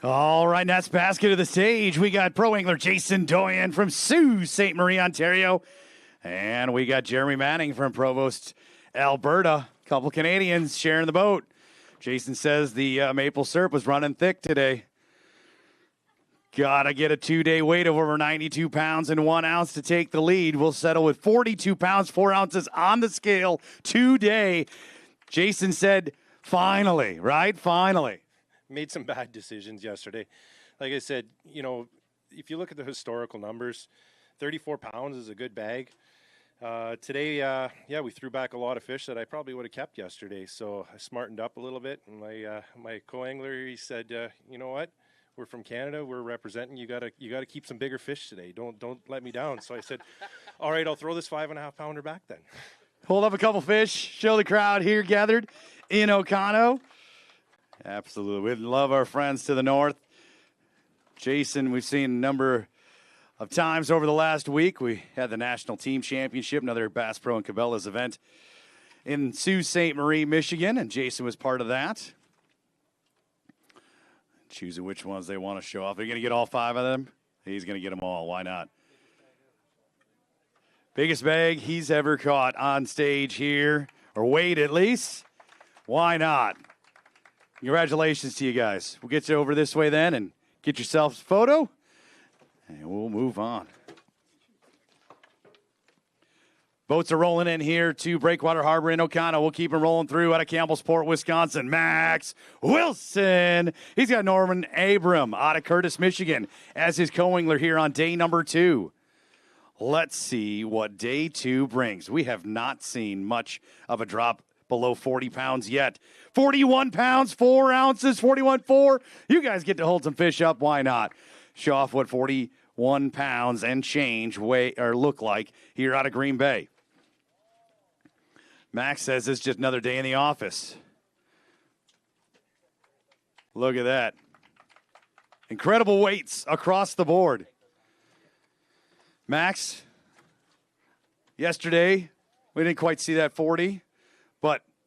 All right, next basket of the stage. We got pro angler Jason Doyen from Sault Ste. Marie, Ontario. And we got Jeremy Manning from Provost, Alberta. A couple Canadians sharing the boat. Jason says the maple syrup was running thick today. Gotta get a 2-day weight of over 92 pounds and 1 ounce to take the lead. We'll settle with 42 pounds, 4 ounces on the scale today. Jason said, finally, right? Finally. Made some bad decisions yesterday. Like I said, you know, if you look at the historical numbers, 34 pounds is a good bag. Today, we threw back a lot of fish that I probably would have kept yesterday. So I smartened up a little bit. And my co-angler, he said, you know what? We're from Canada. We're representing. You gotta keep some bigger fish today. Don't let me down. So I said, all right, I'll throw this 5.5 pounder back then. Hold up a couple fish. Show the crowd here gathered in Oconto. Absolutely. We love our friends to the north. Jason, we've seen a number of times over the last week. We had the National Team Championship, another Bass Pro and Cabela's event in Sault Ste. Marie, Michigan, and Jason was part of that. Choosing which ones they want to show off. Are you going to get all 5 of them? He's going to get them all. Why not? Biggest bag he's ever caught on stage here, or weighed at least. Why not? Congratulations to you guys. We'll get you over this way then and get yourself a photo, and we'll move on. Boats are rolling in here to Breakwater Harbor in Oconto. We'll keep them rolling through out of Campbellsport, Wisconsin. Max Wilson. He's got Norman Abram out of Curtis, Michigan as his co-angler here on day number 2. Let's see what day 2 brings. We have not seen much of a drop below 40 pounds yet. 41 pounds, 4 ounces, 41.4. You guys get to hold some fish up. Why not? Show off what 41 pounds and change weigh or look like here out of Green Bay. Max says it's just another day in the office. Look at that. Incredible weights across the board. Max, yesterday, we didn't quite see that 40,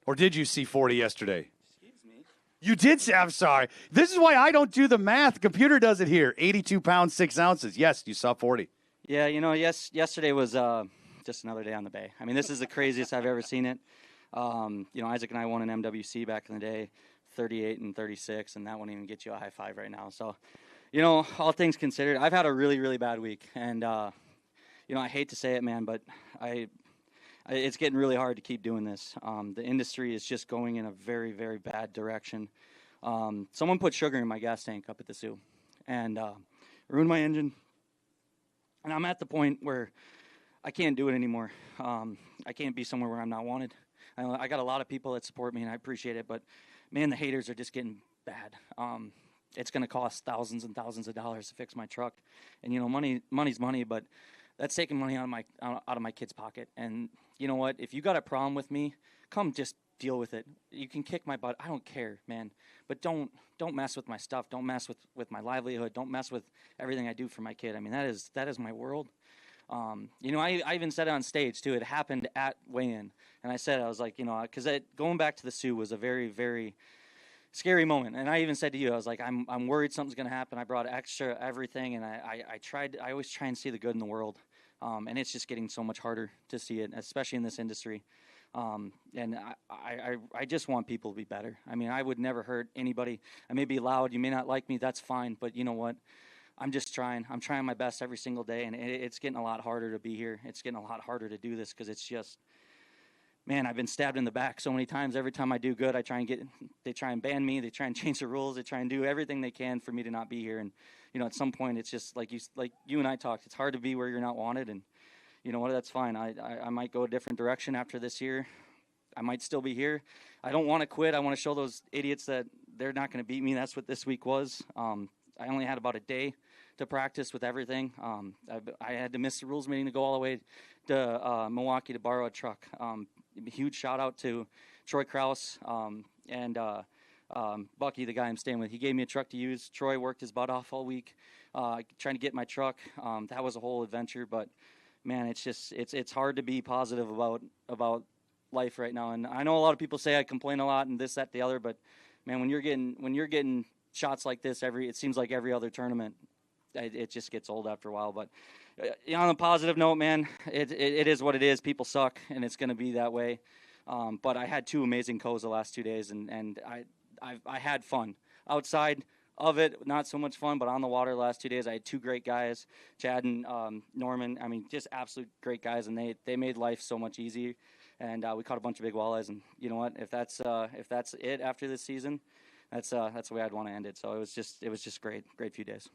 or did you see 40 yesterday? Excuse me. You did say, I'm sorry. This is why I don't do the math. The computer does it here. 82 pounds, 6 ounces. Yes, you saw 40. Yeah, you know, yesterday was just another day on the bay. I mean, this is the craziest I've ever seen it. You know, Isaac and I won an NWC back in the day, 38 and 36, and that won't even get you a high five right now. So, you know, all things considered, I've had a really, really bad week. And, you know, I hate to say it, man, but it's getting really hard to keep doing this. The industry is just going in a very, very bad direction. Someone put sugar in my gas tank up at the Sioux and ruined my engine. And I'm at the point where I can't do it anymore. I can't be somewhere where I'm not wanted. I got a lot of people that support me, and I appreciate it. But, man, the haters are just getting bad. It's going to cost thousands and thousands of dollars to fix my truck. And, you know, money's money, but that's taking money out of my kid's pocket. And you know what? If you got a problem with me, come just deal with it. You can kick my butt. I don't care, man. But don't mess with my stuff. Don't mess with my livelihood. Don't mess with everything I do for my kid. I mean, that is my world. You know, I even said it on stage too. It happened at weigh-in, and I said, I was like, you know, because going back to the Sioux was a very, very scary moment. And I even said to you, I was like, I'm worried something's going to happen. I brought extra everything, and I always try and see the good in the world. And it's just getting so much harder to see it, especially in this industry. And I just want people to be better. I mean, I would never hurt anybody. I may be loud. You may not like me. That's fine. But you know what? I'm just trying. I'm trying my best every single day. And it's getting a lot harder to be here. It's getting a lot harder to do this because it's just, man, I've been stabbed in the back so many times. Every time I do good, they try and ban me. They try and change the rules. They try and do everything they can for me to not be here. And, you know, at some point, it's just like you and I talked. It's hard to be where you're not wanted. And, you know what, that's fine. I might go a different direction after this year. I might still be here. I don't want to quit. I want to show those idiots that they're not going to beat me. That's what this week was. I only had about a day to practice with everything. I had to miss the rules meeting to go all the way to Milwaukee to borrow a truck. Huge shout out to Troy Kraus and Bucky, the guy I'm staying with. He gave me a truck to use. Troy worked his butt off all week trying to get my truck. That was a whole adventure, but man, it's hard to be positive about life right now. And I know a lot of people say I complain a lot and this, that, the other, but man, when you're getting shots like this it seems like every other tournament. It just gets old after a while. But on a positive note, man, it is what it is. People suck, and it's going to be that way. But I had 2 amazing co's the last 2 days, and I had fun. Outside of it, not so much fun, but on the water the last 2 days, I had 2 great guys, Chad and Norman. I mean, just absolute great guys, and they made life so much easier. And we caught a bunch of big walleyes, and you know what? If that's it after this season, that's the way I'd want to end it. So it was just great few days.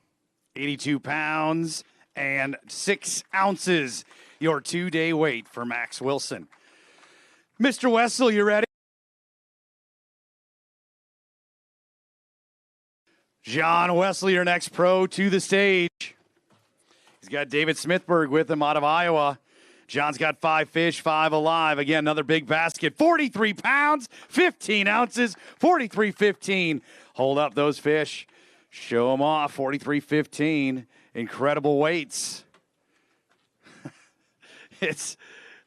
82 pounds and 6 ounces, your 2-day weight for Max Wilson. Mr. Wessel, you ready? John Wessel, your next pro to the stage. He's got David Smithberg with him out of Iowa. John's got 5 fish, 5 alive. Again, another big basket. 43 pounds, 15 ounces, 43.15. Hold up those fish. Show them off. 43.15. Incredible weights.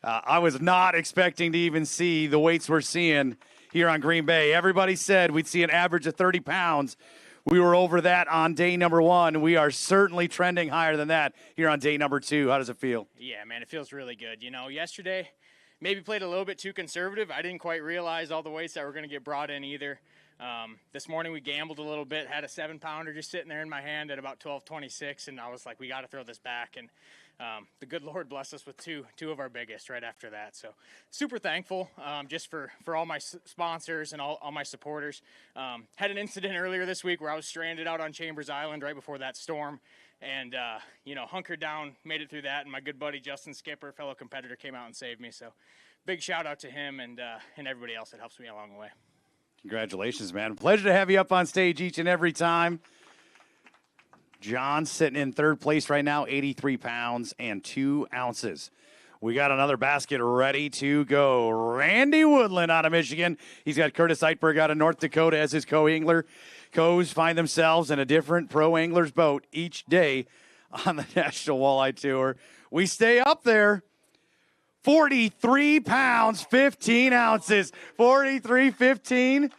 I was not expecting to even see the weights we're seeing here on Green Bay. Everybody said we'd see an average of 30 pounds. We were over that on day number 1. We are certainly trending higher than that here on day number 2. How does it feel? Yeah, man, it feels really good. You know, yesterday maybe played a little bit too conservative. I didn't quite realize all the weights that were going to get brought in either. This morning we gambled a little bit, had a 7-pounder just sitting there in my hand at about 12.26, and I was like, we got to throw this back. And the good Lord blessed us with two of our biggest right after that. So super thankful just for all my sponsors and all my supporters. Had an incident earlier this week where I was stranded out on Chambers Island right before that storm, and hunkered down, made it through that, and my good buddy Justin Skipper, fellow competitor, came out and saved me. So big shout out to him and everybody else that helps me along the way. Congratulations, man. Pleasure to have you up on stage each and every time. John sitting in 3rd place right now, 83 pounds and 2 ounces. We got another basket ready to go. Randy Woodland out of Michigan. He's got Curtis Eitberg out of North Dakota as his co-angler. Co's find themselves in a different pro angler's boat each day on the National Walleye Tour. We stay up there. 43 pounds, 15 ounces, 43.15.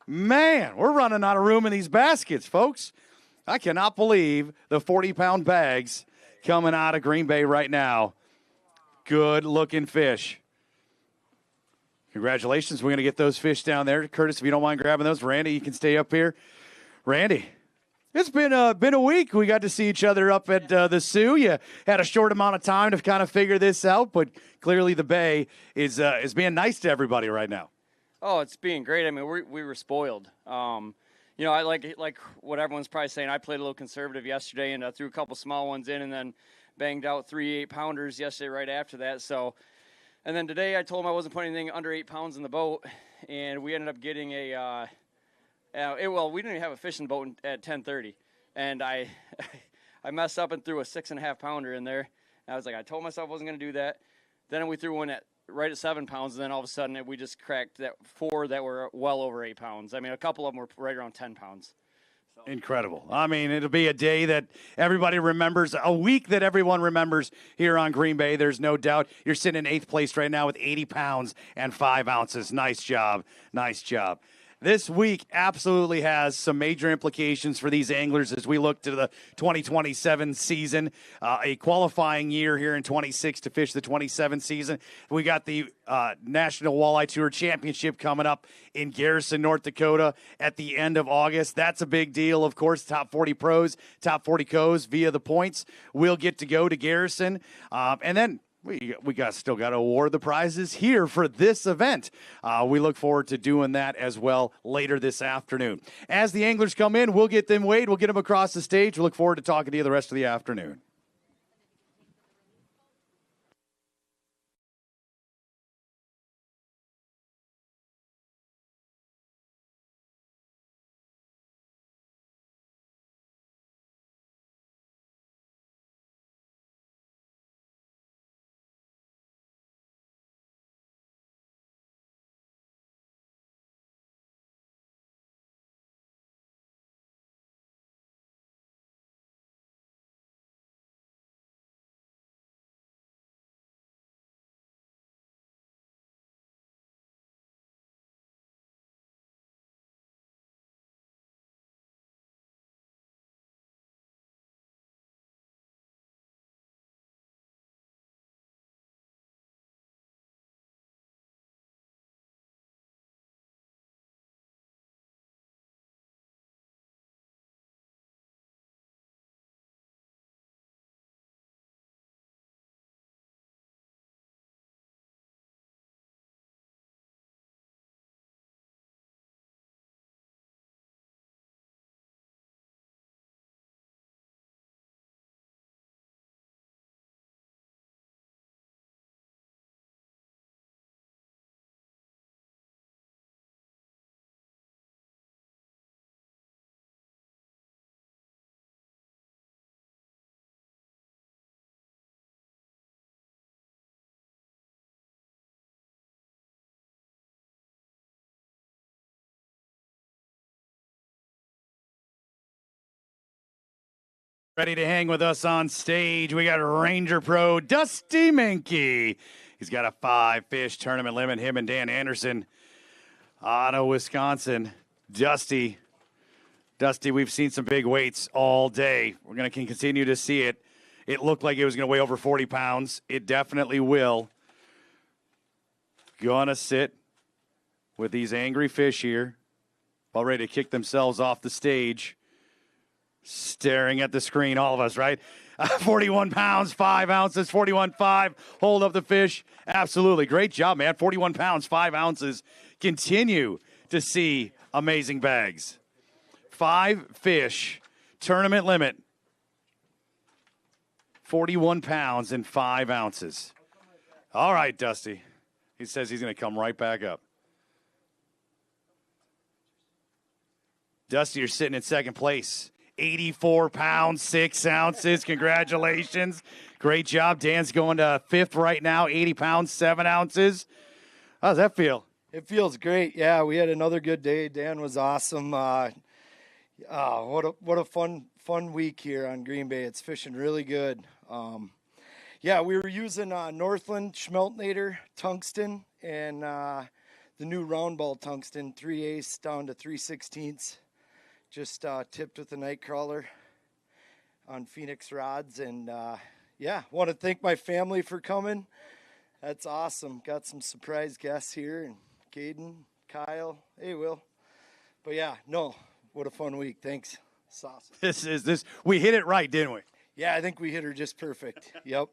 Man, we're running out of room in these baskets, folks. I cannot believe the 40-pound bags coming out of Green Bay right now. Good-looking fish. Congratulations. We're going to get those fish down there. Curtis, if you don't mind grabbing those. Randy, you can stay up here. Randy, it's been a week. We got to see each other up at the Sioux. You had a short amount of time to kind of figure this out, but clearly the Bay is being nice to everybody right now. Oh, it's being great. I mean, we were spoiled. I like what everyone's probably saying. I played a little conservative yesterday and threw a couple small ones in, and then banged out 3 8-pounders yesterday right after that. So, and then today I told him I wasn't putting anything under 8 pounds in the boat, and we ended up getting we didn't even have a fish in the boat at 10:30, and I messed up and threw a 6.5-pounder in there. And I was like, I told myself I wasn't going to do that. Then we threw one right at 7 pounds, and then all of a sudden we just cracked 4 that were well over 8 pounds. I mean, a couple of them were right around 10 pounds. So. Incredible. I mean, it'll be a day that everybody remembers, a week that everyone remembers here on Green Bay. There's no doubt. You're sitting in 8th place right now with 80 pounds and 5 ounces. Nice job. Nice job. This week absolutely has some major implications for these anglers as we look to the 2027 season, a qualifying year here in 26 to fish the 27 season. We got the National Walleye Tour Championship coming up in Garrison, North Dakota at the end of August. That's a big deal, of course. Top 40 pros, top 40 co's via the points will get to go to Garrison. And then we still got to award the prizes here for this event. We look forward to doing that as well later this afternoon. As the anglers come in, we'll get them weighed. We'll get them across the stage. We look forward to talking to you the rest of the afternoon. Ready to hang with us on stage, we got Ranger Pro Dusty Minky. He's got a 5-fish tournament limit, him and Dan Anderson out of Wisconsin. Dusty, we've seen some big weights all day. We're going to continue to see it. It looked like it was going to weigh over 40 pounds. It definitely will. Gonna sit with these angry fish here, all ready to kick themselves off the stage. Staring at the screen, all of us, right? 41 pounds, 5 ounces, 41.5. Hold up the fish. Absolutely. Great job, man. 41 pounds, 5 ounces. Continue to see amazing bags. 5 fish, tournament limit. 41 pounds and 5 ounces. All right, Dusty. He says he's going to come right back up. Dusty, you're sitting in second place. 84 pounds, 6 ounces. Congratulations. Great job. Dan's going to fifth right now, 80 pounds, 7 ounces. How does that feel? It feels great. Yeah, we had another good day. Dan was awesome. What a fun week here on Green Bay. It's fishing really good. Yeah, we were using Northland Schmeltnader tungsten and the new round ball tungsten, 3/8 down to 3/16. Just tipped with a night crawler on Phoenix rods. And, yeah, want to thank my family for coming. That's awesome. Got some surprise guests here. And Caden, Kyle. Hey, Will. But, yeah, no, what a fun week. Thanks. It's awesome. We hit it right, didn't we? Yeah, I think we hit her just perfect. Yep.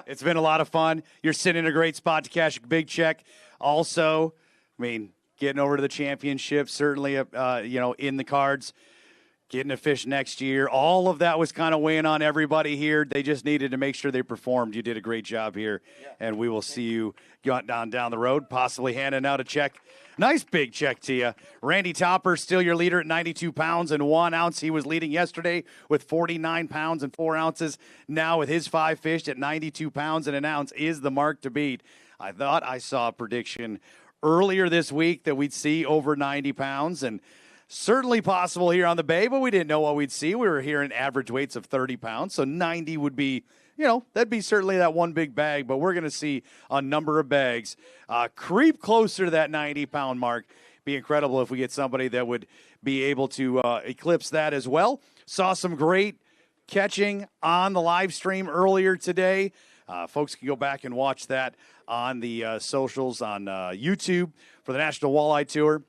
It's been a lot of fun. You're sitting in a great spot to cash a big check. Also, I mean, getting over to the championship, certainly, in the cards. Getting a fish next year. All of that was kind of weighing on everybody here. They just needed to make sure they performed. You did a great job here, and we will see you down the road, possibly handing out a check. Nice big check to you. Randy Topper, still your leader at 92 pounds and 1 ounce. He was leading yesterday with 49 pounds and 4 ounces. Now with his 5 fish at 92 pounds and an ounce is the mark to beat. I thought I saw a prediction earlier this week that we'd see over 90 pounds, and certainly possible here on the Bay, but we didn't know what we'd see. We were hearing average weights of 30 pounds, so 90 would be, that'd be certainly that one big bag, but we're going to see a number of bags creep closer to that 90-pound mark. Be incredible if we get somebody that would be able to eclipse that as well. Saw some great catching on the live stream earlier today. Folks can go back and watch that on the socials on YouTube for the National Walleye Tour.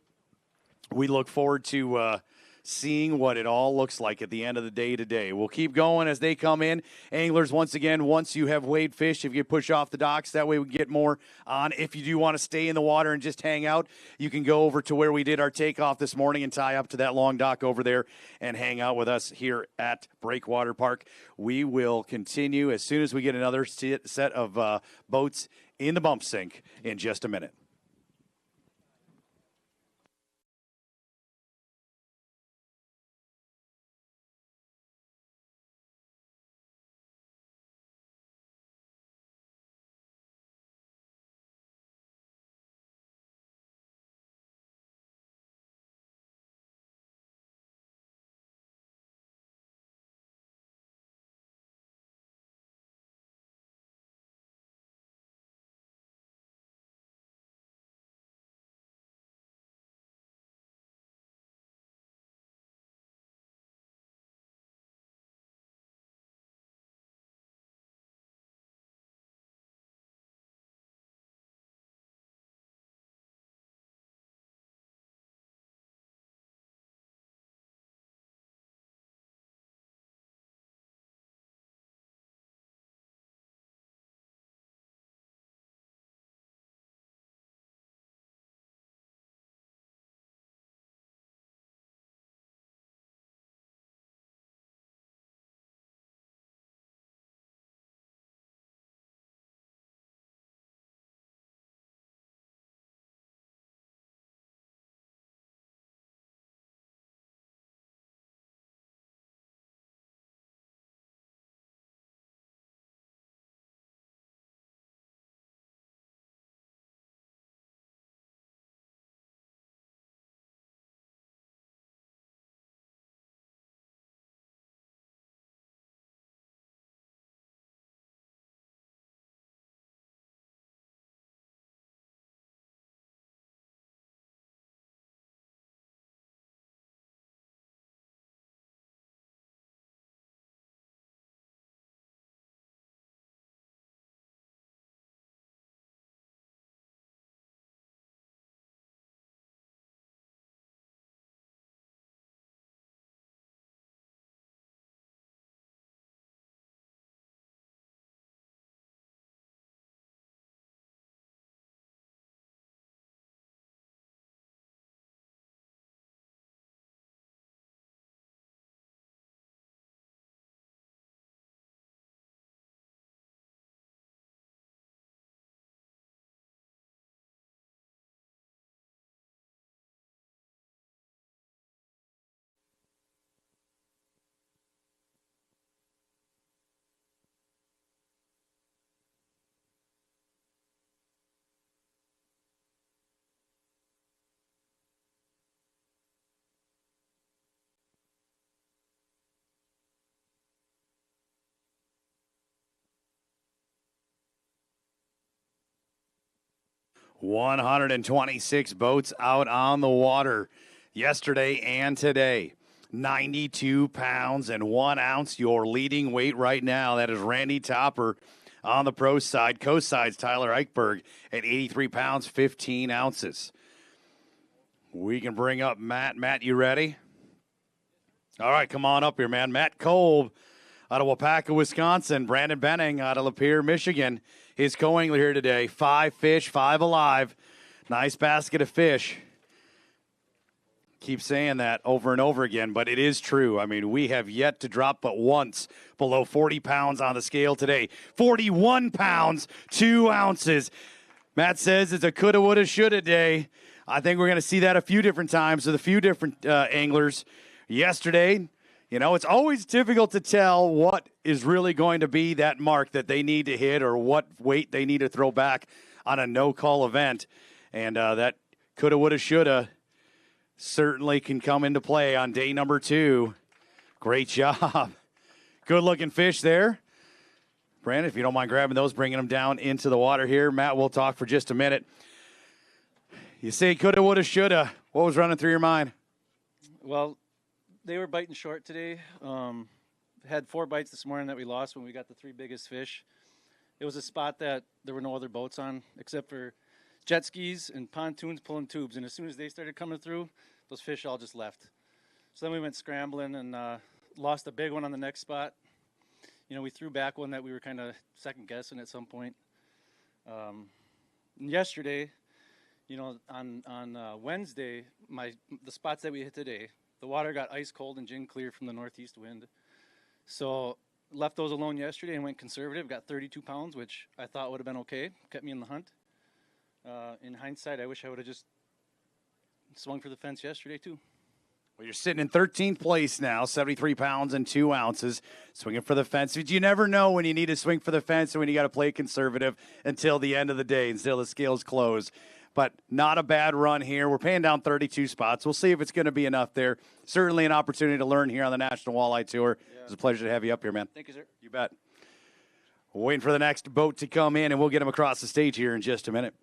We look forward to seeing what it all looks like at the end of the day today. We'll keep going as they come in. Anglers, once again, once you have weighed fish, if you push off the docks, that way we get more on. If you do want to stay in the water and just hang out, you can go over to where we did our takeoff this morning and tie up to that long dock over there and hang out with us here at Breakwater Park. We will continue as soon as we get another set of boats in the bump sink in just a minute. 126 boats out on the water yesterday and today. 92 pounds and 1 ounce, your leading weight right now. That is Randy Topper on the pro side. Co-side's Tyler Eichberg at 83 pounds, 15 ounces. We can bring up Matt. Matt, you ready? All right, come on up here, man. Matt Kolb out of Wapaka, Wisconsin. Brandon Benning out of Lapeer, Michigan. His co-angler here today. 5 fish, 5 alive. Nice basket of fish. Keep saying that over and over again, but it is true. I mean, we have yet to drop but once below 40 pounds on the scale today. 41 pounds, 2 ounces. Matt says it's a coulda, woulda, shoulda day. I think we're going to see that a few different times with a few different anglers. Yesterday, you know, it's always difficult to tell what is really going to be that mark that they need to hit or what weight they need to throw back on a no-call event. And that coulda, woulda, shoulda certainly can come into play on day number 2. Great job. Good-looking fish there. Brandon, if you don't mind grabbing those, bringing them down into the water here. Matt, we'll talk for just a minute. You say coulda, woulda, shoulda. What was running through your mind? Well, they were biting short today. Had 4 bites this morning that we lost when we got the 3 biggest fish. It was a spot that there were no other boats on except for jet skis and pontoons pulling tubes. And as soon as they started coming through, those fish all just left. So then we went scrambling and lost a big one on the next spot. You know, we threw back one that we were kind of second guessing at some point. And yesterday, you know, on Wednesday, the spots that we hit today, the water got ice cold and gin clear from the northeast wind. So left those alone yesterday and went conservative, got 32 pounds, which I thought would have been okay, kept me in the hunt. In hindsight, I wish I would have just swung for the fence yesterday too. Well, you're sitting in 13th place now, 73 pounds and 2 ounces, swinging for the fence. You never know when you need to swing for the fence or when you got to play conservative until the end of the day, until the scales close. But not a bad run here. We're paying down 32 spots. We'll see if it's going to be enough there. Certainly an opportunity to learn here on the National Walleye Tour. Yeah. It's a pleasure to have you up here, man. Thank you, sir. You bet. We're waiting for the next boat to come in, and we'll get them across the stage here in just a minute.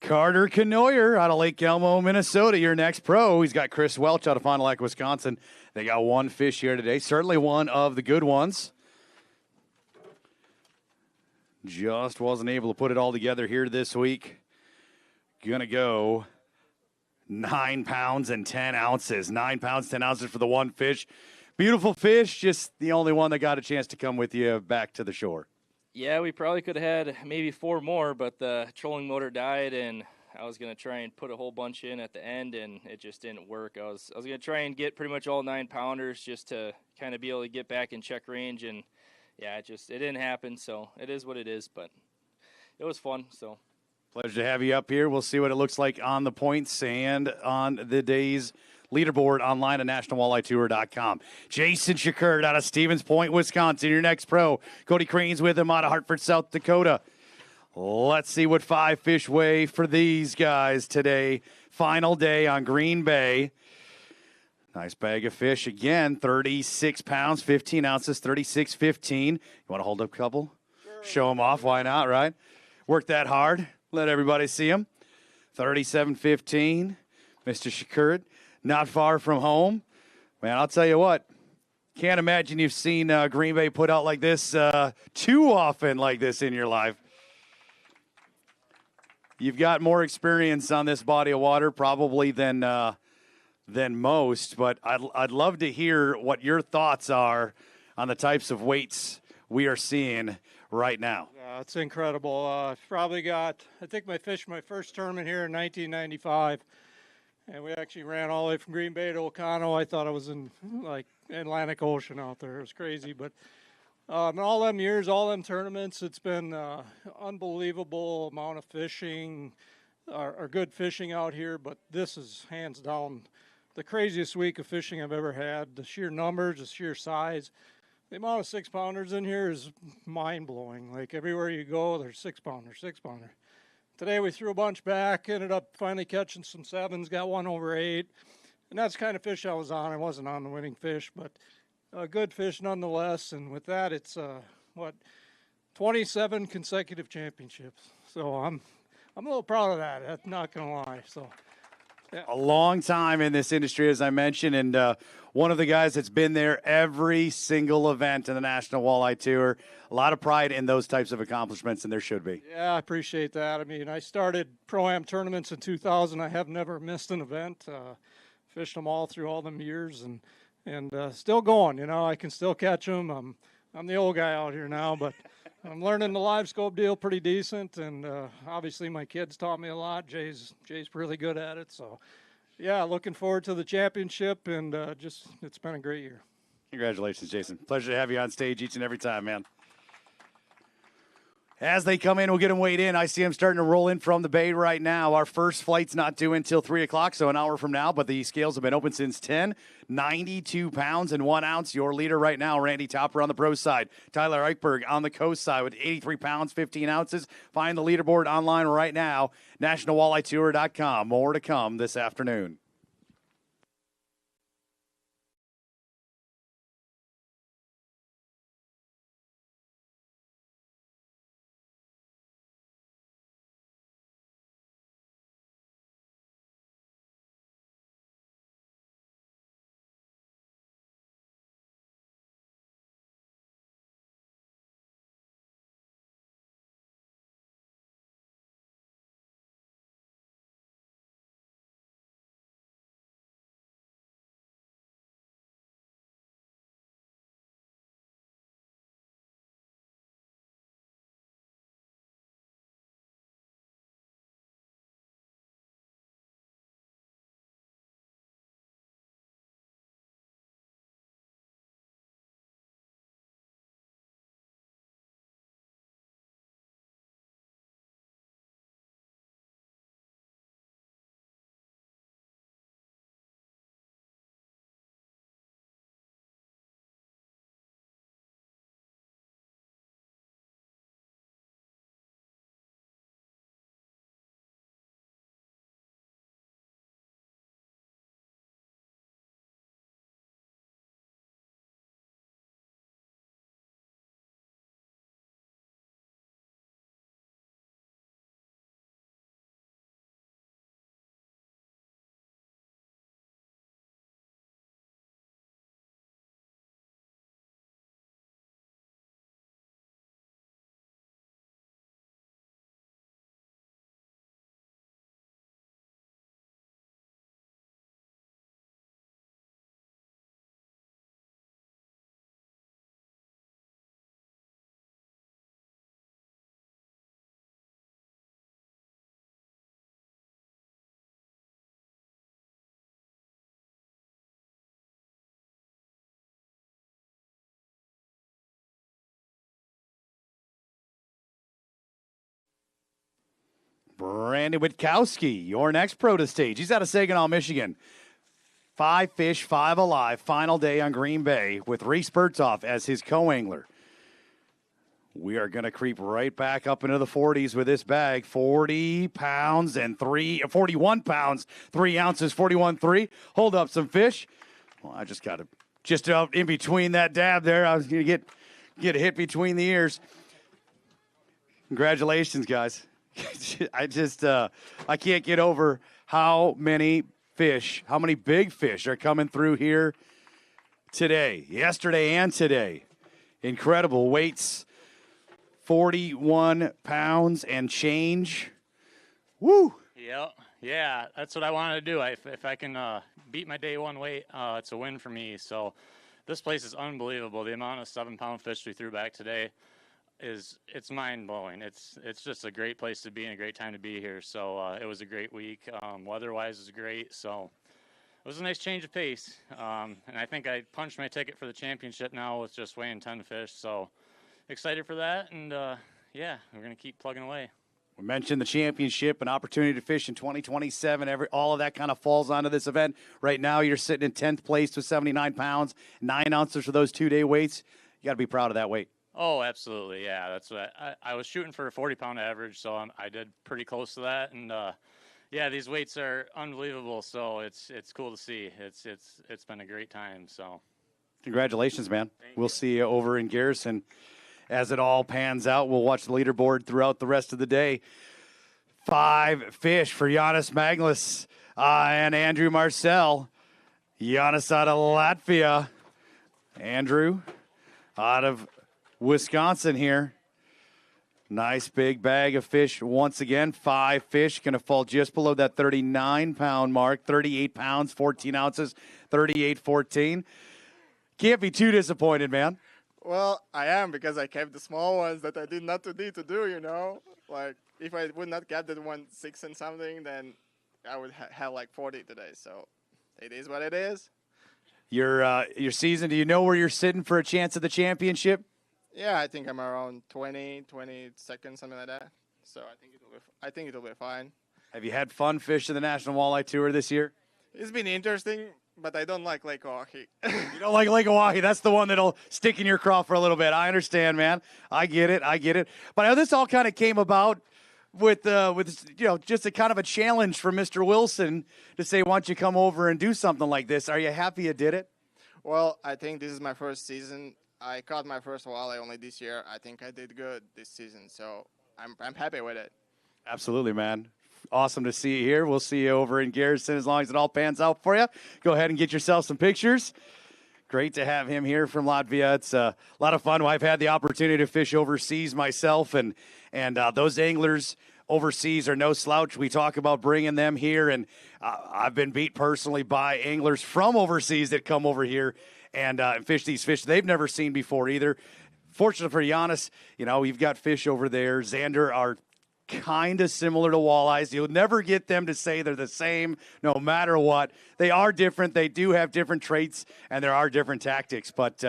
Carter Canoyer out of Lake Elmo, Minnesota, your next pro. He's got Chris Welch out of Fond du Lac, Wisconsin. They got one fish here today. Certainly one of the good ones. Just wasn't able to put it all together here this week. Gonna go 9 pounds and 10 ounces. 9 pounds, 10 ounces for the one fish. Beautiful fish, just the only one that got a chance to come with you back to the shore. Yeah, we probably could have had maybe 4 more, but the trolling motor died, and I was going to try and put a whole bunch in at the end, and it just didn't work. I was going to try and get pretty much all 9-pounders just to kind of be able to get back in check range, and yeah, it didn't happen, so it is what it is, but it was fun, so. Pleasure to have you up here. We'll see what it looks like on the points and on the day's leaderboard online at nationalwalleyetour.com. Jason Shakert out of Stevens Point, Wisconsin, your next pro. Cody Crane's with him out of Hartford, South Dakota. Let's see what 5 fish weigh for these guys today. Final day on Green Bay. Nice bag of fish again, 36 pounds, 15 ounces, 36.15. You want to hold up a couple? Sure. Show them off. Why not, right? Work that hard. Let everybody see them. 37.15. Mr. Shakert. Not far from home. Man, I'll tell you what. Can't imagine you've seen Green Bay put out like this too often like this in your life. You've got more experience on this body of water probably than most, but I'd love to hear what your thoughts are on the types of weights we are seeing right now. Yeah, it's incredible. I've probably got, I think I fished my first tournament here in 1995. And we actually ran all the way from Green Bay to Oconto. I thought I was in, like, Atlantic Ocean out there. It was crazy. But in all them years, all them tournaments, it's been unbelievable amount of fishing, or good fishing out here. But this is hands down the craziest week of fishing I've ever had. The sheer numbers, the sheer size. The amount of 6-pounders in here is mind-blowing. Like, everywhere you go, there's 6-pounder, 6-pounder. Today we threw a bunch back, ended up finally catching some 7s, got one over 8. And that's the kind of fish I was on. I wasn't on the winning fish, but a good fish nonetheless. And with that, it's, 27 consecutive championships. So I'm a little proud of that. I'm not going to lie. So, yeah. A long time in this industry, as I mentioned, and one of the guys that's been there every single event in the National Walleye Tour. A lot of pride in those types of accomplishments, and there should be. Yeah, I appreciate that. I mean, I started Pro-Am tournaments in 2000. I have never missed an event. Fished them all through all them years, and still going. You know, I can still catch them. I'm the old guy out here now, but I'm learning the live scope deal pretty decent, and obviously my kids taught me a lot. Jay's really good at it, so yeah, looking forward to the championship, and it's been a great year. Congratulations, Jason. Pleasure to have you on stage each and every time, man. As they come in, we'll get them weighed in. I see them starting to roll in from the bay right now. Our first flight's not due until 3 o'clock, so an hour from now, but the scales have been open since 10. 92 pounds and 1 ounce. Your leader right now, Randy Topper on the pro side. Tyler Eichberg on the coast side with 83 pounds, 15 ounces. Find the leaderboard online right now, nationalwalleyetour.com. More to come this afternoon. Brandon Witkowski, your next pro to stage. He's out of Saginaw, Michigan. 5 fish, 5 alive. Final day on Green Bay with Reese Berthoff as his co-angler. We are going to creep right back up into the 40s with this bag. 40 pounds and 41 pounds, 3 ounces, 41.3. Hold up some fish. Well, I just got to, just out in between that dab there, I was going to get a hit between the ears. Congratulations, guys. I just, I can't get over how many fish, how many big fish are coming through here today, yesterday and today. Incredible weights. 41 pounds and change. Woo! Yep. Yeah, that's what I wanted to do. If I can beat my day one weight, it's a win for me. So this place is unbelievable. The amount of 7-pound fish we threw back today it's mind-blowing. It's just a great place to be and a great time to be here. So it was a great week. Weather-wise, it was great. So it was a nice change of pace. And I think I punched my ticket for the championship now with just weighing 10 fish. So excited for that, and yeah, we're going to keep plugging away. We mentioned the championship, an opportunity to fish in 2027. All of that kind of falls onto this event. Right now, you're sitting in 10th place with 79 pounds, 9 ounces for those 2-day weights. You got to be proud of that weight. Oh, absolutely, yeah. That's what I was shooting for a 40-pound average, so I did pretty close to that, and yeah, these weights are unbelievable. So it's cool to see. It's been a great time. So, congratulations, man. We'll see you over in Garrison. As it all pans out, we'll watch the leaderboard throughout the rest of the day. 5 fish for Giannis Maglis and Andrew Marcel. Giannis out of Latvia. Andrew out of Wisconsin here. Nice big bag of fish once again. 5 fish going to fall just below that 39-pound mark. 38 pounds, 14 ounces, 38.14. Can't be too disappointed, man. Well, I am, because I kept the small ones that I did not need to do, you know. Like, if I would not get that 1.6 and something, then I would have like 40 today. So it is what it is. Your season, do you know where you're sitting for a chance at the championship? Yeah, I think I'm around 20 seconds, something like that. So I think it'll be fine. Have you had fun fishing the National Walleye Tour this year? It's been interesting, but I don't like Lake Oahe. You don't like Lake Oahe. That's the one that'll stick in your craw for a little bit. I understand, man. I get it. But this all kind of came about with just a kind of a challenge from Mr. Wilson to say, why don't you come over and do something like this? Are you happy you did it? Well, I think this is my first season. I caught my first walleye only this year. I think I did good this season, so I'm happy with it. Absolutely, man. Awesome to see you here. We'll see you over in Garrison as long as it all pans out for you. Go ahead and get yourself some pictures. Great to have him here from Latvia. It's a lot of fun. I've had the opportunity to fish overseas myself, and those anglers overseas are no slouch. We talk about bringing them here, and I've been beat personally by anglers from overseas that come over here and fish these fish they've never seen before either. Fortunately for Giannis, you've got fish over there. Xander are kind of similar to walleyes. You'll never get them to say they're the same no matter what. They are different. They do have different traits, and there are different tactics. But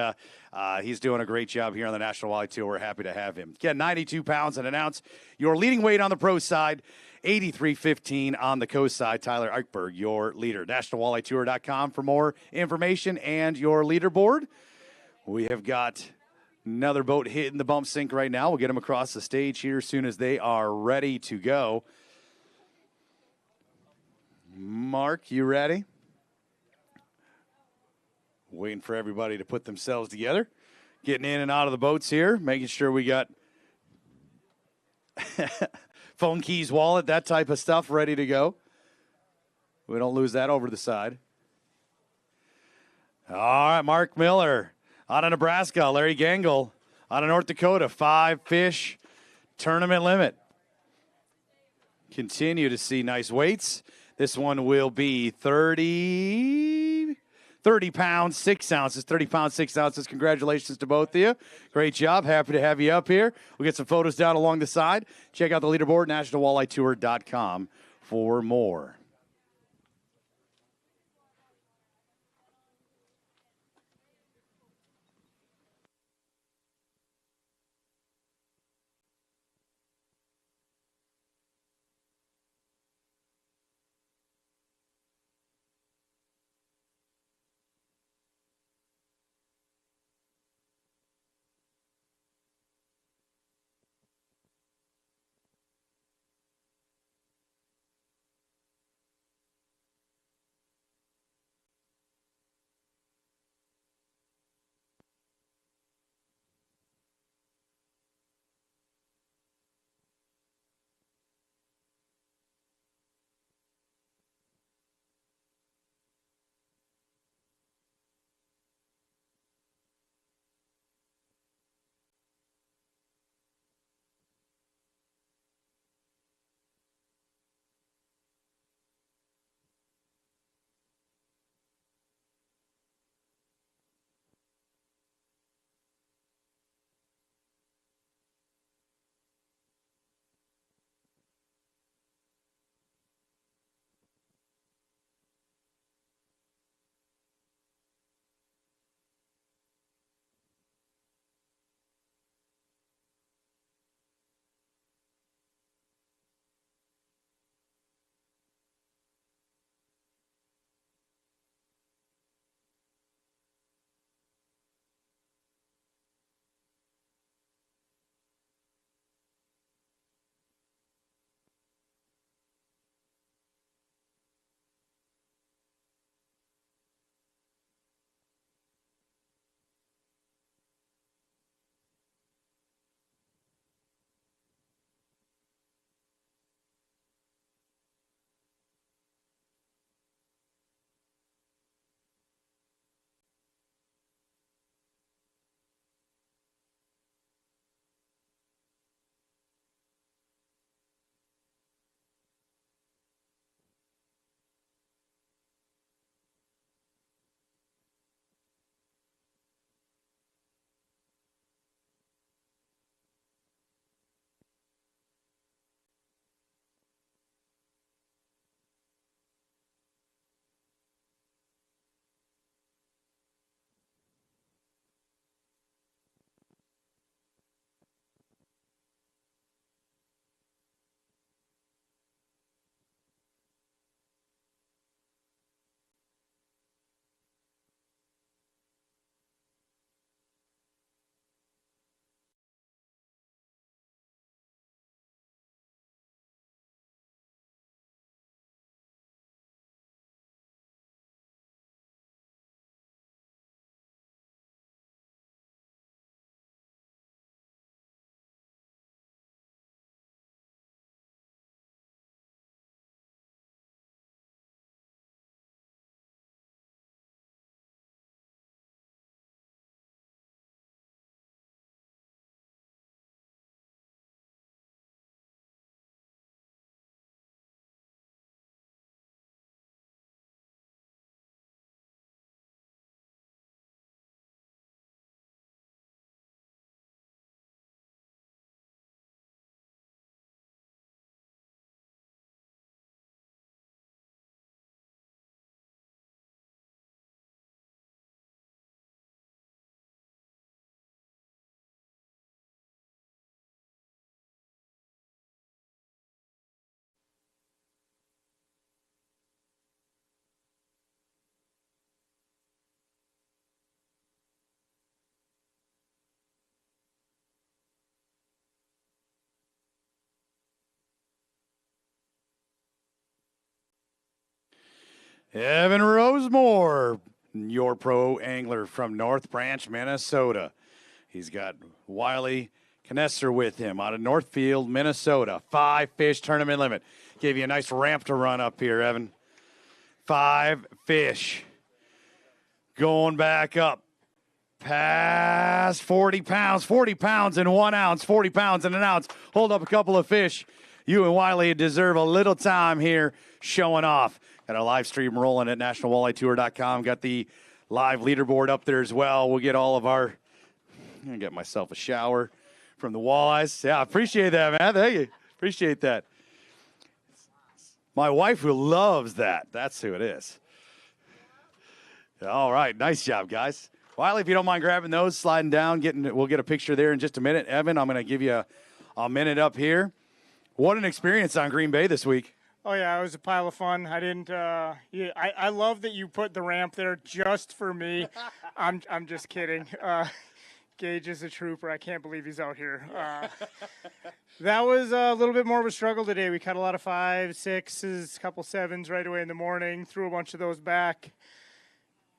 he's doing a great job here on the National Walleye Tour. We're happy to have him. Again, 92 pounds and an ounce. Your leading weight on the pro side, 83.15 on the co side. Tyler Eichberg, your leader. NationalWalleyeTour.com for more information and your leaderboard. We have got another boat hitting the bump sink right now. We'll get them across the stage here as soon as they are ready to go. Mark, you ready? Waiting for everybody to put themselves together. Getting in and out of the boats here, making sure we got phone, keys, wallet, that type of stuff ready to go. We don't lose that over the side. All right, Mark Miller. Out of Nebraska, Larry Gangle. Out of North Dakota, 5 fish, tournament limit. Continue to see nice weights. This one will be 30 pounds, 6 ounces. 30 pounds, 6 ounces. Congratulations to both of you. Great job. Happy to have you up here. We'll get some photos down along the side. Check out the leaderboard, NationalWalleyeTour.com for more. Evan Rosemore, your pro angler from North Branch, Minnesota. He's got Wiley Knesser with him out of Northfield, Minnesota. 5-fish tournament limit. Gave you a nice ramp to run up here, Evan. 5 fish. Going back up. Past 40 pounds. 40 pounds and 1 ounce. 40 pounds and an ounce. Hold up a couple of fish. You and Wiley deserve a little time here showing off. Got our live stream rolling at nationalwalleyetour.com. Got the live leaderboard up there as well. We'll get all of our... I'm going to get myself a shower from the walleyes. Yeah, I appreciate that, man. Thank you. Appreciate that. My wife who loves that. That's who it is. All right. Nice job, guys. Wiley, if you don't mind grabbing those, sliding down, we'll get a picture there in just a minute. Evan, I'm going to give you a minute up here. What an experience on Green Bay this week. Oh yeah, it was a pile of fun. I didn't. I love that you put the ramp there just for me. I'm just kidding. Gage is a trooper. I can't believe he's out here. That was a little bit more of a struggle today. We caught a lot of 5s, 6s, a couple 7s right away in the morning. Threw a bunch of those back,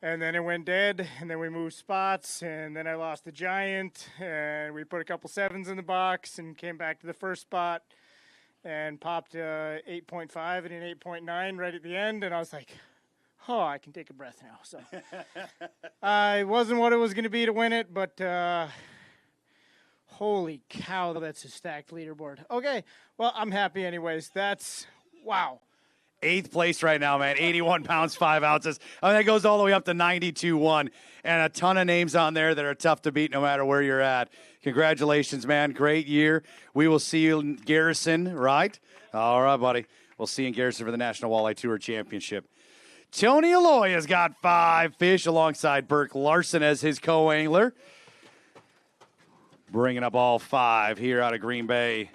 and then it went dead. And then we moved spots, and then I lost the giant, and we put a couple 7s in the box, and came back to the first spot. And popped 8.5 and an 8.9 right at the end, and I was like, oh, I can take a breath now. So it wasn't what it was going to be to win it, but holy cow, that's a stacked leaderboard. Okay, well, I'm happy anyways. That's, wow. 8th place right now, man. 81 pounds, 5 ounces. I mean, that goes all the way up to 92-1. And a ton of names on there that are tough to beat no matter where you're at. Congratulations, man. Great year. We will see you in Garrison, right? All right, buddy. We'll see you in Garrison for the National Walleye Tour Championship. Tony Aloy has got 5 fish alongside Burke Larson as his co-angler. Bringing up all 5 here out of Green Bay.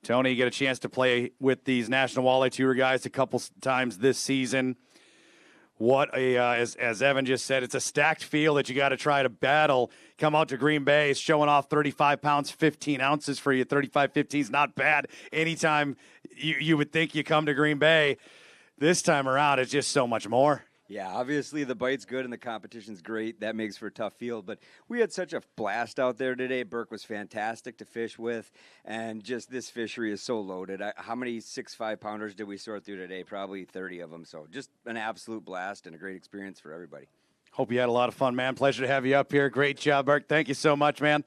Tony, you get a chance to play with these National Walleye Tour guys a couple times this season. What as Evan just said, it's a stacked field that you got to try to battle. Come out to Green Bay, it's showing off 35 pounds, 15 ounces for you. 35, 15 is not bad. Anytime you would think you come to Green Bay, this time around, it's just so much more. Yeah, obviously the bite's good and the competition's great. That makes for a tough field. But we had such a blast out there today. Burke was fantastic to fish with. And just this fishery is so loaded. How many 6 5-pounders did we sort through today? Probably 30 of them. So just an absolute blast and a great experience for everybody. Hope you had a lot of fun, man. Pleasure to have you up here. Great job, Burke. Thank you so much, man.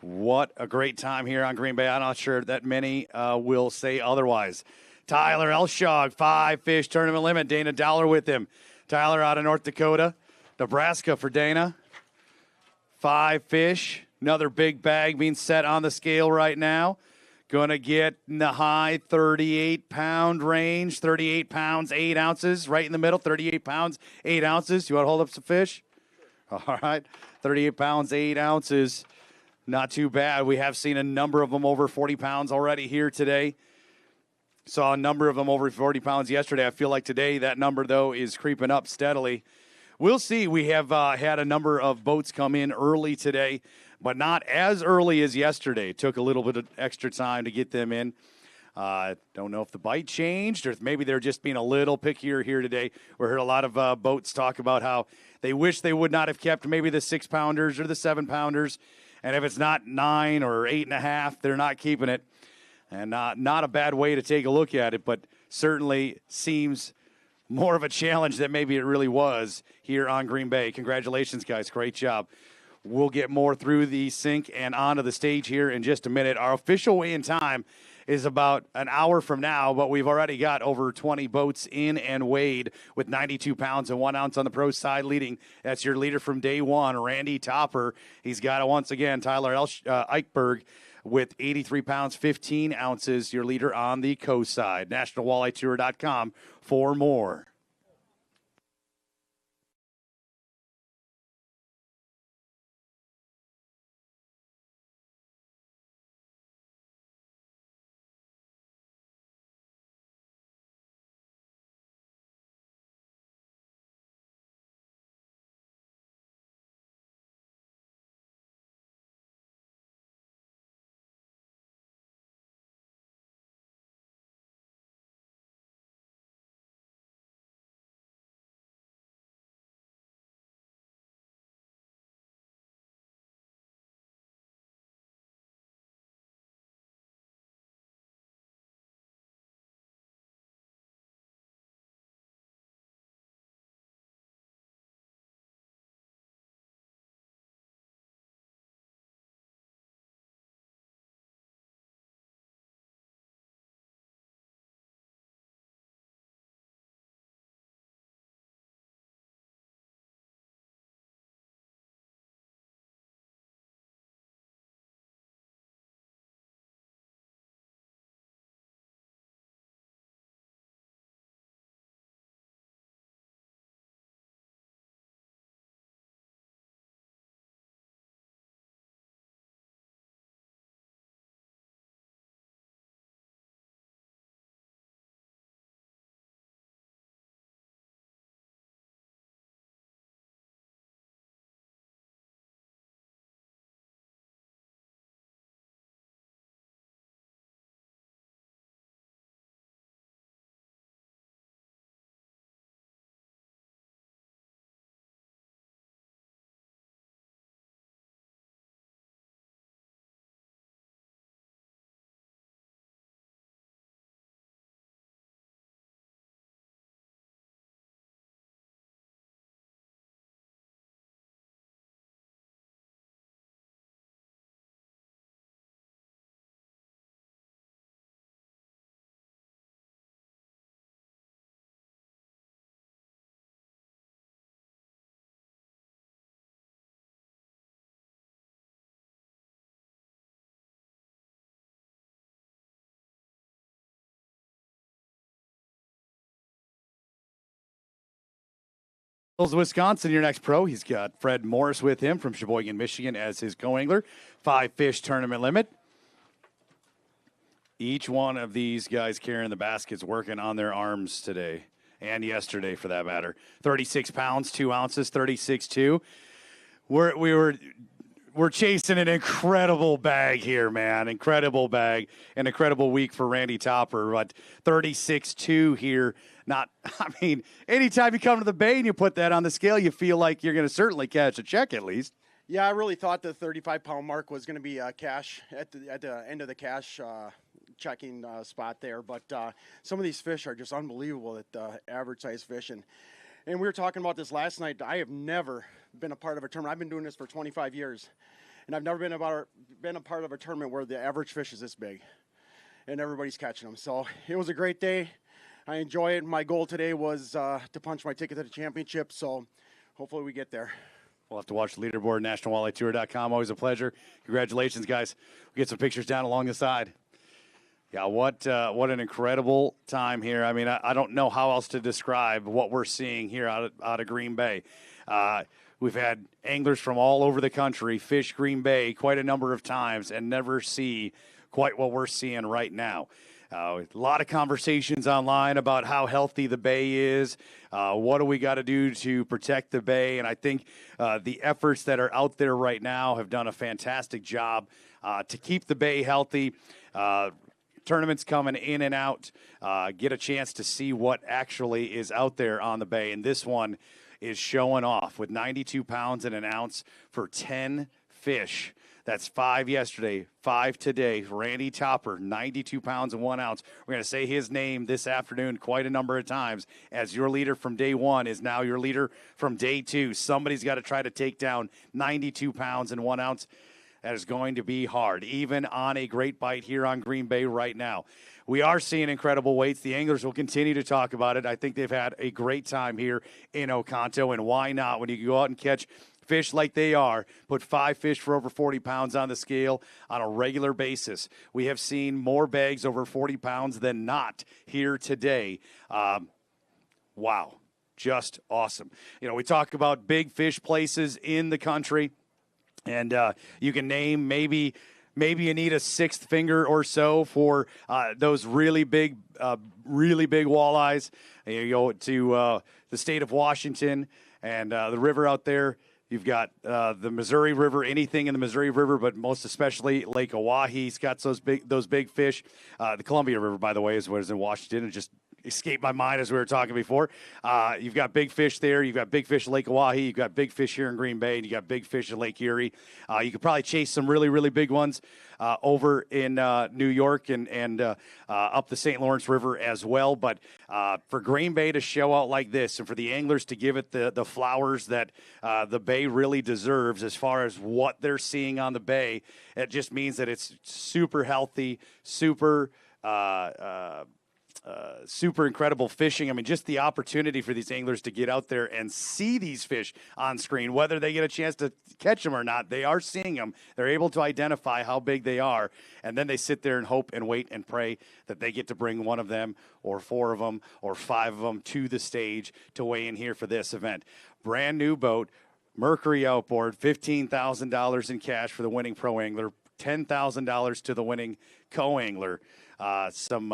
What a great time here on Green Bay. I'm not sure that many will say otherwise. Tyler Elshog, 5-fish tournament limit. Dana Dollar with him. Tyler out of North Dakota. Nebraska for Dana. 5 fish. Another big bag being set on the scale right now. Going to get in the high 38-pound range. 38 pounds, 8 ounces. Right in the middle, 38 pounds, 8 ounces. You want to hold up some fish? All right. 38 pounds, 8 ounces. Not too bad. We have seen a number of them over 40 pounds already here today. Saw a number of them over 40 pounds yesterday. I feel like today that number, though, is creeping up steadily. We'll see. We have had a number of boats come in early today, but not as early as yesterday. It took a little bit of extra time to get them in. Don't know if the bite changed or if maybe they're just being a little pickier here today. We heard a lot of boats talk about how they wish they would not have kept maybe the 6-pounders or the 7-pounders. And if it's not 9 or 8.5, they're not keeping it. And not a bad way to take a look at it, but certainly seems more of a challenge than maybe it really was here on Green Bay. Congratulations, guys. Great job. We'll get more through the sink and onto the stage here in just a minute. Our official weigh-in time is about an hour from now, but we've already got over 20 boats in and weighed with 92 pounds and 1 ounce on the pro side leading. That's your leader from day one, Randy Topper. He's got it once again, Tyler Eichberg, with 83 pounds, 15 ounces, your leader on the co-side. NationalWalleyeTour.com for more. Wisconsin, your next pro. He's got Fred Morris with him from Sheboygan, Michigan as his co-angler. 5-fish tournament limit. Each one of these guys carrying the baskets working on their arms today and yesterday for that matter. 36 pounds, 2 ounces, 36.2. We're chasing an incredible bag here, man. Incredible bag. An incredible week for Randy Topper. But 36.2 here. Anytime you come to the Bay and you put that on the scale, you feel like you're going to certainly catch a check at least. Yeah, I really thought the 35-pound mark was going to be cash at the end of the cash checking spot there. But some of these fish are just unbelievable at the average size fish. And we were talking about this last night. I have never been a part of a tournament. I've been doing this for 25 years. And I've never been a part of a tournament where the average fish is this big. And everybody's catching them. So it was a great day. I enjoy it. My goal today was to punch my ticket to the championship. So hopefully we get there. We'll have to watch the leaderboard, nationalwallettour.com. Always a pleasure. Congratulations, guys. We'll get some pictures down along the side. Yeah, what an incredible time here. I don't know how else to describe what we're seeing here out of Green Bay. We've had anglers from all over the country fish Green Bay quite a number of times and never see quite what we're seeing right now. A lot of conversations online about how healthy the Bay is. What do we got to do to protect the Bay? And I think the efforts that are out there right now have done a fantastic job to keep the Bay healthy. Tournaments coming in and out, get a chance to see what actually is out there on the Bay. And this one is showing off with 92 pounds and an ounce for 10 fish. That's 5 yesterday, 5 today. Randy Topper, 92 pounds and 1 ounce. We're going to say his name this afternoon quite a number of times, as your leader from day one is now your leader from day two. Somebody's got to try to take down 92 pounds and 1 ounce. That is going to be hard, even on a great bite here on Green Bay right now. We are seeing incredible weights. The anglers will continue to talk about it. I think they've had a great time here in Oconto, and why not? When you go out and catch fish like they are, put 5 fish for over 40 pounds on the scale on a regular basis. We have seen more bags over 40 pounds than not here today. Wow, just awesome. We talk about big fish places in the country. And you can name maybe you need a sixth finger or so for those really big walleyes. You go to the state of Washington and the river out there. You've got the Missouri River, anything in the Missouri River, but most especially Lake Oahe's got those big fish. The Columbia River, by the way, is what is in Washington. It just escaped my mind as we were talking before. You've got big fish there. You've got big fish in Lake Oahe. You've got big fish here in Green Bay, and you got big fish in Lake Erie. You could probably chase some really, really big ones over in New York and up the St. Lawrence River as well. But for Green Bay to show out like this and for the anglers to give it the flowers that the Bay really deserves as far as what they're seeing on the Bay, it just means that it's super healthy, super incredible fishing. Just the opportunity for these anglers to get out there and see these fish on screen, whether they get a chance to catch them or not, they are seeing them. They're able to identify how big they are, and then they sit there and hope and wait and pray that they get to bring one of them or 4 of them or 5 of them to the stage to weigh in here for this event. Brand new boat, Mercury outboard, $15,000 in cash for the winning pro angler, $10,000 to the winning co-angler. Some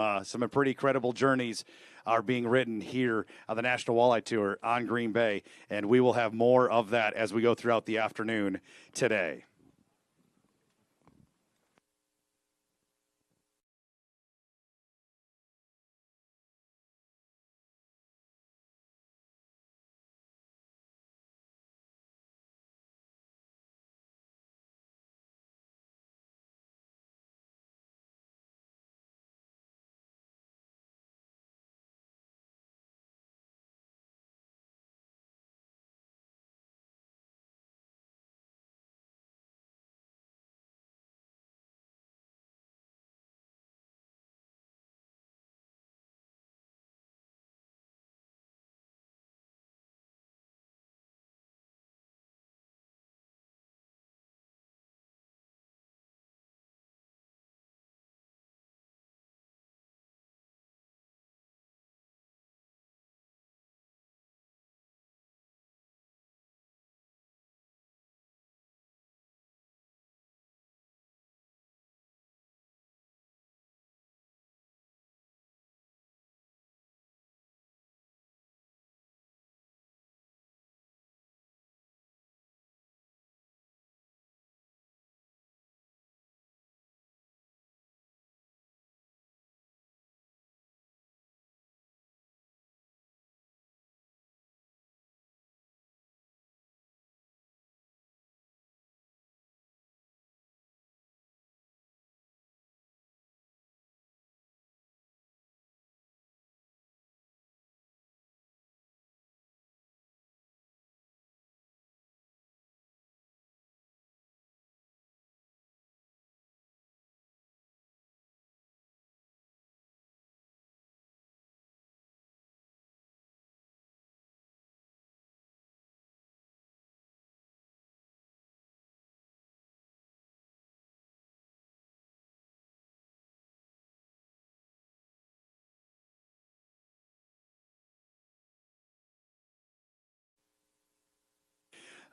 pretty credible journeys are being written here on the National Walleye Tour on Green Bay, and we will have more of that as we go throughout the afternoon today.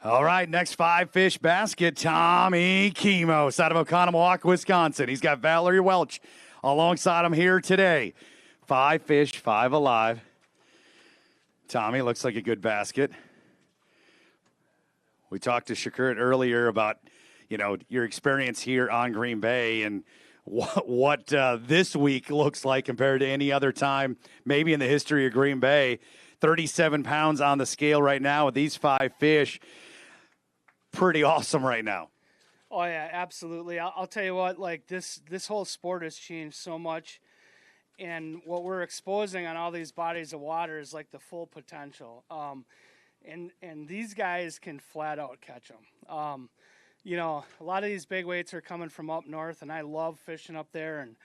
All right, next 5-fish basket, Tommy Kimos out of Oconomowoc, Wisconsin. He's got Valerie Welch alongside him here today. 5 fish, 5 alive. Tommy, looks like a good basket. We talked to Shakurt earlier about, your experience here on Green Bay and what this week looks like compared to any other time, maybe in the history of Green Bay. 37 pounds on the scale right now with these 5 fish. Pretty awesome right now. Oh yeah, absolutely. I'll tell you what, like this whole sport has changed so much, and what we're exposing on all these bodies of water is like the full potential. And these guys can flat out catch them. A lot of these big weights are coming from up north, and I love fishing up there. And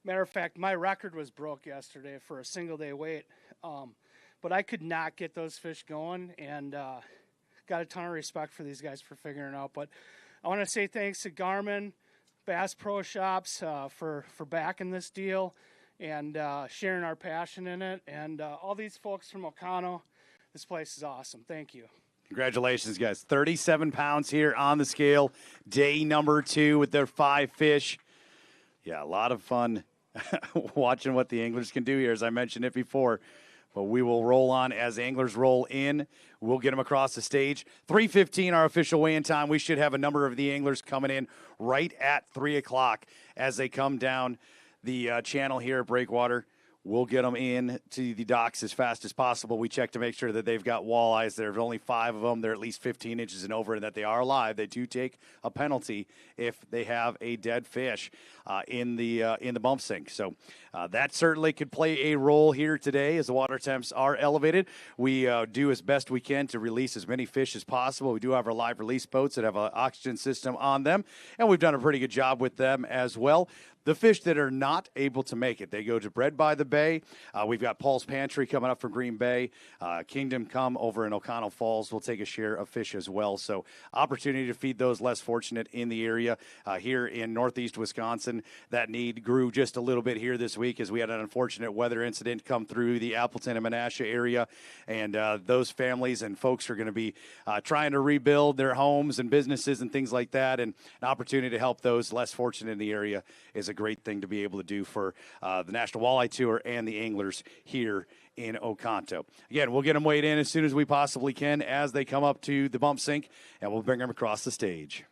matter of fact, my record was broke yesterday for a single day weight, but I could not get those fish going, and got a ton of respect for these guys for figuring it out. But I want to say thanks to Garmin, Bass Pro Shops for backing this deal and sharing our passion in it. And all these folks from Oconto, this place is awesome. Thank you. Congratulations, guys. 37 pounds here on the scale. Day number 2 with their 5 fish. Yeah, a lot of fun watching what the anglers can do here, as I mentioned it before. But we will roll on as anglers roll in. We'll get them across the stage. 3:15, our official weigh-in time. We should have a number of the anglers coming in right at 3 o'clock as they come down the channel here at Breakwater. We'll get them in to the docks as fast as possible. We check to make sure that they've got walleyes. There's only 5 of them. They're at least 15 inches and over, and that they are alive. They do take a penalty if they have a dead fish in the bump sink. So that certainly could play a role here today as the water temps are elevated. We do as best we can to release as many fish as possible. We do have our live release boats that have an oxygen system on them, and we've done a pretty good job with them as well. The fish that are not able to make it, they go to Bread by the Bay. We've got Paul's Pantry coming up from Green Bay. Kingdom Come over in Oconto Falls will take a share of fish as well. So opportunity to feed those less fortunate in the area. Here in northeast Wisconsin, that need grew just a little bit here this week as we had an unfortunate weather incident come through the Appleton and Menasha area. And those families and folks are going to be trying to rebuild their homes and businesses and things like that. And an opportunity to help those less fortunate in the area is a great thing to be able to do for the National Walleye Tour and the anglers here in Oconto. Again, we'll get them weighed in as soon as we possibly can as they come up to the bump sink, and we'll bring them across the stage.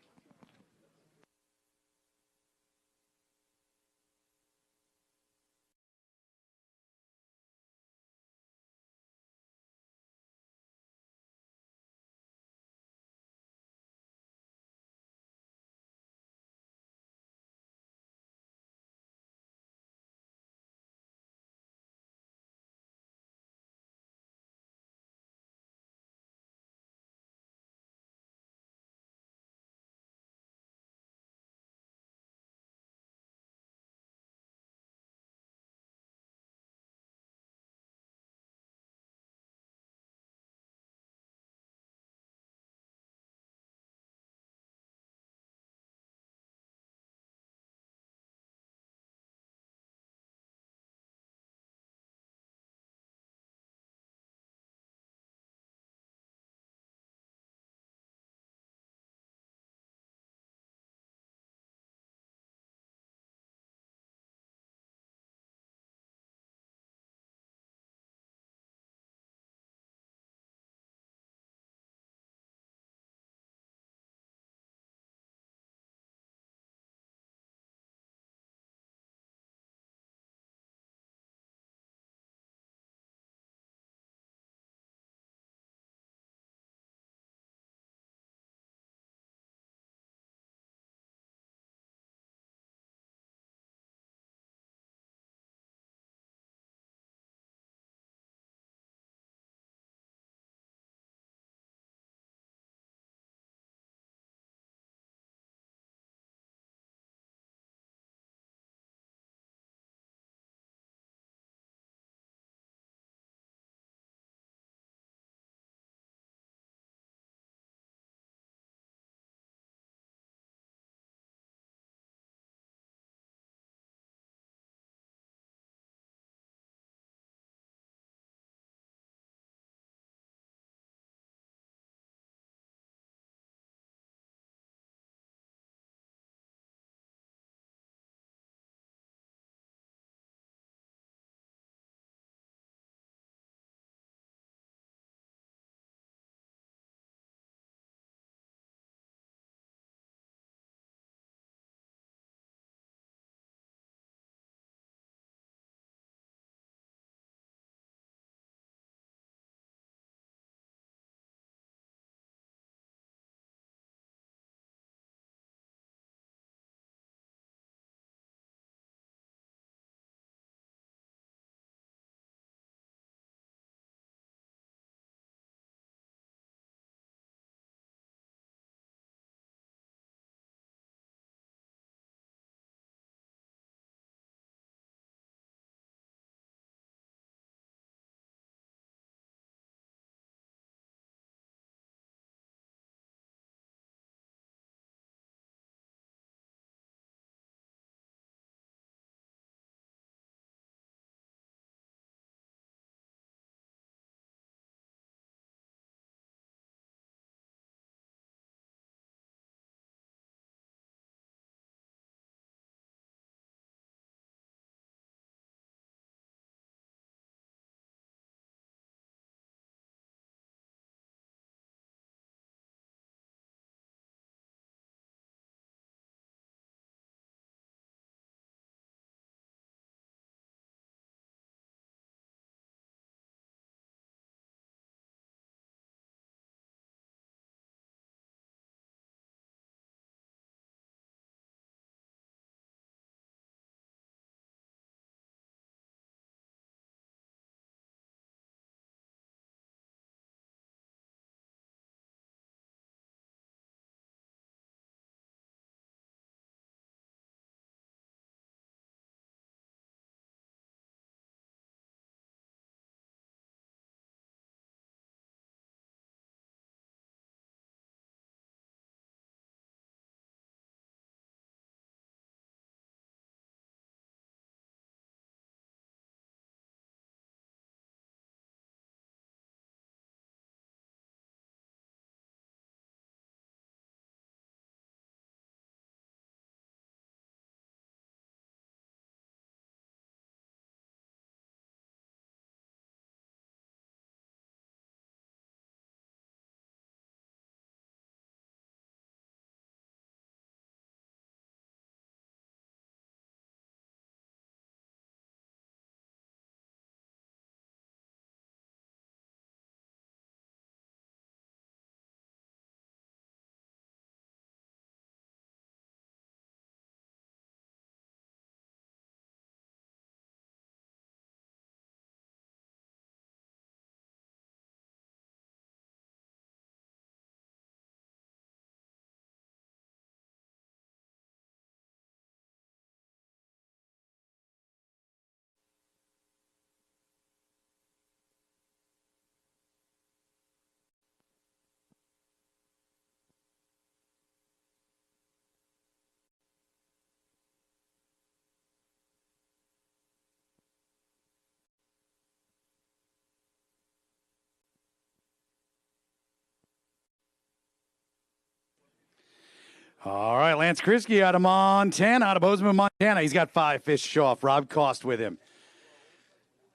All right, Lance Krisky out of Montana, out of Bozeman, Montana. He's got 5 fish to show off. Rob Cost with him.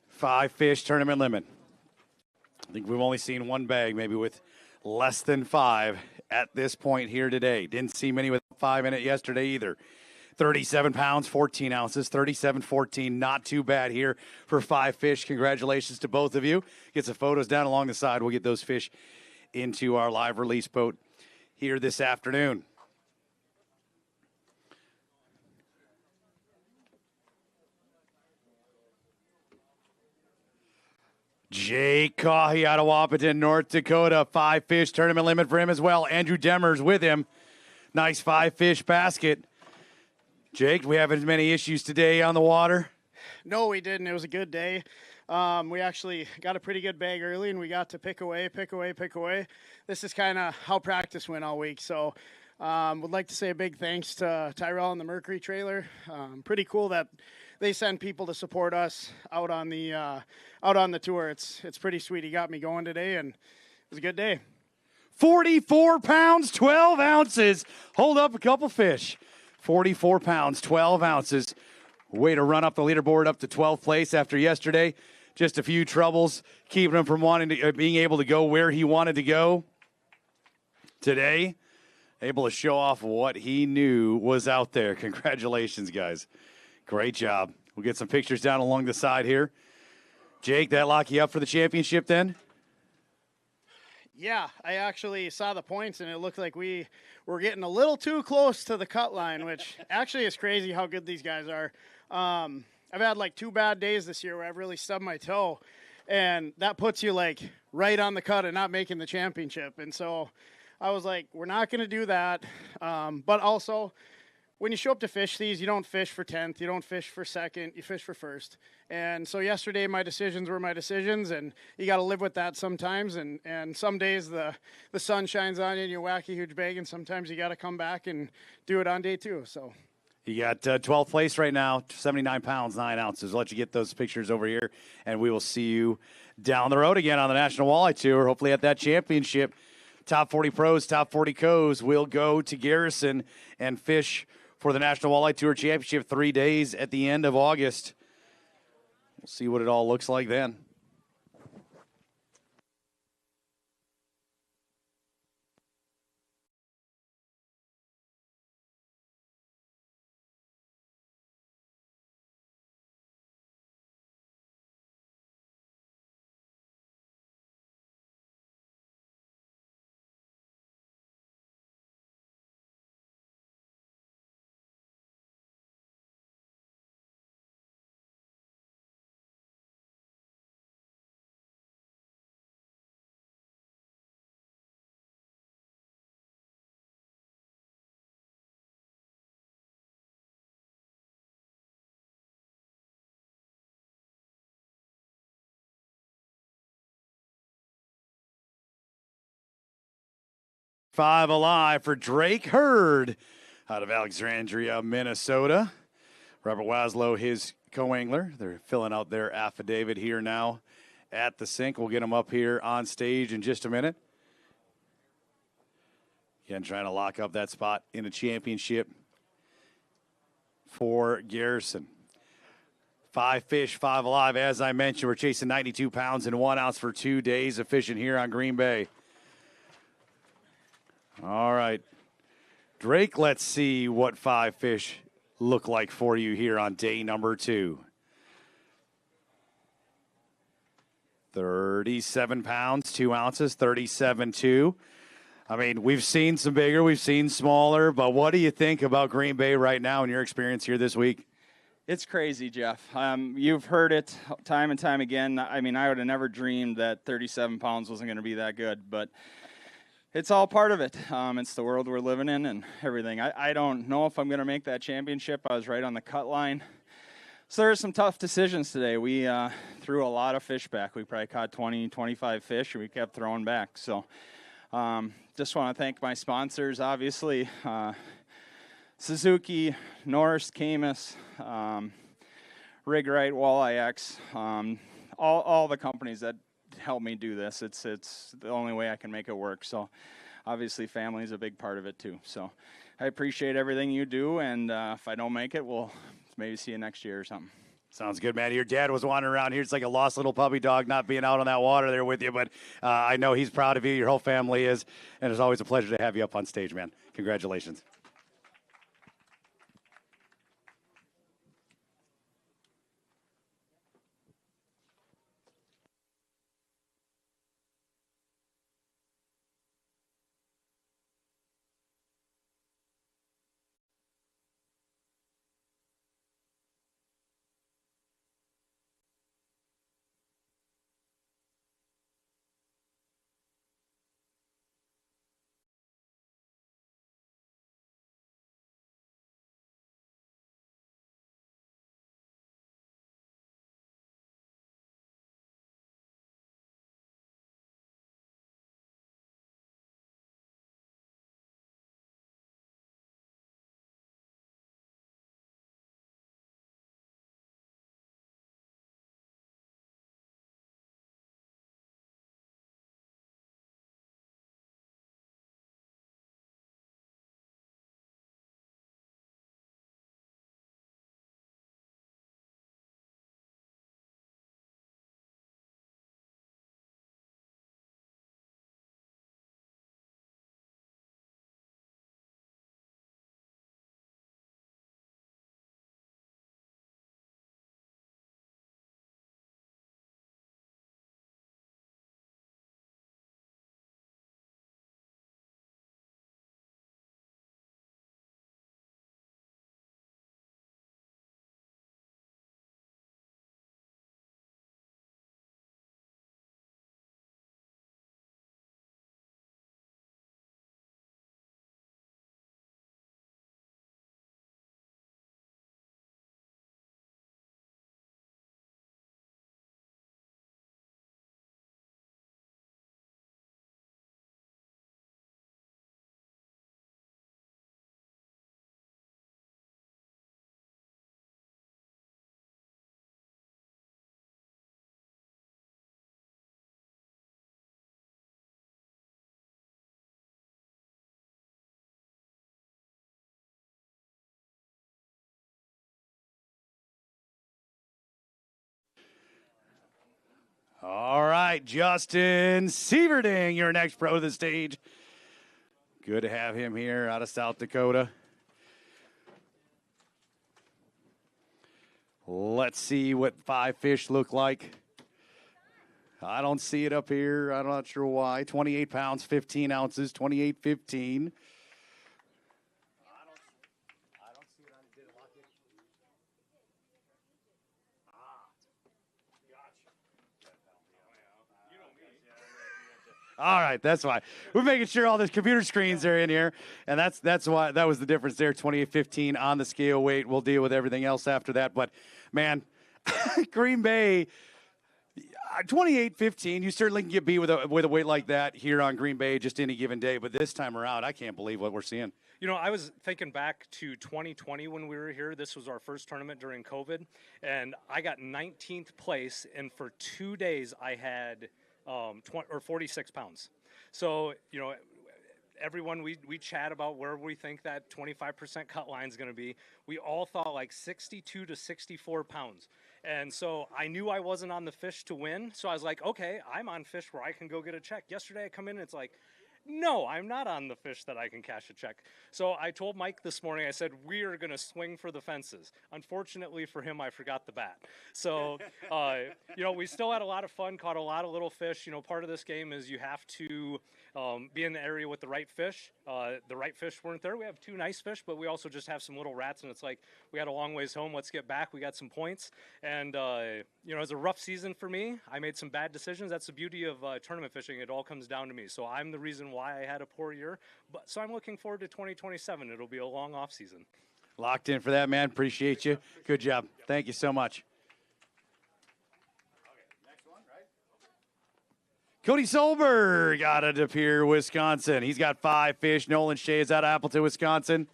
5 fish tournament limit. I think we've only seen one bag, maybe with less than 5 at this point here today. Didn't see many with 5 in it yesterday either. 37 pounds, 14 ounces, 37-14. Not too bad here for 5 fish. Congratulations to both of you. Get some photos down along the side. We'll get those fish into our live release boat here this afternoon. Jake Cahy out of Wapaton, North Dakota. 5 fish tournament limit for him as well. Andrew Demers with him. Nice 5 fish basket. Jake, do we have as many issues today on the water? No, we didn't. It was a good day. We actually got a pretty good bag early, and we got to pick away. This is kind of how practice went all week. So would like to say a big thanks to Tyrell and the Mercury trailer. Pretty cool that they send people to support us out on the tour. It's pretty sweet. He got me going today, and it was a good day. 44 pounds, 12 ounces. Hold up a couple fish. 44 pounds, 12 ounces. Way to run up the leaderboard up to 12th place after yesterday. Just a few troubles keeping him from being able to go where he wanted to go. Today, able to show off what he knew was out there. Congratulations, guys. Great job. We'll get some pictures down along the side here. Jake, that lock you up for the championship then? Yeah, I actually saw the points, and it looked like we were getting a little too close to the cut line, which actually is crazy how good these guys are. I've had like 2 bad days this year where I've really stubbed my toe, and that puts you like right on the cut and not making the championship. And so I was like, we're not going to do that. But also, when you show up to fish these, you don't fish for 10th, you don't fish for 2nd, you fish for 1st. And so yesterday my decisions were my decisions, and you got to live with that sometimes. And some days the sun shines on you and you whack a huge bag, and sometimes you got to come back and do it on day 2. So you got 12th place right now, 79 pounds, 9 ounces. We'll let you get those pictures over here, and we will see you down the road again on the National Walleye Tour, hopefully at that championship. Top 40 pros, top 40 co's will go to Garrison and fish for the National Walleye Tour Championship 3 days at the end of August. We'll see what it all looks like then. Five alive for Drake Hurd out of Alexandria, Minnesota. Robert Waslow, his co-angler. They're filling out their affidavit here now at the sink. We'll get them up here on stage in just a minute. Again, trying to lock up that spot in the championship for Garrison. 5 fish, 5 alive. As I mentioned, we're chasing 92 pounds and 1 ounce for 2 days of fishing here on Green Bay. All right. Drake, let's see what 5 fish look like for you here on day number 2. 37 pounds, 2 ounces, 37.2. I mean, we've seen some bigger, we've seen smaller, but what do you think about Green Bay right now in your experience here this week? It's crazy, Jeff. You've heard it time and time again. I mean, I would have never dreamed that 37 pounds wasn't going to be that good, but it's all part of it. It's the world we're living in and everything. I don't know if I'm going to make that championship. I was right on the cut line. So there's some tough decisions today. We threw a lot of fish back. We probably caught 20, 25 fish, and we kept throwing back. So just want to thank my sponsors, obviously. Suzuki, Norris, Camus, Rig Right, Walleye X, all the companies that help me do this. It's the only way I can make it work. So obviously family is a big part of it too. So I appreciate everything you do, and if I don't make it, we'll maybe see you next year or something. Sounds good, man. Your dad was wandering around here. It's like a lost little puppy dog not being out on that water there with you, but I know he's proud of you. Your whole family is, and it's always a pleasure to have you up on stage, man. Congratulations. All right, Justin Sieverding, your next pro to the stage. Good to have him here out of South Dakota. Let's see what 5 fish look like. I don't see it up here. I'm not sure why. 28 pounds, 15 ounces, 28.15. All right, that's why. We're making sure all the computer screens are in here, and that's why that was the difference there. 28.15 on the scale weight. We'll deal with everything else after that. But, man, Green Bay, 28.15, you certainly can get beat with a weight like that here on Green Bay just any given day. But this time around, I can't believe what we're seeing. You know, I was thinking back to 2020 when we were here. This was our first tournament during COVID, and I got 19th place, and for 2 days I had 46 pounds. So, you know, everyone, we chat about where we think that 25% cut line is going to be. We all thought like 62 to 64 pounds. And so I knew I wasn't on the fish to win. So I was like, okay, I'm on fish where I can go get a check. Yesterday I come in and it's like, no, I'm not on the fish that I can cash a check. So I told Mike this morning, I said, we are going to swing for the fences. Unfortunately for him, I forgot the bat. So, you know, we still had a lot of fun, caught a lot of little fish. You know, part of this game is you have to be in the area with the right fish. The right fish weren't there. We have 2 nice fish, but we also just have some little rats, and it's like, we had a long ways home. Let's get back. We got some points. And, you know, it was a rough season for me. I made some bad decisions. That's the beauty of tournament fishing. It all comes down to me. So I'm the reason why I had a poor year. But so I'm looking forward to 2027. It'll be a long off season. Locked in for that, man. Appreciate you. Good job. Thank you so much. Cody Solberg out of De Pere, Wisconsin. He's got 5 fish. Nolan Shea is out of Appleton, Wisconsin.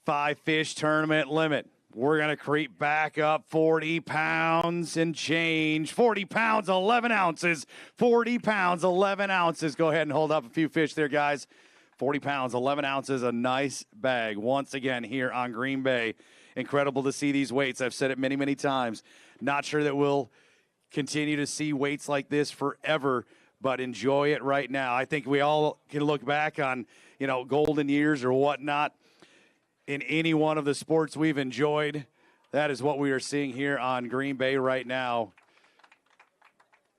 5 fish tournament limit. We're going to creep back up 40 pounds and change. 40 pounds, 11 ounces. 40 pounds, 11 ounces. Go ahead and hold up a few fish there, guys. 40 pounds, 11 ounces, a nice bag. Once again, here on Green Bay. Incredible to see these weights. I've said it many, many times. Not sure that we'll continue to see weights like this forever, but enjoy it right now. I think we all can look back on, golden years or whatnot in any one of the sports we've enjoyed. That is what we are seeing here on Green Bay right now.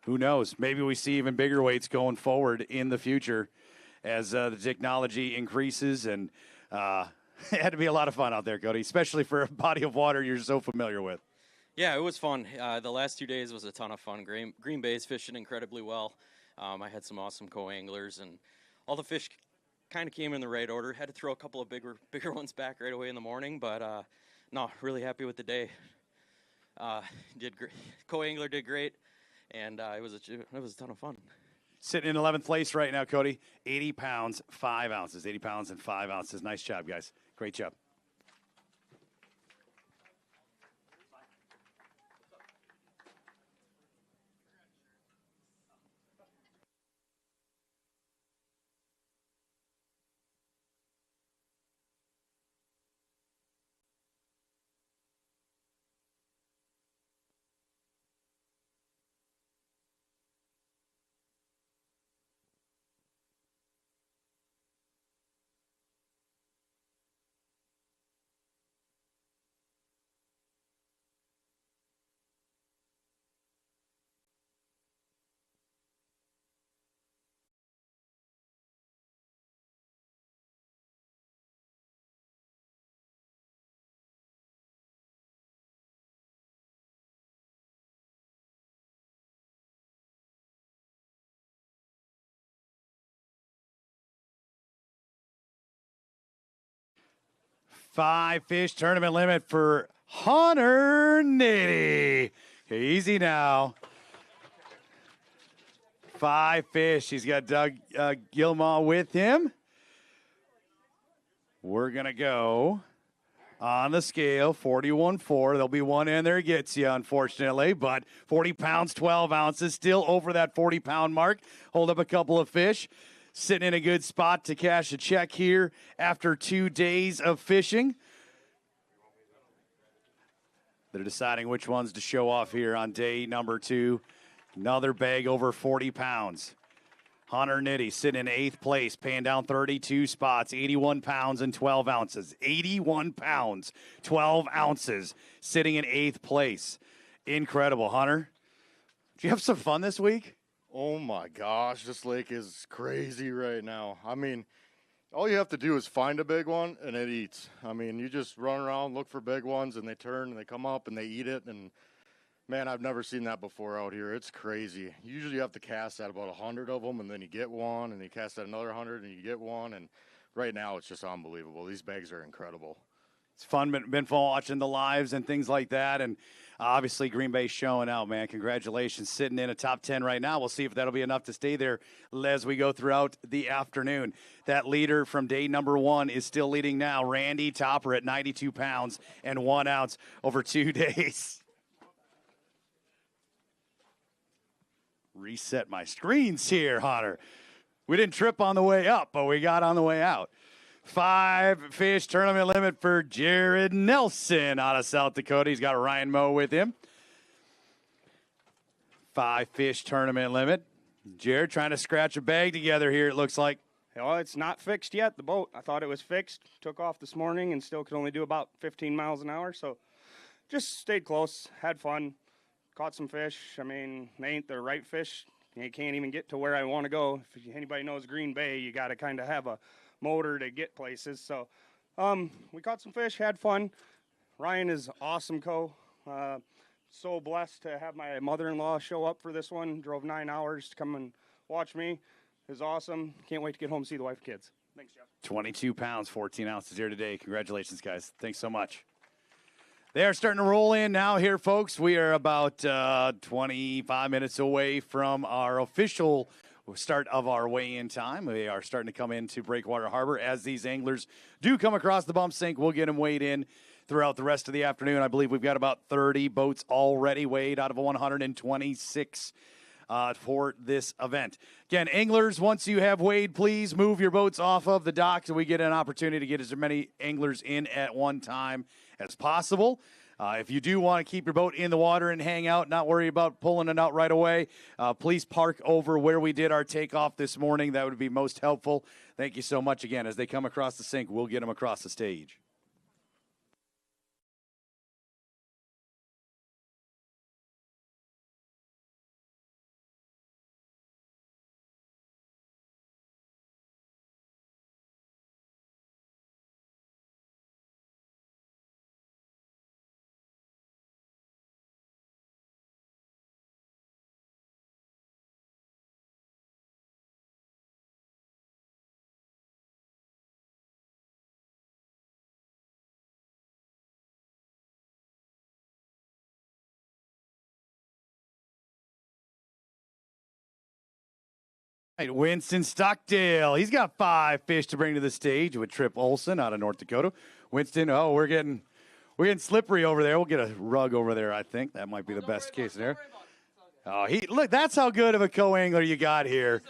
Who knows? Maybe we see even bigger weights going forward in the future as the technology increases. And it had to be a lot of fun out there, Cody, especially for a body of water you're so familiar with. Yeah, it was fun. The last 2 days was a ton of fun. Green Bay's fishing incredibly well. I had some awesome co-anglers, and all the fish kind of came in the right order. Had to throw a couple of bigger ones back right away in the morning, but no, really happy with the day. Did great. Co-angler did great, and it was a ton of fun. Sitting in 11th place right now, Cody. 80 pounds, 5 ounces. 80 pounds and 5 ounces. Nice job, guys. Great job. Five fish tournament limit for Hunter Nitty. Okay, easy now. 5 fish. He's got Doug Gilmaw with him. We're going to go on the scale, 41.4. There'll be one in there gets you, unfortunately, but 40 pounds, 12 ounces, still over that 40-pound mark. Hold up a couple of fish. Sitting in a good spot to cash a check here after 2 days of fishing. They're deciding which ones to show off here on day number 2. Another bag over 40 pounds. Hunter Nitty sitting in 8th place, paying down 32 spots, 81 pounds and 12 ounces. 81 pounds, 12 ounces, sitting in 8th place. Incredible, Hunter. Did you have some fun this week? Oh my gosh, this lake is crazy right now. I mean, all you have to do is find a big one and it eats. I mean, you just run around, look for big ones, and they turn and they come up and they eat it. And man, I've never seen that before out here. It's crazy. Usually you have to cast at about 100 of them and then you get one, and you cast at another 100 and you get one. And right now it's just unbelievable. These bags are incredible. It's fun, been fun watching the lives and things like that. And obviously Green Bay showing out, man. Congratulations. Sitting in a top 10 right now. We'll see if that'll be enough to stay there as we go throughout the afternoon. That leader from day number 1 is still leading now. Randy Topper at 92 pounds and 1 ounce over 2 days. Reset my screens here, Hunter. We didn't trip on the way up, but we got on the way out. 5 fish tournament limit for Jared Nelson out of South Dakota. He's got Ryan Moe with him. 5 fish tournament limit. Jared trying to scratch a bag together here, it looks like. Well, it's not fixed yet, the boat. I thought it was fixed. Took off this morning and still could only do about 15 miles an hour. So just stayed close, had fun, caught some fish. I mean, they ain't the right fish. You can't even get to where I want to go. If anybody knows Green Bay, you got to kind of have a motor to get places. So we caught some fish, had fun. Ryan is awesome so blessed to have my mother-in-law show up for this one. Drove 9 hours to come and watch me. It was awesome. Can't wait to get home and see the wife and kids. Thanks, Jeff. 22 pounds, 14 ounces here today. Congratulations, guys. Thanks so much. They are starting to roll in now here, folks. We are about 25 minutes away from our official start of our weigh-in time. We are starting to come into Breakwater Harbor. As these anglers do come across the bump sink, we'll get them weighed in throughout the rest of the afternoon. I believe we've got about 30 boats already weighed out of 126 for this event. Again, anglers, once you have weighed, please move your boats off of the dock so we get an opportunity to get as many anglers in at one time as possible. If you do want to keep your boat in the water and hang out, not worry about pulling it out right away, please park over where we did our takeoff this morning. That would be most helpful. Thank you so much again. As they come across the sink, we'll get them across the stage. Right, Winston Stockdale. He's got 5 fish to bring to the stage with Trip Olson out of North Dakota. Winston, we're getting slippery over there. We'll get a rug over there, I think. That might be the best case there. Look, that's how good of a co-angler you got here.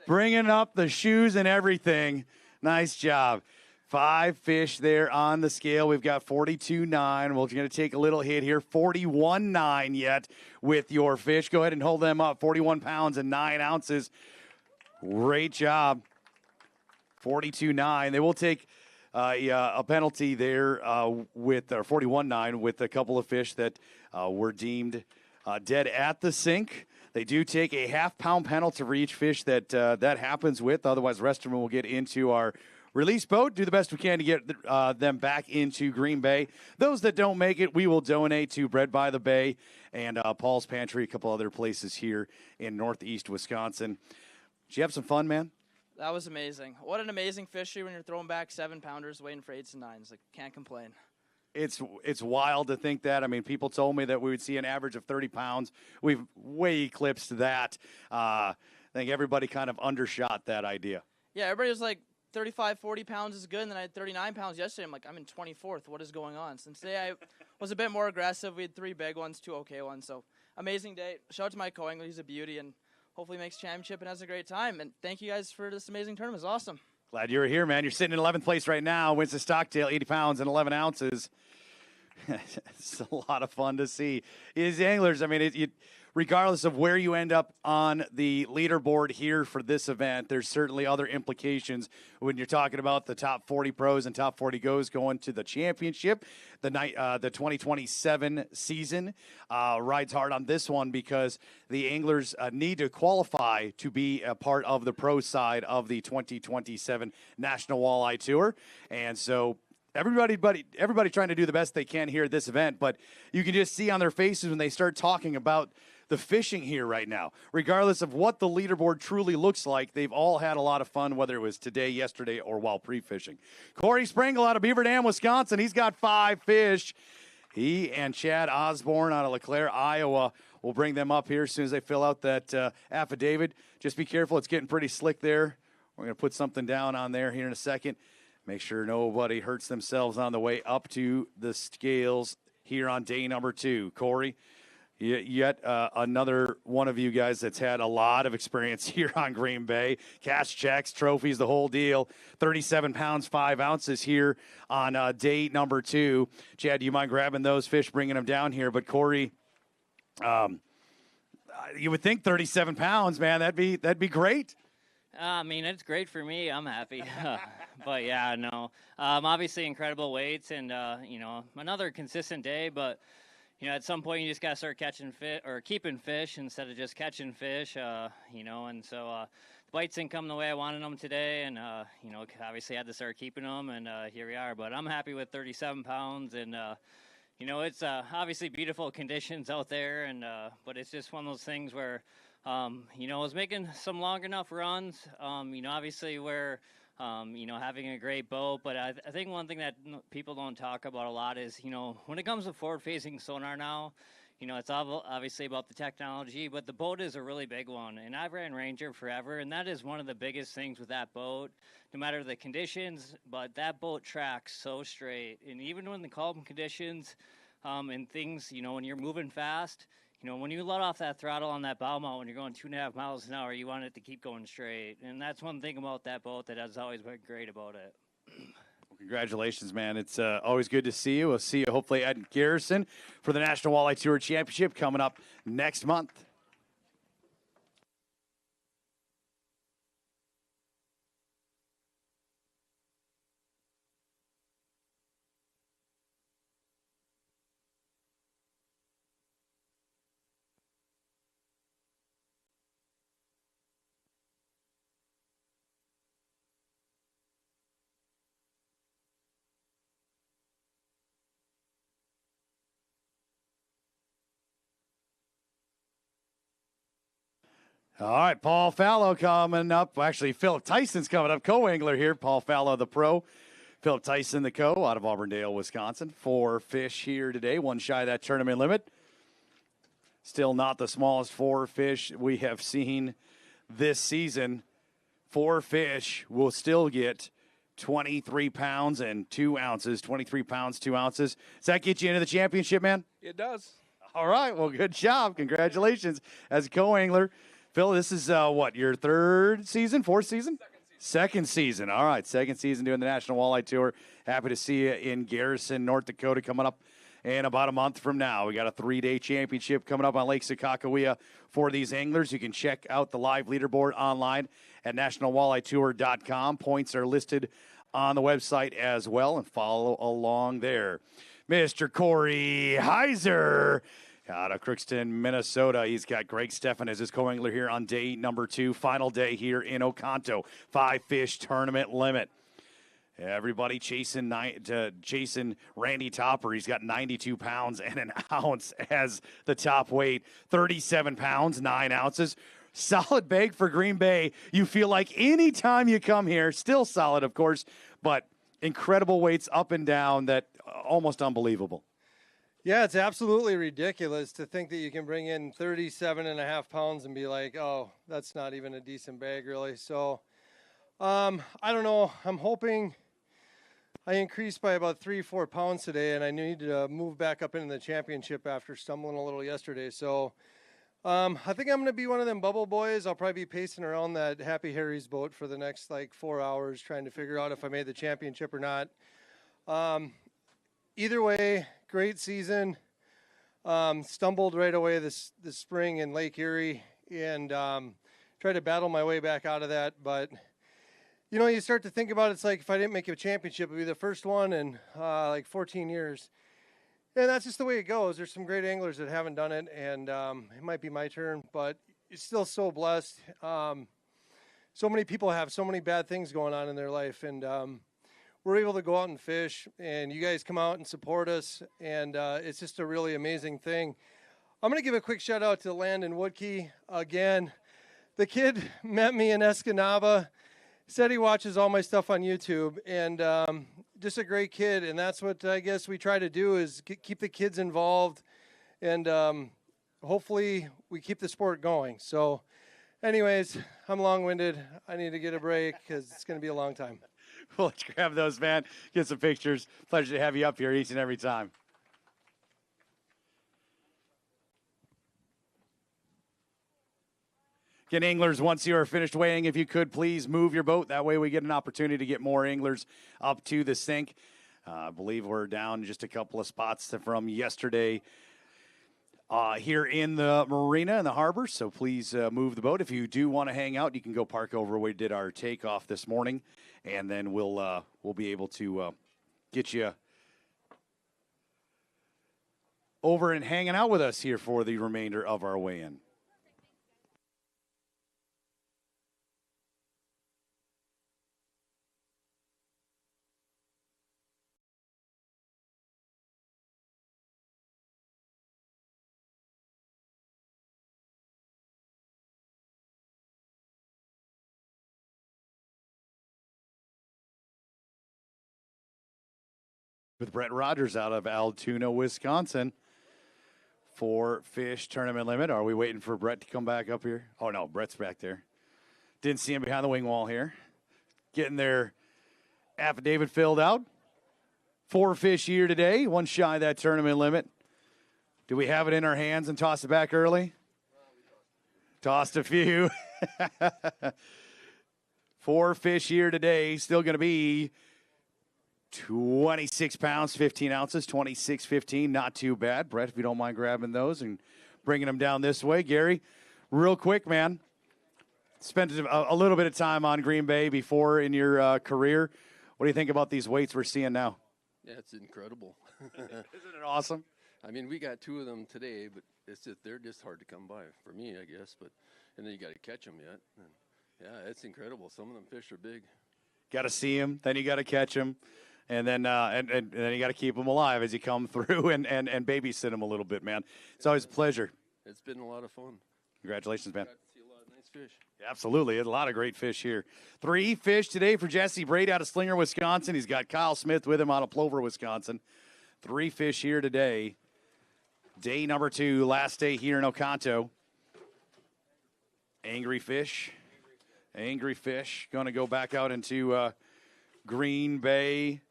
Bringing up the shoes and everything. Nice job. 5 fish there on the scale. We've got 42.9. We're going to take a little hit here. 41.9 yet with your fish. Go ahead and hold them up. 41 pounds and 9 ounces. Great job. 42.9. They will take a penalty there with 41.9 with a couple of fish that were deemed dead at the sink. They do take a half-pound penalty for each fish that happens with. Otherwise, the rest of them will get into our release boat. Do the best we can to get them back into Green Bay. Those that don't make it, we will donate to Bread by the Bay and Paul's Pantry, a couple other places here in Northeast Wisconsin. Did you have some fun, man? That was amazing. What an amazing fishery when you're throwing back 7-pounders waiting for 8s and 9s. Like, can't complain. It's wild to think that. I mean, people told me that we would see an average of 30 pounds. We've way eclipsed that. I think everybody kind of undershot that idea. Yeah, everybody was like 35, 40 pounds is good, and then I had 39 pounds yesterday. I'm like, I'm in 24th. What is going on? Since today I was a bit more aggressive. We had 3 big ones, 2 okay ones. So, amazing day. Shout out to my co-angler. He's a beauty, and hopefully makes championship and has a great time. And thank you guys for this amazing tournament. It was awesome. Glad you're here, man. You're sitting in 11th place right now. Winston Stockdale, 80 pounds and 11 ounces. It's a lot of fun to see. These anglers, I mean, regardless of where you end up on the leaderboard here for this event, there's certainly other implications when you're talking about the top 40 pros and top 40 goes going to the championship. The 2027 season rides hard on this one because the anglers need to qualify to be a part of the pro side of the 2027 National Walleye Tour. And so everybody trying to do the best they can here at this event, but you can just see on their faces when they start talking about the fishing here right now. Regardless of what the leaderboard truly looks like, they've all had a lot of fun, whether it was today, yesterday, or while pre-fishing. Corey Sprangle out of Beaver Dam, Wisconsin. He's got 5 fish. He and Chad Osborne out of LeClaire, Iowa, will bring them up here as soon as they fill out that affidavit. Just be careful. It's getting pretty slick there. We're going to put something down on there here in a second. Make sure nobody hurts themselves on the way up to the scales here on day number 2. Corey, yet another one of you guys that's had a lot of experience here on Green Bay. Cash checks, trophies, the whole deal. 37 pounds, 5 ounces here on day number 2. Chad, do you mind grabbing those fish, bringing them down here? But Corey, you would think 37 pounds, man. That'd be great. I mean, it's great for me. I'm happy. But, yeah, no. Obviously, incredible weights and, another consistent day. But, at some point you just got to start catching fish or keeping fish instead of just catching fish, And so the bites didn't come the way I wanted them today. And, obviously had to start keeping them. And here we are. But I'm happy with 37 pounds. And, it's obviously beautiful conditions out there. And but it's just one of those things where – I was making some long enough runs, obviously we're, having a great boat. But I think one thing that people don't talk about a lot is, when it comes to forward-facing sonar now, it's obviously about the technology, but the boat is a really big one. And I've ran Ranger forever, and that is one of the biggest things with that boat, no matter the conditions. But that boat tracks so straight. And even when the calm conditions and things, when you're moving fast, when you let off that throttle on that bow mount when you're going 2.5 miles an hour, you want it to keep going straight. And that's one thing about that boat that has always been great about it. Well, congratulations, man. It's always good to see you. We'll see you hopefully at Garrison for the National Walleye Tour Championship coming up next month. All right, Paul Fallow coming up. Actually, Philip Tyson's coming up, co-angler here. Paul Fallow, the pro. Philip Tyson, the co, out of Auburndale, Wisconsin. 4 fish here today, one shy of that tournament limit. Still not the smallest 4 fish we have seen this season. 4 fish will still get 23 pounds and 2 ounces. 23 pounds, 2 ounces. Does that get you into the championship, man? It does. All right, well, good job. Congratulations as a co-angler. Phil, this is what, your 3rd season, 4th season? Second season. All right, second season doing the National Walleye Tour. Happy to see you in Garrison, North Dakota, coming up in about a month from now. We got a 3-day championship coming up on Lake Sakakawea for these anglers. You can check out the live leaderboard online at nationalwaleyetour.com. Points are listed on the website as well, and follow along there. Mr. Corey Heiser out of Crookston, Minnesota. He's got Greg Steffen as his co-angler here on day number 2, final day here in Oconto. 5-fish tournament limit. Everybody chasing Randy Topper. He's got 92 pounds and an ounce as the top weight. 37 pounds, 9 ounces. Solid bag for Green Bay. You feel like anytime you come here, still solid, of course, but incredible weights up and down that almost unbelievable. Yeah, it's absolutely ridiculous to think that you can bring in 37.5 pounds and be like, oh, that's not even a decent bag, really. So, I don't know. I'm hoping I increased by about 3-4 pounds today, and I need to move back up into the championship after stumbling a little yesterday. So, I think I'm going to be one of them bubble boys. I'll probably be pacing around that Happy Harry's boat for the next, 4 hours trying to figure out if I made the championship or not. Either way, great season. Stumbled right away this spring in Lake Erie and tried to battle my way back out of that. But, you start to think about it, it's like if I didn't make a championship, it would be the first one in 14 years. And that's just the way it goes. There's some great anglers that haven't done it, and it might be my turn, but it's still so blessed. So many people have so many bad things going on in their life, and we're able to go out and fish, and you guys come out and support us, and it's just a really amazing thing. I'm going to give a quick shout out to Landon Woodkey again. The kid met me in Escanaba, said he watches all my stuff on YouTube, and just a great kid, and that's what I guess we try to do is keep the kids involved, and hopefully we keep the sport going. So anyways, I'm long-winded. I need to get a break because it's going to be a long time. Well, let's grab those, man. Get some pictures. Pleasure to have you up here each and every time. Again, anglers, once you are finished weighing, if you could please move your boat. That way we get an opportunity to get more anglers up to the sink. I believe we're down just a couple of spots from yesterday here in the marina in the harbor. So please move the boat. If you do want to hang out, you can go park over where we did our takeoff this morning, and then we'll be able to get you over and hanging out with us here for the remainder of our weigh-in. With Brett Rogers out of Altoona, Wisconsin. 4-fish tournament limit. Are we waiting for Brett to come back up here? Oh, no, Brett's back there. Didn't see him behind the wing wall here. Getting their affidavit filled out. 4 fish here today. One shy of that tournament limit. Do we have it in our hands and toss it back early? Tossed a few. 4 fish here today. Still going to be 26 pounds, 15 ounces, 26.15. Not too bad. Brett, if you don't mind grabbing those and bringing them down this way. Gary, real quick, man. Spent a little bit of time on Green Bay before in your career. What do you think about these weights we're seeing now? Yeah, it's incredible. Isn't it awesome? I mean, we got 2 of them today, but they're just hard to come by for me, I guess. And then you got to catch them yet. And yeah, it's incredible. Some of them fish are big. Got to see them, then you got to catch them, and then and then you got to keep them alive as you come through and babysit them a little bit, man. It's always a pleasure. It's been a lot of fun. Congratulations, man. Got to see a lot of nice fish. Absolutely. A lot of great fish here. 3 fish today for Jesse Brady out of Slinger, Wisconsin. He's got Kyle Smith with him out of Plover, Wisconsin. 3 fish here today. Day number 2, last day here in Oconto. Angry fish. Going to go back out into Green Bay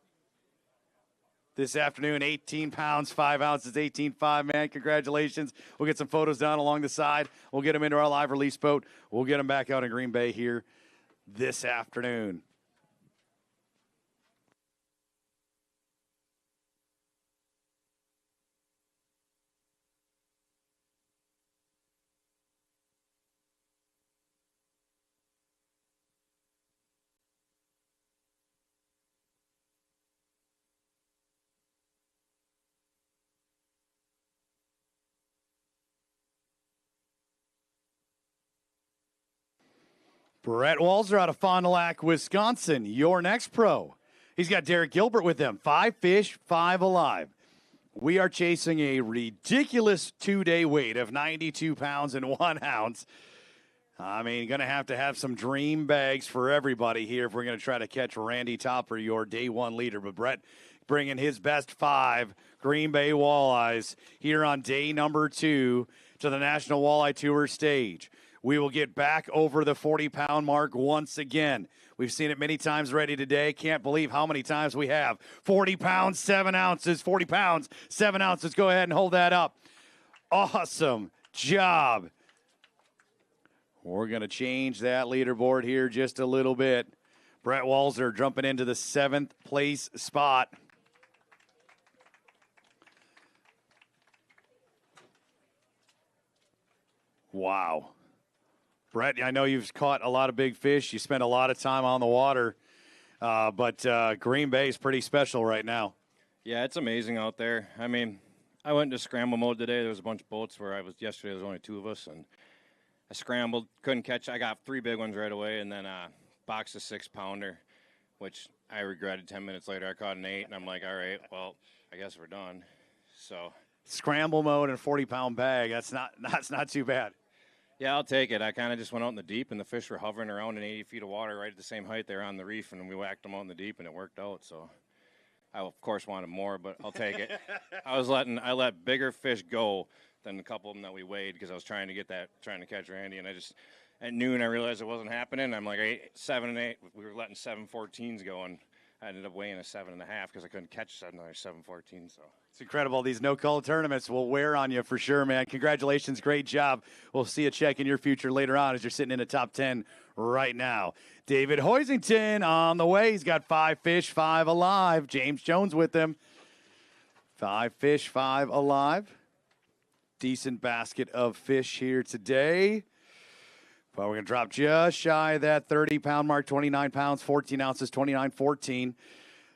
this afternoon. 18 pounds, 5 ounces, 18.5, man. Congratulations. We'll get some photos down along the side. We'll get them into our live release boat. We'll get them back out in Green Bay here this afternoon. Brett Walzer out of Fond du Lac, Wisconsin, your next pro. He's got Derek Gilbert with him. 5 fish, 5 alive. We are chasing a ridiculous 2-day weight of 92 pounds and 1 ounce. I mean, going to have some dream bags for everybody here if we're going to try to catch Randy Topper, your day 1 leader. But Brett bringing his best 5 Green Bay walleyes here on day number 2 to the National Walleye Tour stage. We will get back over the 40-pound mark once again. We've seen it many times already today. Can't believe how many times we have. 40 pounds, 7 ounces, 40 pounds, 7 ounces. Go ahead and hold that up. Awesome job. We're going to change that leaderboard here just a little bit. Brett Walzer jumping into the 7th place spot. Wow. Brett, I know you've caught a lot of big fish. You spent a lot of time on the water, but Green Bay is pretty special right now. Yeah, it's amazing out there. I mean, I went into scramble mode today. There was a bunch of boats where yesterday there was only 2 of us, and I scrambled, couldn't catch. I got 3 big ones right away, and then boxed a 6-pounder, which I regretted 10 minutes later. I caught an 8, and I'm like, all right, well, I guess we're done. So scramble mode and a 40-pound bag, that's not too bad. Yeah, I'll take it. I kind of just went out in the deep, and the fish were hovering around in 80 feet of water right at the same height they were on the reef, and we whacked them out in the deep, and it worked out. So I, of course, wanted more, but I'll take it. I let bigger fish go than a couple of them that we weighed because I was trying to catch Randy, and at noon I realized it wasn't happening. I'm like 7 and 8. We were letting 7.14s go, and I ended up weighing a 7.5 because I couldn't catch another 7.14. So it's incredible. These no-call tournaments will wear on you for sure, man. Congratulations. Great job. We'll see a check in your future later on as you're sitting in the top 10 right now. David Hoisington on the way. He's got 5 fish, 5 alive. James Jones with him. 5 fish, 5 alive. Decent basket of fish here today. But we're going to drop just shy of that 30-pound mark, 29 pounds, 14 ounces, 29.14.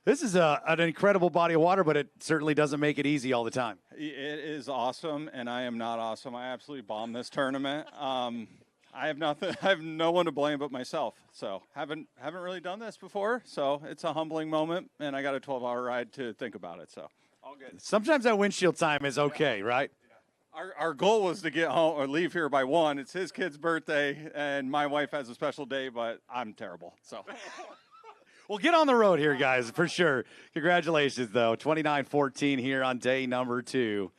This is an incredible body of water, but it certainly doesn't make it easy all the time. It is awesome, and I am not awesome. I absolutely bombed this tournament. I have nothing. I have no one to blame but myself. So haven't really done this before. So it's a humbling moment, and I got a 12-hour ride to think about it. So all good. Sometimes that windshield time is okay, right? Our goal was to get home or leave here by 1. It's his kid's birthday, and my wife has a special day, but I'm terrible. So. Well, get on the road here, guys, for sure. Congratulations, though. 29-14 here on day number 2.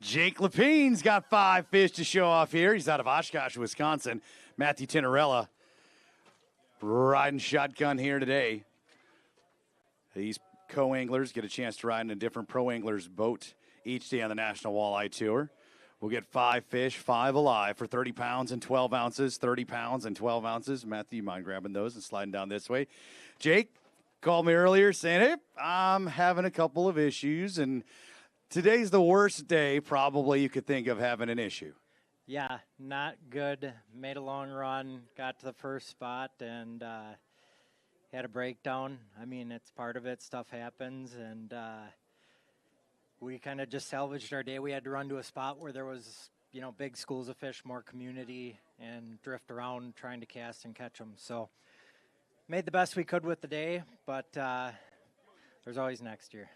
Jake Lapine's got 5 fish to show off here. He's out of Oshkosh, Wisconsin. Matthew Tinarella riding shotgun here today. These co-anglers get a chance to ride in a different pro angler's boat each day on the National Walleye Tour. We'll get 5 fish, 5 alive for 30 pounds and 12 ounces, 30 pounds and 12 ounces. Matthew, you mind grabbing those and sliding down this way? Jake called me earlier saying, hey, I'm having a couple of issues, and today's the worst day probably you could think of having an issue. Yeah, not good. Made a long run, got to the first spot, and had a breakdown. I mean, it's part of it. Stuff happens, and we kind of just salvaged our day. We had to run to a spot where there was, big schools of fish, more community, and drift around trying to cast and catch them. So made the best we could with the day, but there's always next year.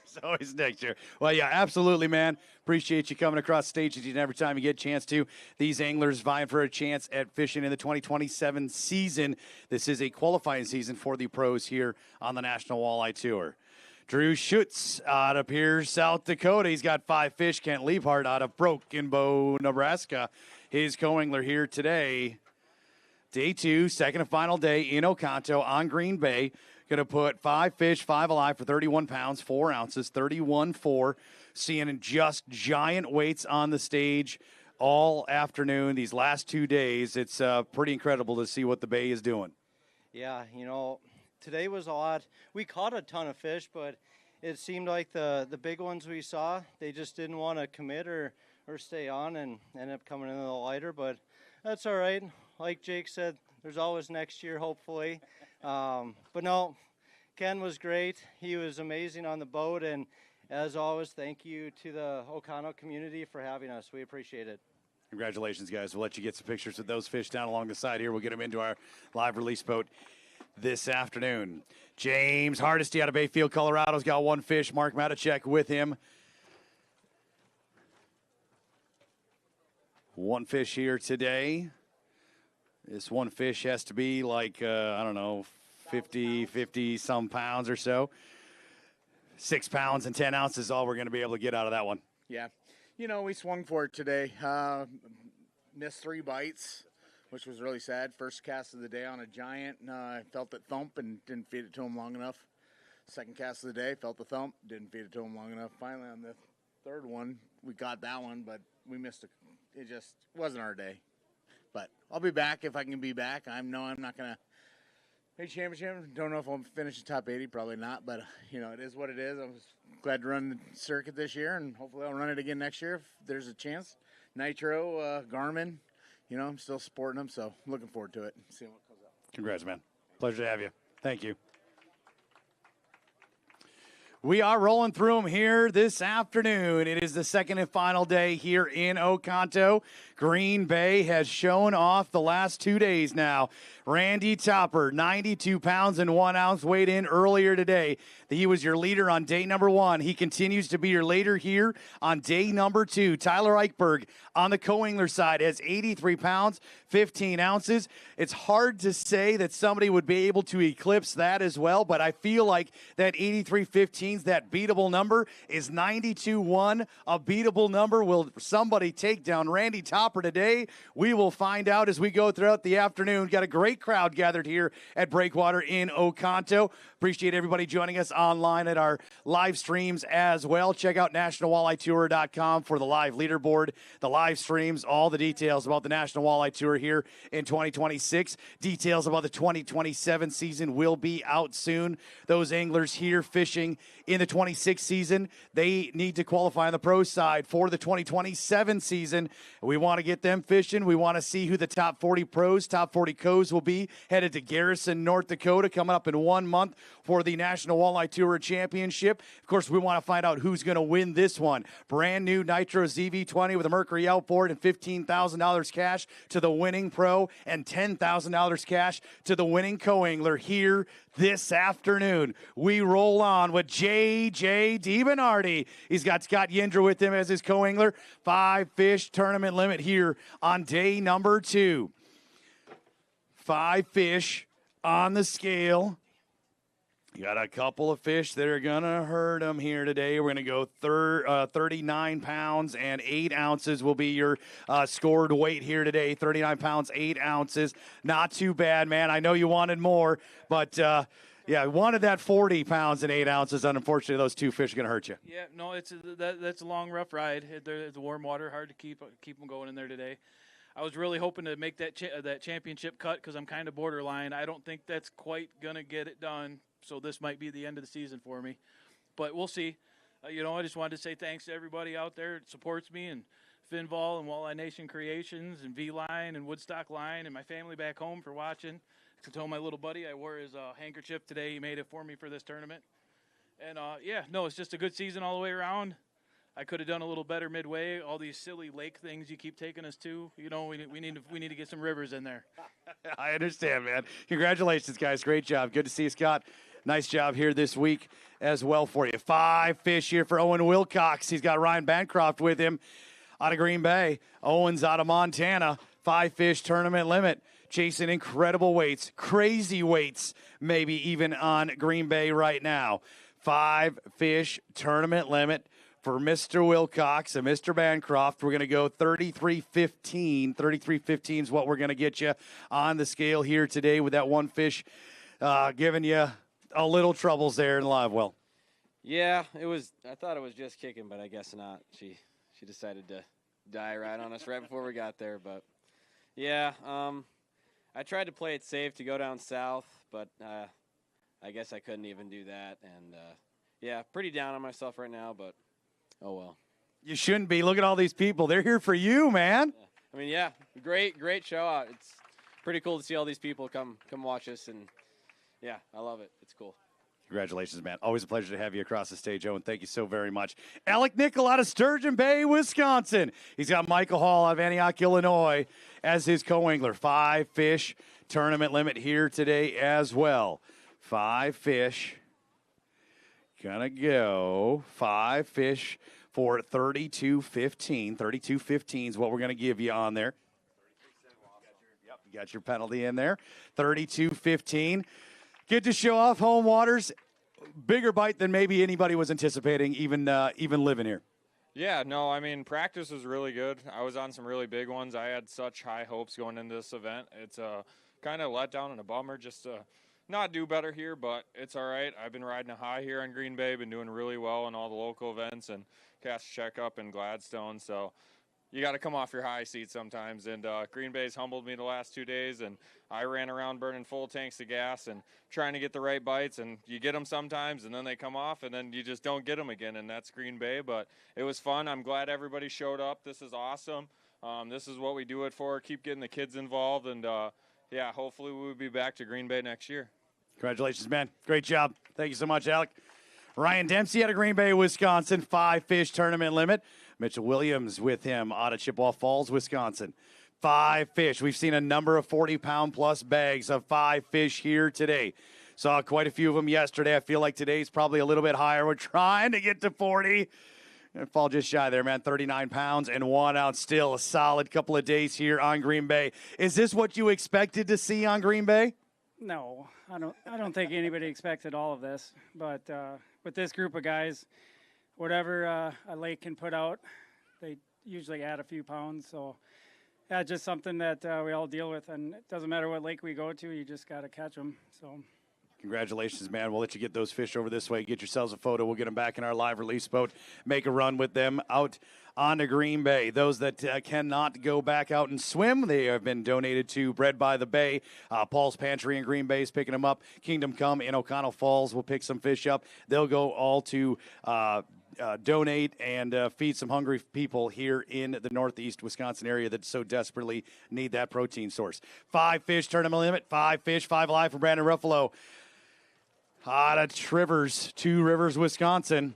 It's always next year. Well, yeah, absolutely, man. Appreciate you coming across stage each and every time you get a chance to. These anglers vying for a chance at fishing in the 2027 season. This is a qualifying season for the pros here on the National Walleye Tour. Drew Schutz out of here, South Dakota. He's got 5 fish. Kent Liebhardt out of Broken Bow, Nebraska. His co-angler here today. Day 2, second and final day in Oconto on Green Bay. Going to put 5 fish, 5 alive for 31 pounds, 4 ounces, 31.4. Seeing just giant weights on the stage all afternoon, these last 2 days. It's pretty incredible to see what the Bay is doing. Yeah, today was odd. We caught a ton of fish, but it seemed like the big ones we saw, they just didn't want to commit or stay on and ended up coming in a little lighter, but that's all right. Like Jake said, there's always next year, hopefully. But no, Ken was great. He was amazing on the boat, and as always, thank you to the Oconto community for having us. We appreciate it. Congratulations, guys. We'll let you get some pictures of those fish down along the side here. We'll get them into our live release boat this afternoon. James Hardesty out of Bayfield, Colorado's got 1 fish. Mark Matichek with him. 1 fish here today. This 1 fish has to be like, 50 some pounds or so. 6 pounds and 10 ounces is all we're going to be able to get out of that one. Yeah. We swung for it today. Missed 3 bites, which was really sad. First cast of the day on a giant. I felt it thump and didn't feed it to him long enough. Second cast of the day, felt the thump, didn't feed it to him long enough. Finally, on the third one, we got that one, but we missed it. It just wasn't our day. But I'll be back if I can be back. I'm not going to make championship. Don't know if I'll finish the top 80. Probably not. But, it is what it is. I was glad to run the circuit this year, and hopefully I'll run it again next year if there's a chance. Nitro, Garmin, I'm still supporting them, so I'm looking forward to it. Seeing what comes out. Congrats, man. Pleasure to have you. Thank you. We are rolling through them here this afternoon. It is the second and final day here in Oconto. Green Bay has shown off the last 2 days now. Randy Topper, 92 pounds and 1 ounce, weighed in earlier today. He was your leader on day number 1. He continues to be your leader here on day number 2. Tyler Eichberg on the co-angler side has 83 pounds, 15 ounces. It's hard to say that somebody would be able to eclipse that as well, but I feel like that 83.15's that beatable number. Is 92.1 a beatable number? Will somebody take down Randy Topper today? We will find out as we go throughout the afternoon. Got a great crowd gathered here at Breakwater in Oconto. Appreciate everybody joining us online at our live streams as well. Check out nationalwalletetour.com for the live leaderboard, the live streams, all the details about the National Walleye Tour here in 2026. Details about the 2027 season will be out soon. Those anglers here fishing in the 26 season, they need to qualify on the pro side for the 2027 season. We want to get them fishing. We want to see who the top 40 pros, top 40 co's will be headed to Garrison, North Dakota, coming up in 1 month for the National Walleye Tour Championship. Of course, we want to find out who's going to win this one. Brand new Nitro ZV20 with a Mercury outboard and $15,000 cash to the winning pro and $10,000 cash to the winning co-angler here this afternoon. We roll on with J.J. DiBernardi. He's got Scott Yendra with him as his co-angler. 5 fish tournament limit here on day number 2. 5 fish on the scale. You got a couple of fish that are going to hurt them here today. We're going to go 39 pounds and 8 ounces will be your scored weight here today. 39 pounds, 8 ounces. Not too bad, man. I know you wanted more, but yeah, wanted that 40 pounds and 8 ounces. And unfortunately, those 2 fish are going to hurt you. Yeah, no, that's a long, rough ride. It's warm water, hard to keep them going in there today. I was really hoping to make that championship cut because I'm kind of borderline. I don't think that's quite going to get it done. So this might be the end of the season for me, but we'll see. I just wanted to say thanks to everybody out there that supports me, and Finval and Walleye Nation Creations and V-Line and Woodstock Line and my family back home for watching. I told my little buddy I wore his handkerchief today. He made it for me for this tournament. And, it's just a good season all the way around. I could have done a little better midway. All these silly lake things you keep taking us to. We need to get some rivers in there. I understand, man. Congratulations, guys. Great job. Good to see you, Scott. Nice job here this week as well for you. 5 fish here for Owen Wilcox. He's got Ryan Bancroft with him out of Green Bay. Owen's out of Montana. 5 fish tournament limit. Chasing incredible weights, crazy weights, maybe even on Green Bay right now. 5 fish tournament limit for Mr. Wilcox and Mr. Bancroft. We're going to go 33.15. 33.15 is what we're going to get you on the scale here today with that 1 fish giving you a little troubles there in live well. Yeah, I thought it was just kicking, but I guess not. She decided to die right on us right before we got there. But yeah, I tried to play it safe to go down south, but I guess I couldn't even do that. And yeah, pretty down on myself right now, but oh well. You shouldn't be. Look at all these people. They're here for you, man. Yeah. I mean, yeah, great show out. It's pretty cool to see all these people come watch us, and yeah, I love it. It's cool. Congratulations, man. Always a pleasure to have you across the stage, Owen. Thank you so very much. Alec Nickel out of Sturgeon Bay, Wisconsin. He's got Michael Hall out of Antioch, Illinois as his co-angler. 5 fish tournament limit here today as well. 5 fish. Gonna go 5 fish for 32.15. 32.15 is what we're gonna give you on there. Yep, you got your penalty in there. 32.15. Get to show off home waters. Bigger bite than maybe anybody was anticipating, even living here. Yeah, no, I mean, practice was really good. I was on some really big ones. I had such high hopes going into this event. It's a kind of letdown and a bummer just to not do better here, but it's all right. I've been riding a high here on Green Bay, been doing really well in all the local events and Cast Checkup and Gladstone, so you got to come off your high seat sometimes. And Green Bay's humbled me the last 2 days, and I ran around burning full tanks of gas and trying to get the right bites, and you get them sometimes, and then they come off, and then you just don't get them again, and that's Green Bay. But it was fun. I'm glad everybody showed up. This is awesome. This is what we do it for. Keep getting the kids involved, and, yeah, hopefully we'll be back to Green Bay next year. Congratulations, man. Great job. Thank you so much, Alec. Ryan Dempsey out of Green Bay, Wisconsin. 5 fish tournament limit. Mitchell Williams with him out of Chippewa Falls, Wisconsin. 5 fish. We've seen a number of 40-pound-plus bags of 5 fish here today. Saw quite a few of them yesterday. I feel like today's probably a little bit higher. We're trying to get to 40. And fall just shy there, man. 39 pounds and 1 ounce. Still a solid couple of days here on Green Bay. Is this what you expected to see on Green Bay? No, I don't think anybody expected all of this. But with this group of guys, whatever a lake can put out, they usually add a few pounds. So, yeah, just something that we all deal with. And it doesn't matter what lake we go to, you just got to catch them. So, congratulations, man. We'll let you get those fish over this way. Get yourselves a photo. We'll get them back in our live release boat. Make a run with them out on to Green Bay. Those that cannot go back out and swim, they have been donated to Bread by the Bay. Paul's Pantry in Green Bay is picking them up. Kingdom Come in Oconto Falls will pick some fish up. They'll go all to donate and feed some hungry people here in the northeast Wisconsin area that so desperately need that protein source. 5 fish tournament limit. 5 fish, 5 alive for Brandon Ruffalo. Out of Trivers, 2 Rivers, Wisconsin.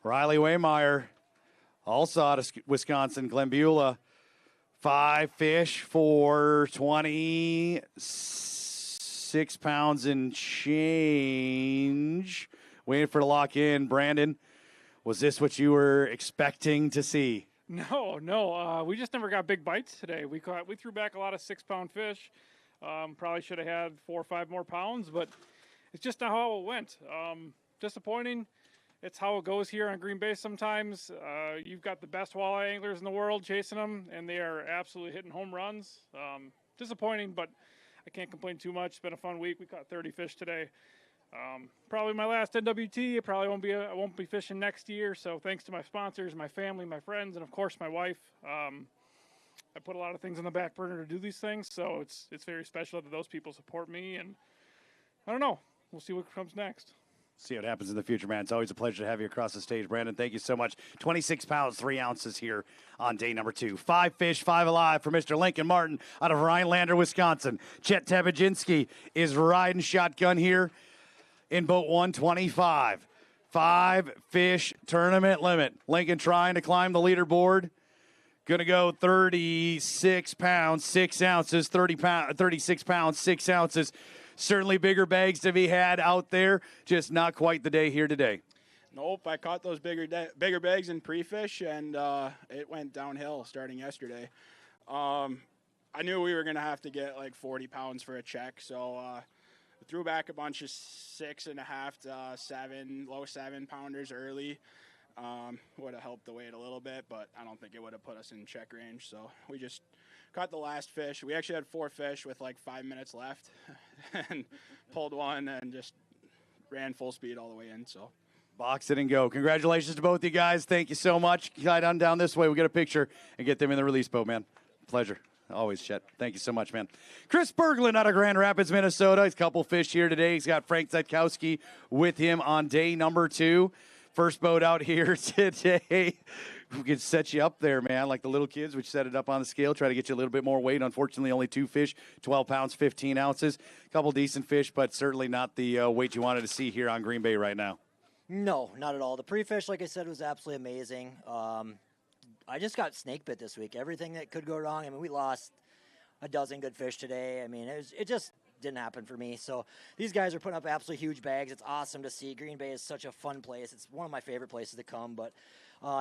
Riley Waymeyer, also out of Wisconsin, Glen Beulah. 5 fish for 26 pounds and change. Waiting for it to lock in. Brandon, was this what you were expecting to see? No. We just never got big bites today. We threw back a lot of 6-pound fish. Probably should have had 4 or 5 more pounds, but it's just not how it went. Disappointing. It's how it goes here on Green Bay sometimes. You've got the best walleye anglers in the world chasing them, and they are absolutely hitting home runs. Disappointing, but I can't complain too much. It's been a fun week. We caught 30 fish today. Probably my last NWT. It probably I won't be fishing next year. So thanks to my sponsors, my family, my friends, and of course my wife. I put a lot of things on the back burner to do these things, so it's very special that those people support me. And I don't know. We'll see what comes next. See what happens in the future, man. It's always a pleasure to have you across the stage, Brandon. Thank you so much. 26 pounds, 3 ounces here on day number 2. 5 fish, 5 alive for Mr. Lincoln Martin out of Rhinelander, Wisconsin. Chet Tebajinski is riding shotgun here in boat 125. 5 fish tournament limit. Lincoln trying to climb the leaderboard. Going to go 36 pounds, 6 ounces, 36 pounds, 6 ounces. Certainly bigger bags to be had out there, just not quite the day here today. Nope, I caught those bigger bags in pre-fish, and it went downhill starting yesterday. I knew we were going to have to get like 40 pounds for a check, so threw back a bunch of 6.5 to 7, low 7-pounders early. Would have helped the weight a little bit, but I don't think it would have put us in check range, so we just caught the last fish. We actually had 4 fish with like 5 minutes left and pulled one and just ran full speed all the way in. So box it and go. Congratulations to both of you guys. Thank you so much. Guide on down this way. We'll get a picture and get them in the release boat, man. Pleasure. Always, Chet. Thank you so much, man. Chris Berglund out of Grand Rapids, Minnesota. He's a couple fish here today. He's got Frank Zetkowski with him on day number 2. First boat out here today. We could set you up there, man, like the little kids. We set it up on the scale, try to get you a little bit more weight. Unfortunately, only 2 fish, 12 pounds, 15 ounces. A couple decent fish, but certainly not the weight you wanted to see here on Green Bay right now. No, not at all. The pre-fish, like I said, was absolutely amazing. I just got snake bit this week. Everything that could go wrong. I mean, we lost a dozen good fish today. I mean, it just didn't happen for me. So these guys are putting up absolutely huge bags. It's awesome to see. Green Bay is such a fun place. It's one of my favorite places to come, but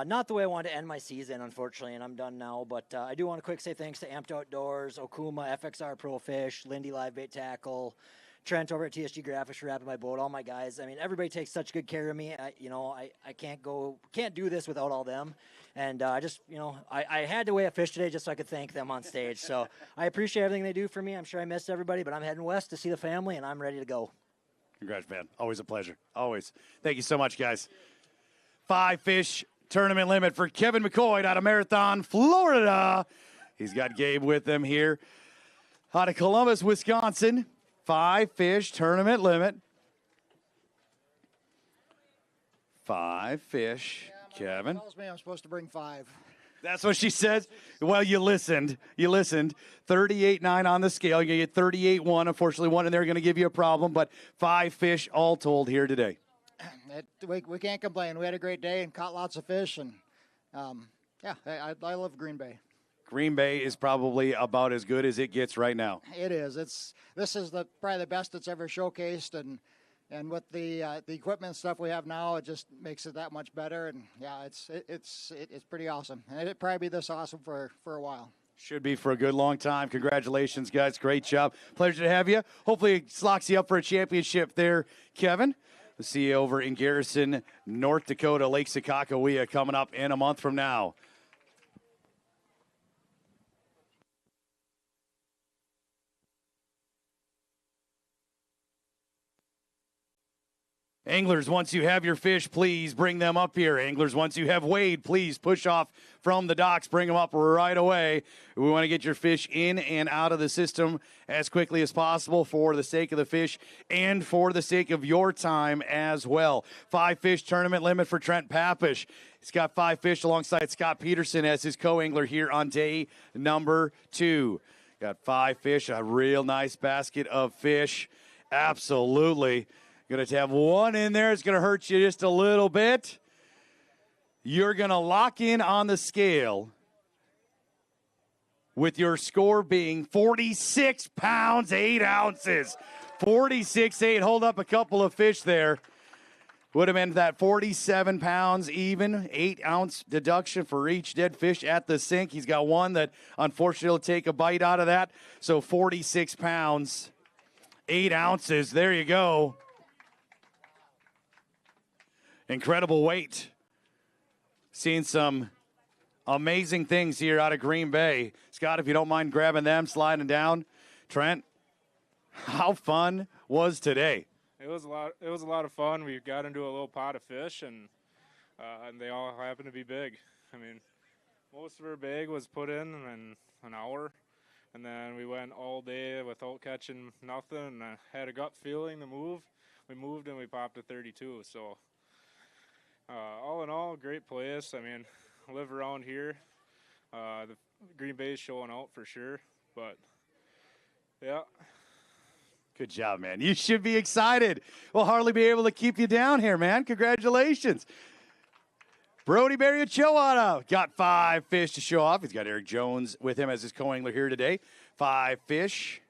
not the way I wanted to end my season, unfortunately, and I'm done now. But I do want to quick say thanks to Amped Outdoors, Okuma, FXR Pro Fish, Lindy Live Bait Tackle, Trent over at TSG Graphics for wrapping my boat, all my guys. I mean, everybody takes such good care of me. I can't do this without all them. And I had to weigh a fish today just so I could thank them on stage. So I appreciate everything they do for me. I'm sure I missed everybody, but I'm heading west to see the family, and I'm ready to go. Congrats, man. Always a pleasure. Always. Thank you so much, guys. 5 fish tournament limit for Kevin McCoy out of Marathon, Florida. He's got Gabe with him here out of Columbus, Wisconsin. 5 fish tournament limit. 5 fish. Kevin tells me I'm supposed to bring 5. That's what she says. Well, you listened. 38.9 on the scale. You get 38.1. Unfortunately, one in there going to give you a problem, but 5 fish all told here today. We can't complain. We had a great day and caught lots of fish, and I love Green Bay. Green Bay is probably about as good as it gets right now. It is. This is probably the best it's ever showcased, and with the equipment and stuff we have now, it just makes it that much better. And yeah, it's pretty awesome, and it'll probably be this awesome for a while. Should be for a good long time. Congratulations, guys. Great job. Pleasure to have you. Hopefully it slocks you up for a championship there, Kevin. We'll see you over in Garrison, North Dakota, Lake Sakakawea coming up in a month from now. Anglers, once you have your fish, please bring them up here. Anglers, once you have weighed, please push off from the docks. Bring them up right away. We want to get your fish in and out of the system as quickly as possible for the sake of the fish and for the sake of your time as well. 5 fish tournament limit for Trent Papish. He's got 5 fish alongside Scott Peterson as his co-angler here on day number 2. Got 5 fish, a real nice basket of fish. Absolutely. Going to have one in there. It's going to hurt you just a little bit. You're going to lock in on the scale with your score being 46 pounds, 8 ounces. 46.8. Hold up a couple of fish there. Would have been that 47 pounds even, 8-ounce deduction for each dead fish at the sink. He's got one that unfortunately will take a bite out of that. So 46 pounds, 8 ounces. There you go. Incredible weight. Seeing some amazing things here out of Green Bay. Scott, if you don't mind grabbing them, sliding down. Trent, how fun was today? It was a lot. It was a lot of fun. We got into a little pot of fish, and they all happened to be big. I mean, most of our bag was put in an hour, and then we went all day without catching nothing. And I had a gut feeling to move. We moved and we popped a 32. So all in all, great place. I mean, I live around here. The Green Bay's showing out for sure, but yeah. Good job, man. You should be excited. We'll hardly be able to keep you down here, man. Congratulations. Brody Barry-Ochoa got 5 fish to show off. He's got Eric Jones with him as his co-angler here today. 5 fish.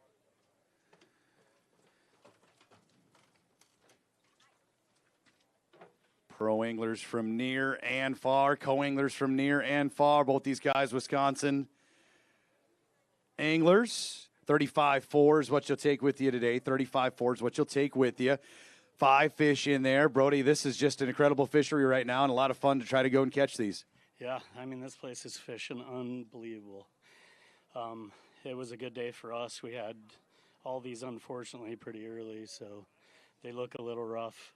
Pro anglers from near and far, co-anglers from near and far. Both these guys, Wisconsin anglers. 35.4 is what you'll take with you today. 35.4 is what you'll take with you. 5 fish in there. Brody, this is just an incredible fishery right now and a lot of fun to try to go and catch these. Yeah, I mean, this place is fishing unbelievable. It was a good day for us. We had all these, unfortunately, pretty early, so they look a little rough.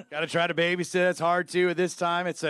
Got to try to babysit. It's hard too at this time. It's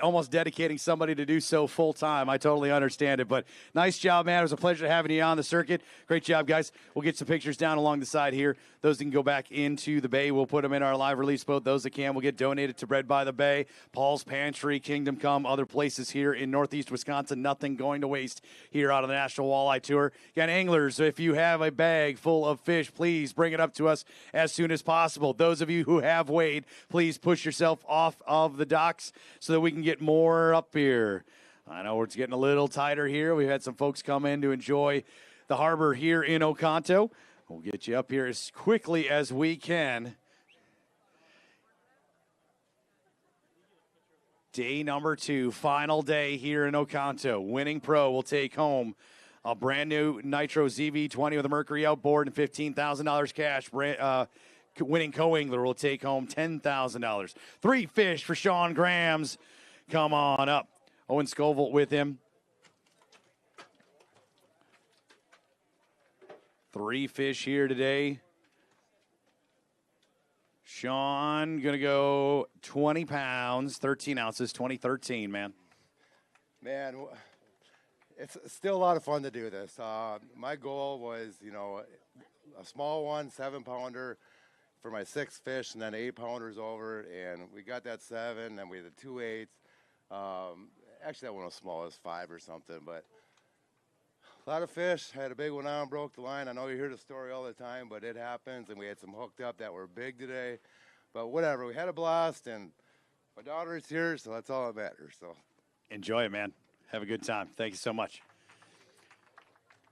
almost dedicating somebody to do so full time. I totally understand it, but nice job, man. It was a pleasure having you on the circuit. Great job, guys. We'll get some pictures down along the side here. Those that can go back into the bay, we'll put them in our live release boat. Those that can will get donated to Bread by the Bay, Paul's Pantry, Kingdom Come, other places here in Northeast Wisconsin. Nothing going to waste here out of the National Walleye Tour. Again, anglers, if you have a bag full of fish, please bring it up to us as soon as possible. Those of you who have weighed, please push yourself off of the docks so that we can get more up here. I know it's getting a little tighter here. We've had some folks come in to enjoy the harbor here in Oconto. We'll get you up here as quickly as we can. Day number 2, final day here in Oconto. Winning pro will take home a brand new Nitro ZV20 with a Mercury outboard and $15,000 cash. Winning co-angler will take home $10,000. 3 fish for Sean Grams. Come on up. Owen Scoville with him. 3 fish here today. Sean going to go 20 pounds, 13 ounces, 2013, man. Man, it's still a lot of fun to do this. My goal was, a small one, 7-pounder. For my 6 fish, and then 8 pounders over, and we got that 7, and we had the 2 8s. Actually, that one was small, it was 5 or something, but a lot of fish. Had a big one on, broke the line. I know you hear the story all the time, but it happens, and we had some hooked up that were big today. But whatever, we had a blast, and my daughter is here, so that's all that matters. So enjoy it, man. Have a good time. Thank you so much.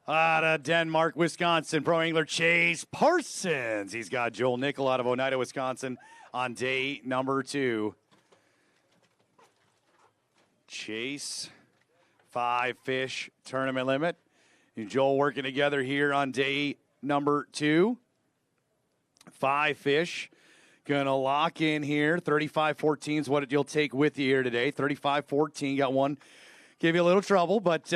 Out of Denmark, Wisconsin, pro angler Chase Parsons. He's got Joel Nickel out of Oneida, Wisconsin on day number 2. Chase, 5 fish tournament limit. And Joel working together here on day number 2. 5 fish. Gonna lock in here. 35.14 is what you'll take with you here today. 35.14. Got one. Gave you a little trouble, but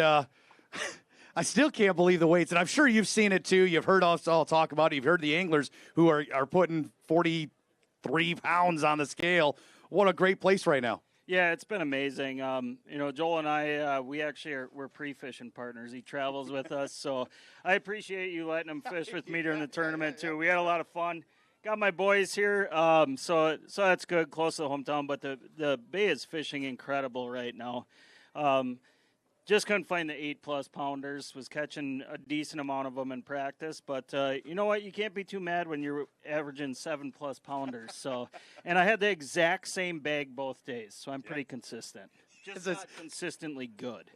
I still can't believe the weights, and I'm sure you've seen it too. You've heard us all talk about it. You've heard the anglers who are putting 43 pounds on the scale. What a great place right now. Yeah, it's been amazing. Joel and I, we're pre-fishing partners. He travels with us, so I appreciate you letting him fish with me during the tournament too. We had a lot of fun. Got my boys here, so that's good, close to the hometown. But the bay is fishing incredible right now. Just couldn't find the 8+ pounders. Was catching a decent amount of them in practice, but you know what? You can't be too mad when you're averaging 7+ pounders. So, and I had the exact same bag both days, so I'm pretty consistent. Just not consistently good.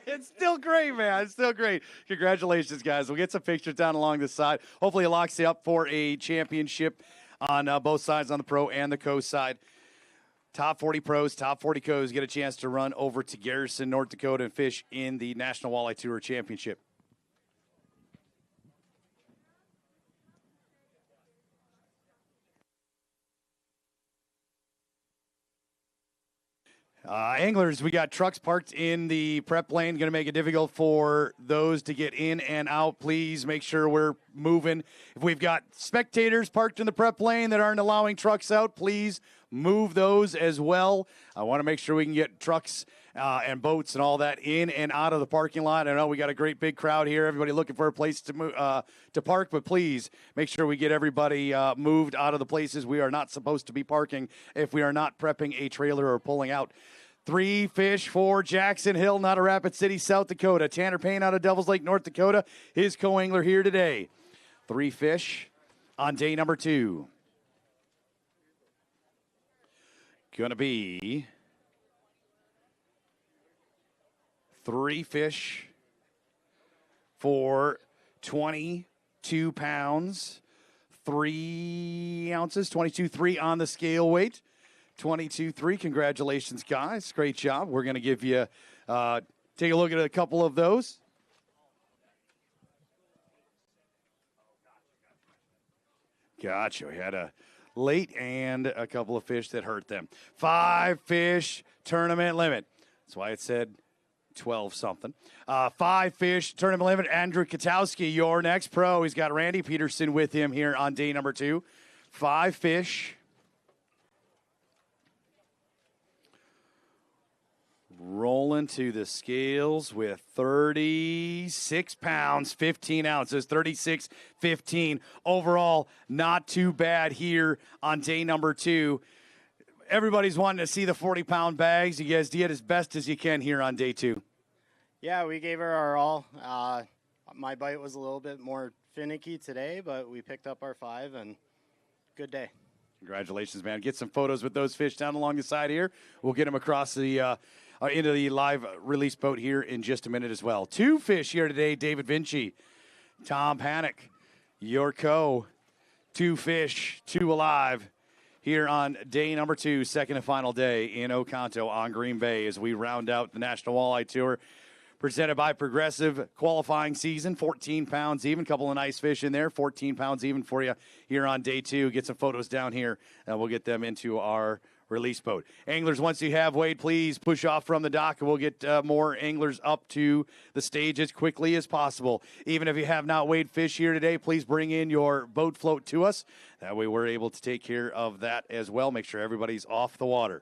It's still great, man. It's still great. Congratulations, guys. We'll get some pictures down along the side. Hopefully, it locks you up for a championship on both sides, on the pro and the co side. Top 40 pros, top 40 co's get a chance to run over to Garrison, North Dakota, and fish in the National Walleye Tour Championship. Anglers, we got trucks parked in the prep lane. Going to make it difficult for those to get in and out. Please make sure we're moving. If we've got spectators parked in the prep lane that aren't allowing trucks out, please move those as well. I want to make sure we can get trucks and boats and all that in and out of the parking lot. I know we got a great big crowd here. Everybody looking for a place to park, but please make sure we get everybody moved out of the places we are not supposed to be parking if we are not prepping a trailer or pulling out. 3 fish for Jackson Hill, not a Rapid City, South Dakota. Tanner Payne out of Devils Lake, North Dakota, his co-angler here today. 3 fish on day number 2. Going to be 3 fish for 22 pounds, 3 ounces, 22.3 on the scale weight. 22.3. Congratulations, guys. Great job. We're going to give you, take a look at a couple of those. Gotcha. We had a late and a couple of fish that hurt them. 5 fish tournament limit. That's why it said 12 something. 5 fish tournament limit. Andrew Katowski, your next pro. He's got Randy Peterson with him here on day number 2. 5 fish. Rolling to the scales with 36 pounds, 15 ounces, 36.15. Overall, not too bad here on day number 2. Everybody's wanting to see the 40-pound bags. You guys did as best as you can here on day 2. Yeah, we gave her our all. My bite was a little bit more finicky today, but we picked up our 5, and good day. Congratulations, man. Get some photos with those fish down along the side here. We'll get them across the into the live release boat here in just a minute as well. 2 fish here today, David Vinci. Tom Panic, your co. 2 fish, 2 alive here on day number 2, second and final day in Oconto on Green Bay as we round out the National Walleye Tour. Presented by Progressive, qualifying season, 14 pounds even. Couple of nice fish in there, 14 pounds even for you here on day 2. Get some photos down here, and we'll get them into our release boat. Anglers, once you have weighed, please push off from the dock, and we'll get more anglers up to the stage as quickly as possible. Even if you have not weighed fish here today, please bring in your boat float to us. That way we're able to take care of that as well. Make sure everybody's off the water.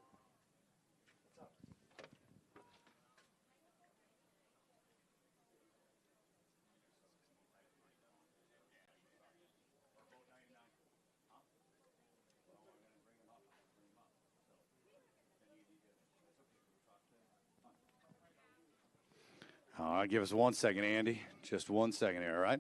Give us 1 second, Andy. Just 1 second here, all right?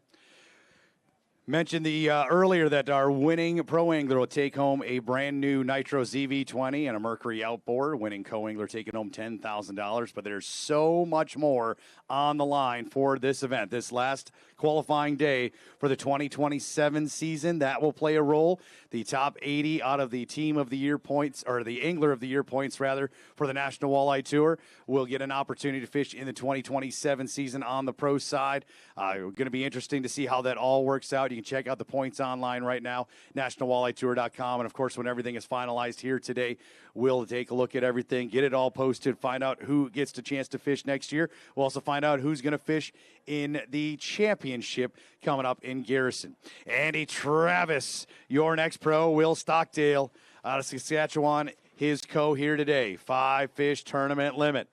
Mentioned earlier that our winning pro angler will take home a brand new Nitro ZV20 and a Mercury outboard. Winning co-angler taking home $10,000. But there's so much more on the line for this event. This last qualifying day for the 2027 season, that will play a role. The top 80 out of the team of the year points, or the angler of the year points rather, for the National Walleye Tour will get an opportunity to fish in the 2027 season on the pro side. Going to be interesting to see how that all works out. You can check out the points online right now, nationalwalletetour.com. And, of course, when everything is finalized here today, we'll take a look at everything, get it all posted, find out who gets the chance to fish next year. We'll also find out who's going to fish in the championship coming up in Garrison. Andy Travis, your next pro. Will Stockdale out of Saskatchewan, his co here today. 5 fish tournament limit.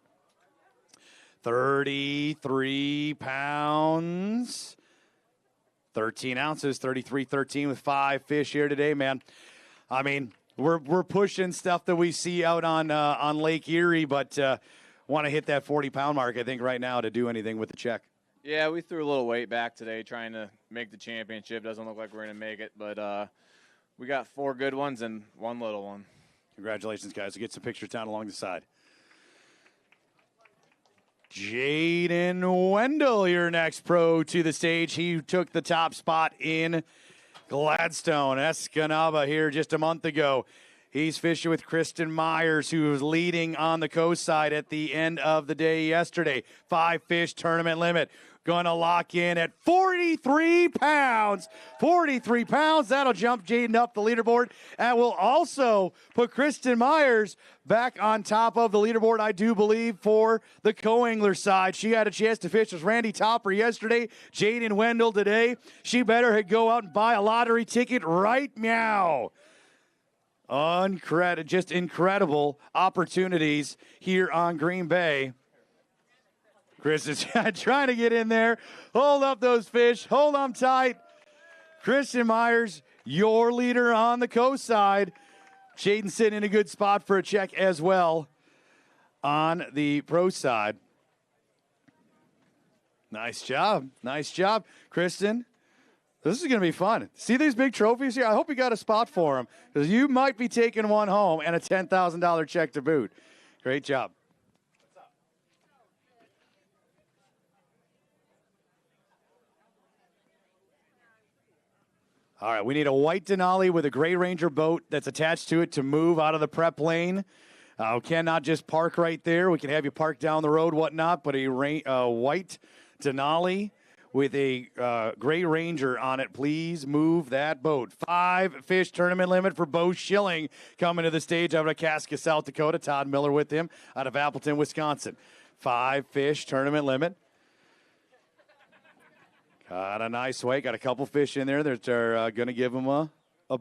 33 pounds. 13 ounces, 33.13 with 5 fish here today, man. I mean, we're pushing stuff that we see out on Lake Erie, but want to hit that 40-pound mark, I think, right now to do anything with the check. Yeah, we threw a little weight back today trying to make the championship. Doesn't look like we're going to make it, but we got 4 good ones and 1 little one. Congratulations, guys. We'll get some pictures down along the side. Jaden Wendell, your next pro to the stage. He took the top spot in Gladstone, Escanaba here just a month ago. He's fishing with Kristen Myers, who was leading on the coast side at the end of the day yesterday. 5-fish tournament limit. Going to lock in at 43 pounds. 43 pounds. That'll jump Jaden up the leaderboard. And will also put Kristen Myers back on top of the leaderboard, I do believe, for the co-angler side. She had a chance to fish with Randy Topper yesterday. Jaden Wendell today. She better go out and buy a lottery ticket right now. Just incredible opportunities here on Green Bay. Chris is trying to get in there. Hold up those fish. Hold them tight. Kristen Myers, your leader on the coast side. Jaden sitting in a good spot for a check as well on the pro side. Nice job. Nice job, Kristen. This is going to be fun. See these big trophies here? I hope you got a spot for them, because you might be taking one home and a $10,000 check to boot. Great job. All right, we need a white Denali with a Gray Ranger boat that's attached to it to move out of the prep lane. Cannot just park right there. We can have you park down the road, whatnot, but a white Denali with a Gray Ranger on it. Please move that boat. 5-fish tournament limit for Bo Schilling coming to the stage out of Kaska, South Dakota. Todd Miller with him out of Appleton, Wisconsin. 5-fish tournament limit. Got a nice weight. Got a couple fish in there that are going to give him a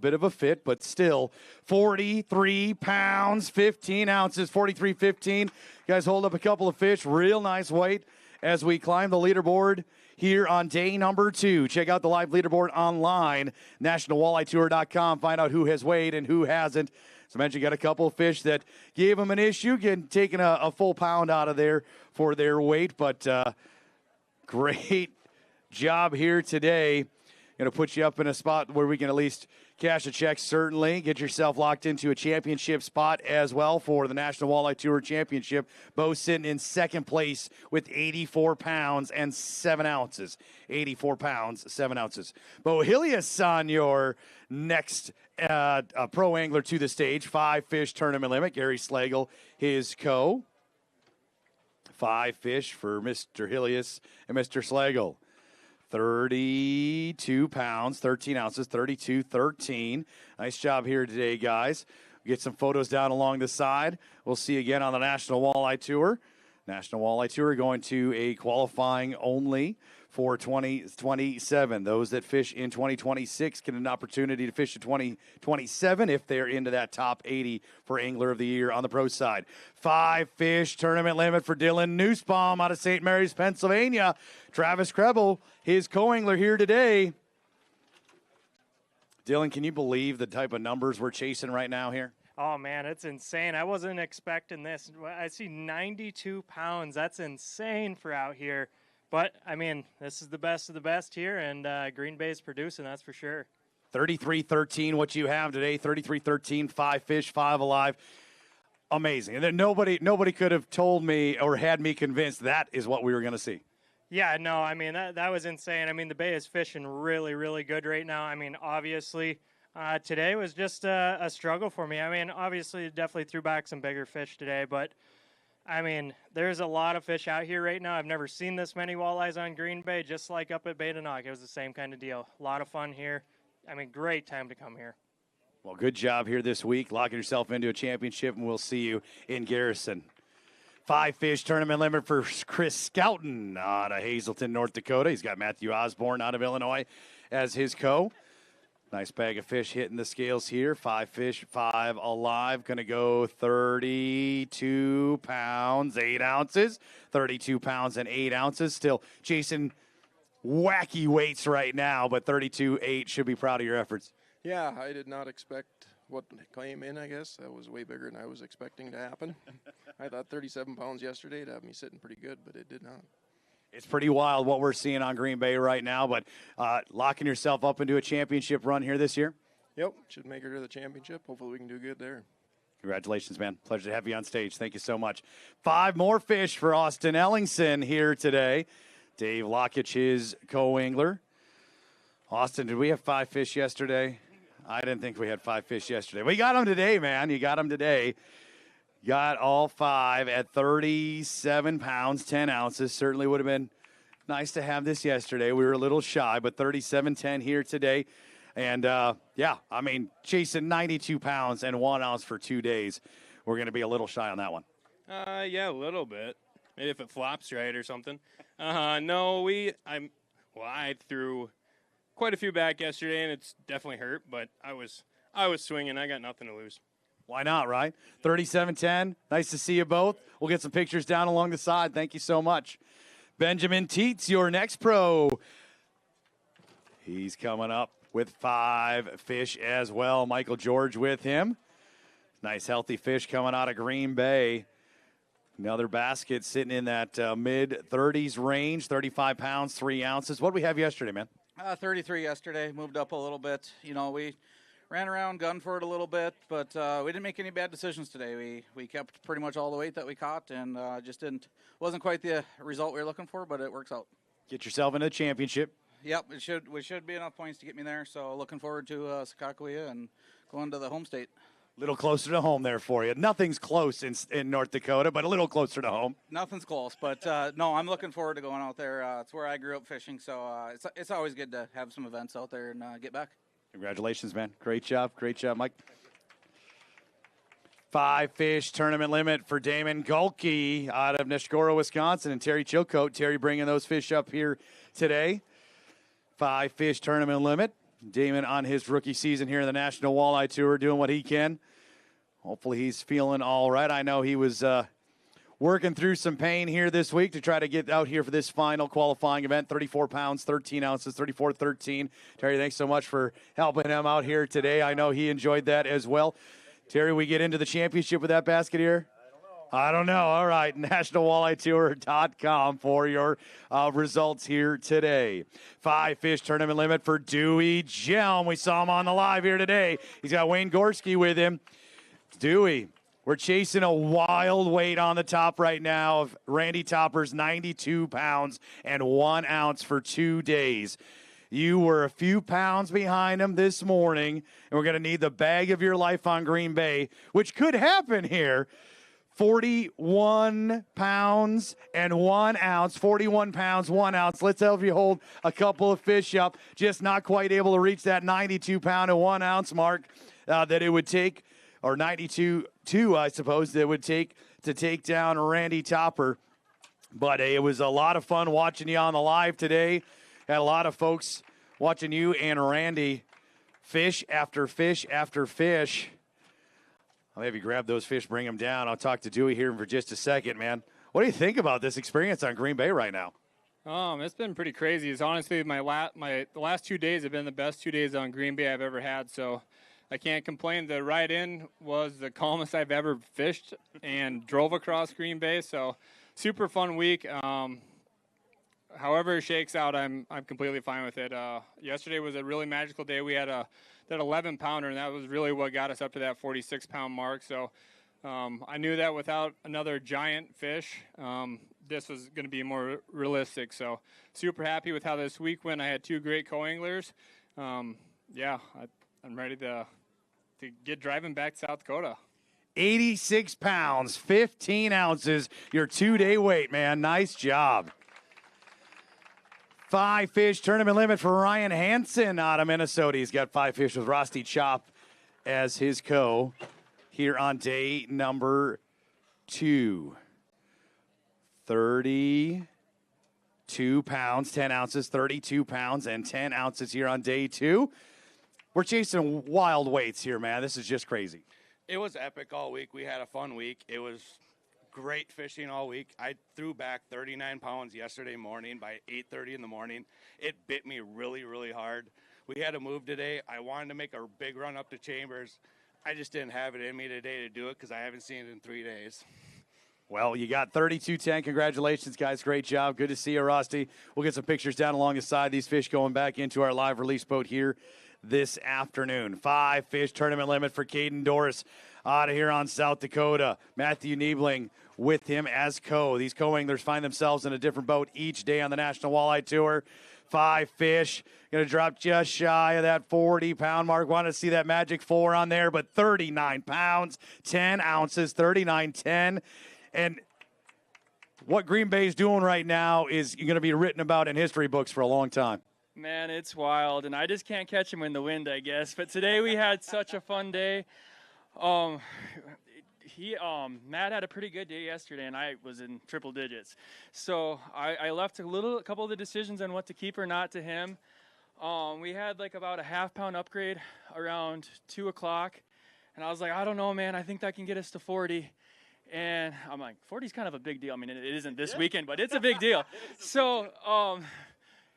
bit of a fit, but still 43 pounds, 15 ounces, 43.15. Guys, hold up a couple of fish. Real nice weight as we climb the leaderboard here on day number 2. Check out the live leaderboard online, nationalwallettour.com. Find out who has weighed and who hasn't. As I mentioned, got a couple of fish that gave them an issue, taking a full pound out of there for their weight, but great job here today. Going to put you up in a spot where we can at least cash a check, certainly. Get yourself locked into a championship spot as well for the National Walleye Tour Championship. Bo sitting in second place with 84 pounds and 7 ounces. 84 pounds, 7 ounces. Bo Hilius on your next pro angler to the stage. 5-fish tournament limit. Gary Slagle, his co. 5 fish for Mr. Hilius and Mr. Slagle. 32 pounds, 13 ounces, 32.13. Nice job here today, guys. Get some photos down along the side. We'll see you again on the National Walleye Tour. National Walleye Tour going to a qualifying only for 2027. Those that fish in 2026 get an opportunity to fish in 2027 if they're into that top 80 for Angler of the Year on the pro side. 5-fish tournament limit for Dylan Nussbaum out of St. Mary's, Pennsylvania. Travis Krebel, his co-angler here today. Dylan, can you believe the type of numbers we're chasing right now here? Oh, man, it's insane. I wasn't expecting this. I see 92 pounds. That's insane for out here. But, I mean, this is the best of the best here, and Green Bay's producing, that's for sure. 33-13, what you have today, 33-13, 5 fish, 5 alive. Amazing. And then nobody could have told me or had me convinced that is what we were going to see. Yeah, no, I mean, that was insane. I mean, the Bay is fishing really, really good right now. I mean, obviously, today was just a struggle for me. I mean, obviously, definitely threw back some bigger fish today, but I mean, there's a lot of fish out here right now. I've never seen this many walleyes on Green Bay, just like up at Bay-de-Noc. It was the same kind of deal. A lot of fun here. I mean, great time to come here. Well, good job here this week, locking yourself into a championship, and we'll see you in Garrison. 5-fish tournament limit for Chris Scouten out of Hazleton, North Dakota. He's got Matthew Osborne out of Illinois as his co. Nice bag of fish hitting the scales here. 5 fish, 5 alive. Going to go 32 pounds, 8 ounces. 32 pounds and 8 ounces. Still chasing wacky weights right now, but 32.8 should be proud of your efforts. Yeah, I did not expect what came in, I guess. That was way bigger than I was expecting to happen. I thought 37 pounds yesterday to have me sitting pretty good, but it did not. It's pretty wild what we're seeing on Green Bay right now, but locking yourself up into a championship run here this year? Yep, should make it to the championship. Hopefully we can do good there. Congratulations, man. Pleasure to have you on stage. Thank you so much. 5 more fish for Austin Ellingson here today. Dave Lockich, his co-angler. Austin, did we have 5 fish yesterday? I didn't think we had 5 fish yesterday. We got them today, man. You got them today. Got all 5 at 37 pounds, 10 ounces. Certainly would have been nice to have this yesterday. We were a little shy, but 37.10 here today. And, chasing 92 pounds and 1 ounce for 2 days. We're going to be a little shy on that one. Yeah, a little bit. Maybe if it flops right or something. I threw quite a few back yesterday, and it's definitely hurt, but I was swinging. I got nothing to lose. Why not, right? 37-10. Nice to see you both. We'll get some pictures down along the side. Thank you so much. Benjamin Teets, your next pro. He's coming up with 5 fish as well. Michael George with him. Nice healthy fish coming out of Green Bay. Another basket sitting in that mid-30s range, 35 pounds, 3 ounces. What did we have yesterday, man? 33 yesterday, moved up a little bit. You know, we ran around, gunned for it a little bit, but we didn't make any bad decisions today. We kept pretty much all the weight that we caught, and wasn't quite the result we were looking for, but it works out. Get yourself into the championship. Yep, we should be enough points to get me there, so looking forward to Sakakawea and going to the home state. A little closer to home there for you. Nothing's close in North Dakota, but a little closer to home. Nothing's close, but no, I'm looking forward to going out there. It's where I grew up fishing, so it's always good to have some events out there and get back. Congratulations, man. Great job, Mike. 5 fish tournament limit for Damon Gulke out of Neshgoro, Wisconsin, and Terry Chilcote. Terry bringing those fish up here today. 5 fish tournament limit. Damon on his rookie season here in the National Walleye Tour, doing what he can. Hopefully he's feeling all right. I know he was working through some pain here this week to try to get out here for this final qualifying event. 34 pounds, 13 ounces, 34-13. Terry, thanks so much for helping him out here today. I know he enjoyed that as well. Terry, we get into the championship with that basket here? I don't know. All right, nationalwalletetour.com for your results here today. 5 fish tournament limit for Dewey Jelm. We saw him on the live here today. He's got Wayne Gorski with him. Dewey, we're chasing a wild weight on the top right now of Randy Topper's 92 pounds and 1 ounce for 2 days. You were a few pounds behind him this morning, and we're going to need the bag of your life on Green Bay, which could happen here. 41 pounds and 1 ounce, 41 pounds, 1 ounce. Let's help you hold a couple of fish up. Just not quite able to reach that 92 pound and 1 ounce mark that it would take, or 92, I suppose, that it would take to take down Randy Topper. But it was a lot of fun watching you on the live today. Had a lot of folks watching you and Randy fish after fish after fish. I'll have you grab those fish, bring them down. I'll talk to Dewey here for just a second, man. What do you think about this experience on Green Bay right now? It's been pretty crazy. It's honestly the last 2 days have been the best 2 days on Green Bay I've ever had. So I can't complain. The ride in was the calmest I've ever fished and drove across Green Bay. So super fun week. However it shakes out, I'm completely fine with it. Yesterday was a really magical day. We had that 11-pounder, and that was really what got us up to that 46-pound mark. So I knew that without another giant fish, this was going to be more realistic. So super happy with how this week went. I had 2 great co-anglers. I'm ready to get driving back to South Dakota. 86 pounds, 15 ounces, your 2-day weight, man. Nice job. 5 fish tournament limit for Ryan Hansen out of Minnesota. He's got 5 fish with Rusty Chop as his co here on day number 2. 32 pounds, 10 ounces, 32 pounds and 10 ounces here on day 2. We're chasing wild weights here, man. This is just crazy. It was epic all week. We had a fun week. It was great fishing all week. I threw back 39 pounds yesterday morning by 8:30 in the morning. It bit me really, really hard. We had to move today. I wanted to make a big run up to Chambers. I just didn't have it in me today to do it because I haven't seen it in 3 days. Well, you got 32-10. Congratulations, guys. Great job. Good to see you, Rusty. We'll get some pictures down along the side. These fish going back into our live release boat here this afternoon. 5 fish tournament limit for Caden Doris out of here on South Dakota. Matthew Niebling with him as co. These co-anglers find themselves in a different boat each day on the National Walleye Tour. 5 fish. Going to drop just shy of that 40-pound mark. Wanted to see that magic 4 on there, but 39 pounds, 10 ounces, 39.10. And what Green Bay's doing right now is going to be written about in history books for a long time. Man, it's wild, and I just can't catch him in the wind, I guess. But today we had such a fun day. Matt had a pretty good day yesterday, and I was in triple digits. So I left a couple of the decisions on what to keep or not to him. We had like about a half-pound upgrade around 2 o'clock, and I was like, I don't know, man. I think that can get us to 40. And I'm like, 40 is kind of a big deal. I mean, it isn't this weekend, but it's a big deal. So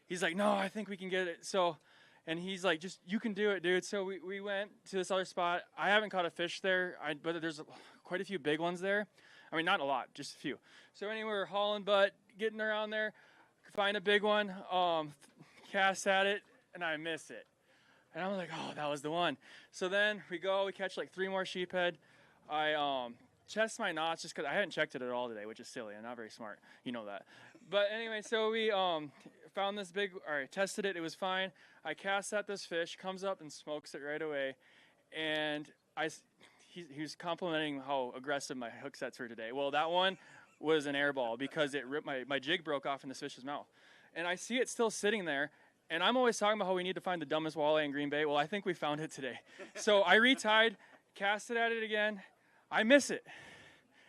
he's like, no, I think we can get it. So, and he's like, just, you can do it, dude. So we went to this other spot. I haven't caught a fish there, but there's quite a few big ones there. I mean, not a lot, just a few. So anyway, we're hauling butt, getting around there, find a big one, cast at it, and I miss it. And I'm like, oh, that was the one. So then we catch like 3 more sheephead. I chest my knots just because I hadn't checked it at all today, which is silly. I'm not very smart. You know that. But anyway, so we found this tested it. It was fine. I cast at this fish, comes up and smokes it right away. And he was complimenting how aggressive my hook sets were today. Well, that one was an air ball because it ripped my jig broke off in this fish's mouth. And I see it still sitting there. And I'm always talking about how we need to find the dumbest walleye in Green Bay. Well, I think we found it today. So I retied, casted at it again. I miss it.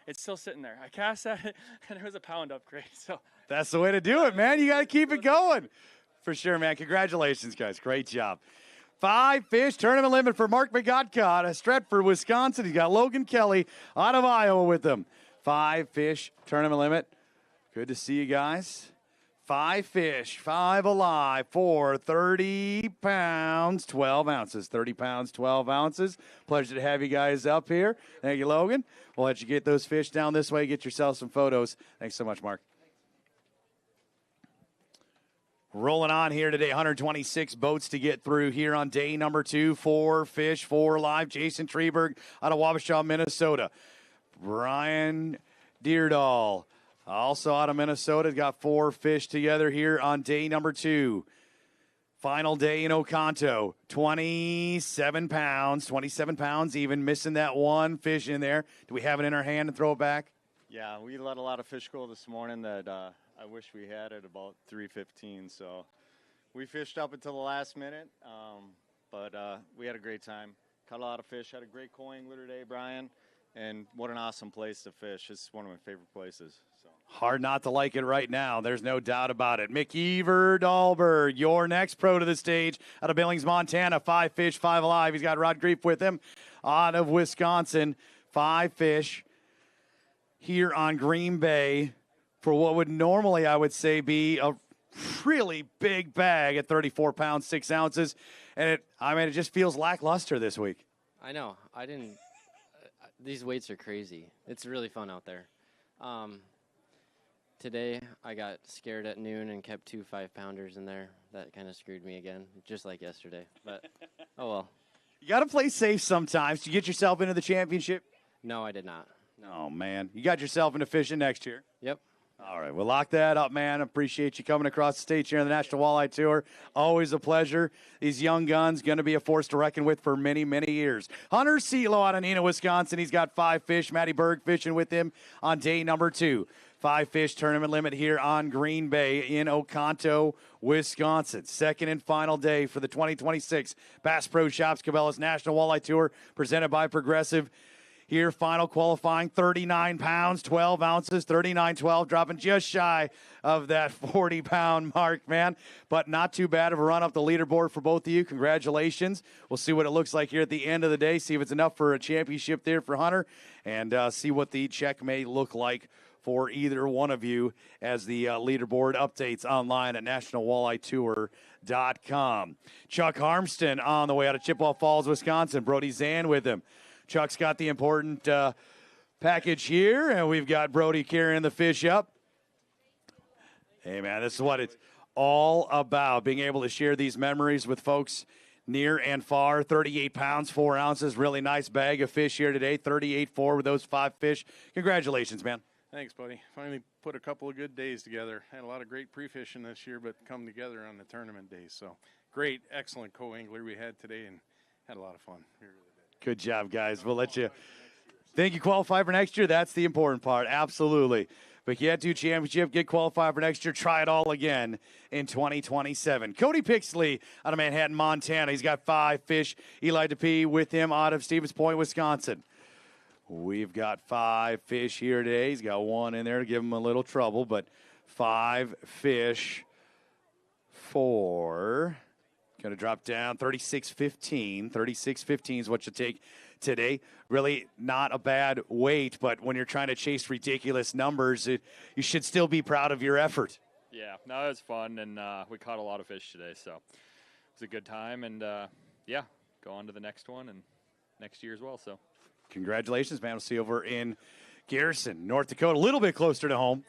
It's still sitting there. I cast at it, and it was a pound upgrade. So that's the way to do it, man. You got to keep it going. For sure, man. Congratulations, guys. Great job. 5 fish tournament limit for Mark McGotka out of Stratford, Wisconsin. He's got Logan Kelly out of Iowa with him. 5 fish tournament limit. Good to see you guys. 5 fish, 5 alive for 30 pounds, 12 ounces. 30 pounds, 12 ounces. Pleasure to have you guys up here. Thank you, Logan. We'll let you get those fish down this way, get yourself some photos. Thanks so much, Mark. Rolling on here today, 126 boats to get through here on day number 2. 4 fish, 4 live. Jason Treberg out of Wabasha, Minnesota. Brian Deerdahl, also out of Minnesota, got 4 fish together here on day number 2. Final day in Oconto, 27 pounds, even missing that one fish in there. Do we have it in our hand and throw it back? Yeah, we let a lot of fish go this morning that I wish we had at about 3:15. So we fished up until the last minute, but we had a great time. Caught a lot of fish, had a great co-angler today, Brian. And what an awesome place to fish. It's one of my favorite places. So. Hard not to like it right now. There's no doubt about it. McEver Dahlberg, your next pro to the stage out of Billings, Montana. 5 fish, 5 alive. He's got Rod Grief with him out of Wisconsin. 5 fish here on Green Bay for what would normally, I would say, be a really big bag at 34 pounds, 6 ounces. And it just feels lackluster this week. I know. These weights are crazy. It's really fun out there. Today, I got scared at noon and kept 2 5-pounders in there. That kind of screwed me again, just like yesterday. But, oh well. You got to play safe sometimes to get yourself into the championship. No, I did not. Oh, man. You got yourself into fishing next year. Yep. All right, we'll lock that up, man. Appreciate you coming across the stage here on the National Walleye Tour. Always a pleasure. These young guns going to be a force to reckon with for many, many years. Hunter Seelo out of Neenah, Wisconsin. He's got 5 fish. Matty Berg fishing with him on day number 2. 5 fish tournament limit here on Green Bay in Oconto, Wisconsin. Second and final day for the 2026 Bass Pro Shops Cabela's National Walleye Tour presented by Progressive. Here, final qualifying, 39 pounds, 12 ounces, 39.12, dropping just shy of that 40-pound mark, man. But not too bad of a run up the leaderboard for both of you. Congratulations. We'll see what it looks like here at the end of the day, see if it's enough for a championship there for Hunter, and see what the check may look like for either one of you as the leaderboard updates online at nationalwalleyetour.com. Chuck Harmston on the way out of Chippewa Falls, Wisconsin. Brody Zan with him. Chuck's got the important package here, and we've got Brody carrying the fish up. Hey, man, this is what it's all about, being able to share these memories with folks near and far. 38 pounds, 4 ounces, really nice bag of fish here today. 38.4 with those 5 fish. Congratulations, man. Thanks, buddy. Finally put a couple of good days together. Had a lot of great pre-fishing this year, but come together on the tournament days. So great, excellent co-angler we had today and had a lot of fun. We really did. Good job, guys. We'll let you think you qualify for next year. That's the important part. Absolutely. But you had to championship, get qualified for next year, try it all again in 2027. Cody Pixley out of Manhattan, Montana. He's got 5 fish. Eli DeP with him out of Stevens Point, Wisconsin. We've got 5 fish here today. He's got 1 in there to give him a little trouble, but 5 fish for, going to drop down 36.15. 36.15 is what you take today. Really not a bad weight, but when you're trying to chase ridiculous numbers, you should still be proud of your effort. Yeah, no, it was fun, and we caught a lot of fish today, so it was a good time, and yeah, go on to the next one and next year as well. So congratulations, man. We'll see you over in Garrison, North Dakota, a little bit closer to home.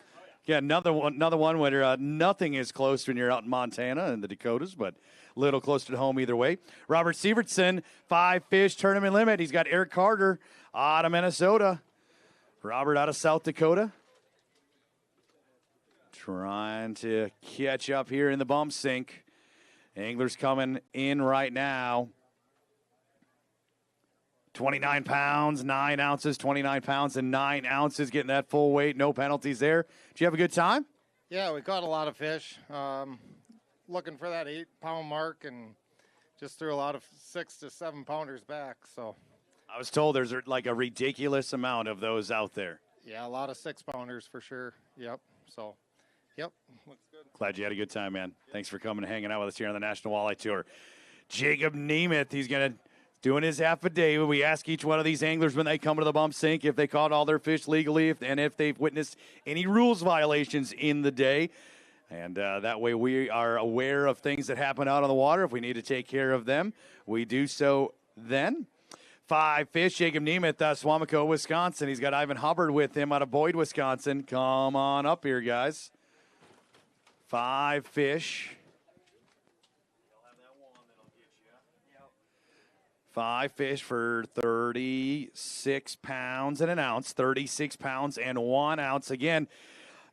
Yeah, another one where nothing is close when you're out in Montana and the Dakotas, but a little closer to home either way. Robert Sievertson, 5 fish tournament limit. He's got Eric Carter out of Minnesota. Robert out of South Dakota. Trying to catch up here in the bump sink. Anglers coming in right now. 29 pounds, 9 ounces, 29 pounds and 9 ounces, getting that full weight. No penalties there. Did you have a good time? Yeah, we caught a lot of fish. Looking for that 8-pound mark and just threw a lot of 6 to 7 pounders back. So I was told there's like a ridiculous amount of those out there. yeah, a lot of 6-pounders for sure. Yep. So, yep, looks good. Glad you had a good time, man. Thanks for coming and hanging out with us here on the National Walleye Tour. Jacob Nemeth, he's going to doing his affidavit. We ask each one of these anglers when they come to the bump sink if they caught all their fish legally and if they've witnessed any rules violations in the day. And that way we are aware of things that happen out on the water. If we need to take care of them, we do so then. 5 fish, Jacob Nemeth, Swamico, Wisconsin. He's got Ivan Hubbard with him out of Boyd, Wisconsin. Come on up here, guys. 5 fish. 5 fish for 36 pounds and an ounce, 36 pounds and 1 ounce. Again,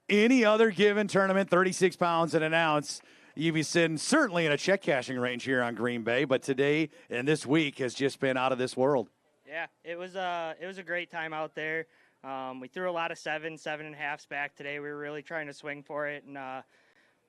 any other given tournament, 36 pounds and an ounce, you'd be sitting certainly in a check cashing range here on Green Bay. But today and this week has just been out of this world. Yeah, it was a great time out there. We threw a lot of 7.5s back today. We were really trying to swing for it, and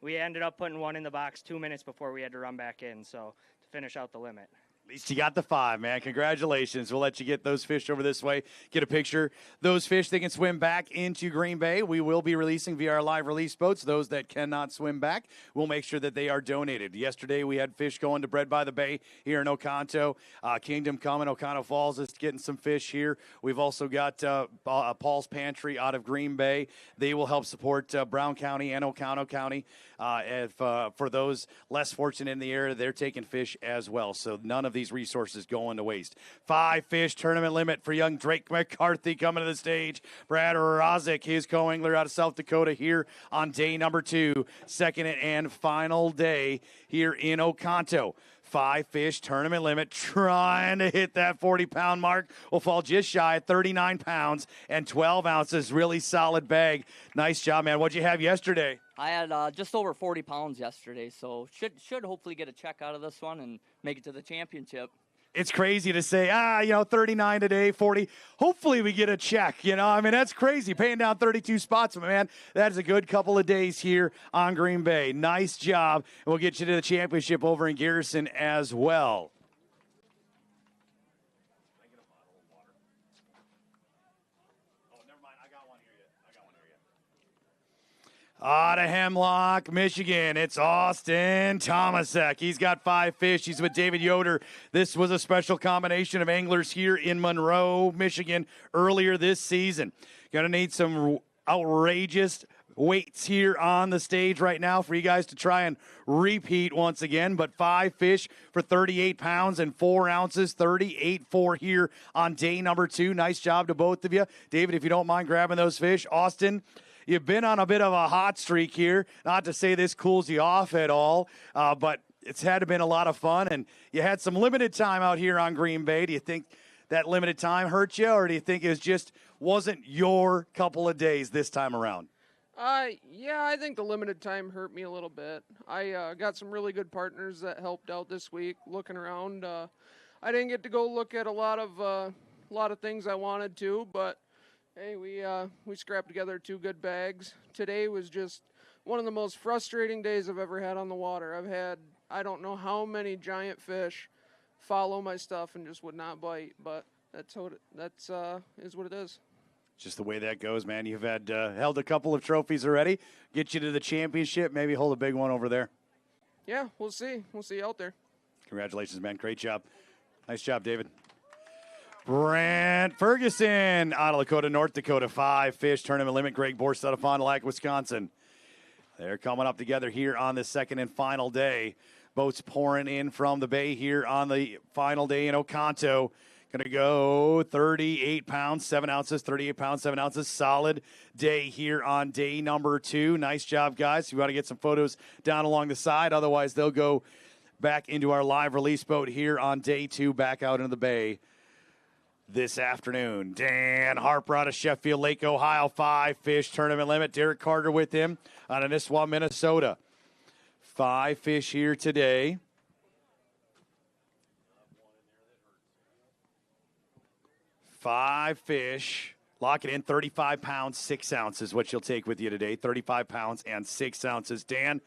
we ended up putting 1 in the box 2 minutes before we had to run back in, so to finish out the limit. At least you got the 5, man. Congratulations. We'll let you get those fish over this way. Get a picture. Those fish, they can swim back into Green Bay. We will be releasing via our live release boats. Those that cannot swim back, we'll make sure that they are donated. Yesterday, we had fish going to Bread by the Bay here in Oconto. Kingdom Come in Oconto Falls is getting some fish here. We've also got Paul's Pantry out of Green Bay. They will help support Brown County and Oconto County. For those less fortunate in the area, they're taking fish as well. So none of these resources going to waste. 5 fish tournament limit for young Drake McCarthy coming to the stage. Brad Rozick, his co-angler out of South Dakota here on day number 2, second and final day here in Oconto. 5 fish tournament limit, trying to hit that 40-pound mark. Will fall just shy at 39 pounds and 12 ounces. Really solid bag. Nice job, man. What'd you have yesterday? I had just over 40 pounds yesterday, so should hopefully get a check out of this one and make it to the championship. It's crazy to say, 39 today, 40. Hopefully we get a check, I mean, that's crazy, paying down 32 spots. But, man, that is a good couple of days here on Green Bay. Nice job. And we'll get you to the championship over in Garrison as well. Out of Hemlock, Michigan, it's Austin Tomasek. He's got 5 fish. He's with David Yoder. This was a special combination of anglers here in Monroe, Michigan, earlier this season. Going to need some outrageous weights here on the stage right now for you guys to try and repeat once again. But 5 fish for 38 pounds and 4 ounces, 38.4 here on day number 2. Nice job to both of you. David, if you don't mind grabbing those fish. Austin, you've been on a bit of a hot streak here. Not to say this cools you off at all, but it's had to been a lot of fun, and you had some limited time out here on Green Bay. Do you think that limited time hurt you, or do you think it was just wasn't your couple of days this time around? Yeah, I think the limited time hurt me a little bit. I got some really good partners that helped out this week. Looking around, I didn't get to go look at a lot of things I wanted to, but hey, we scrapped together 2 good bags. Today was just one of the most frustrating days I've ever had on the water. I've had I don't know how many giant fish follow my stuff and just would not bite, but that's is what it is. Just the way that goes, man. You've had held a couple of trophies already. Get you to the championship. Maybe hold a big one over there. Yeah, we'll see. We'll see you out there. Congratulations, man. Great job. Nice job, David. Brant Ferguson out of Lakota, North Dakota. 5 fish tournament limit. Greg Borst out of Fond du Lac, Wisconsin. They're coming up together here on the second and final day. Boats pouring in from the bay here on the final day in Oconto. Going to go 38 pounds, 7 ounces, 38 pounds, 7 ounces. Solid day here on day number 2. Nice job, guys. You want to get some photos down along the side. Otherwise, they'll go back into our live release boat here on day 2, back out into the bay this afternoon. Dan Harper out of Sheffield Lake, Ohio. 5 fish tournament limit. Derek Carter with him out of Nisswa, Minnesota. 5 fish here today. 5 fish. Lock it in. 35 pounds, 6 ounces, what you'll take with you today. 35 pounds and 6 ounces. Dan,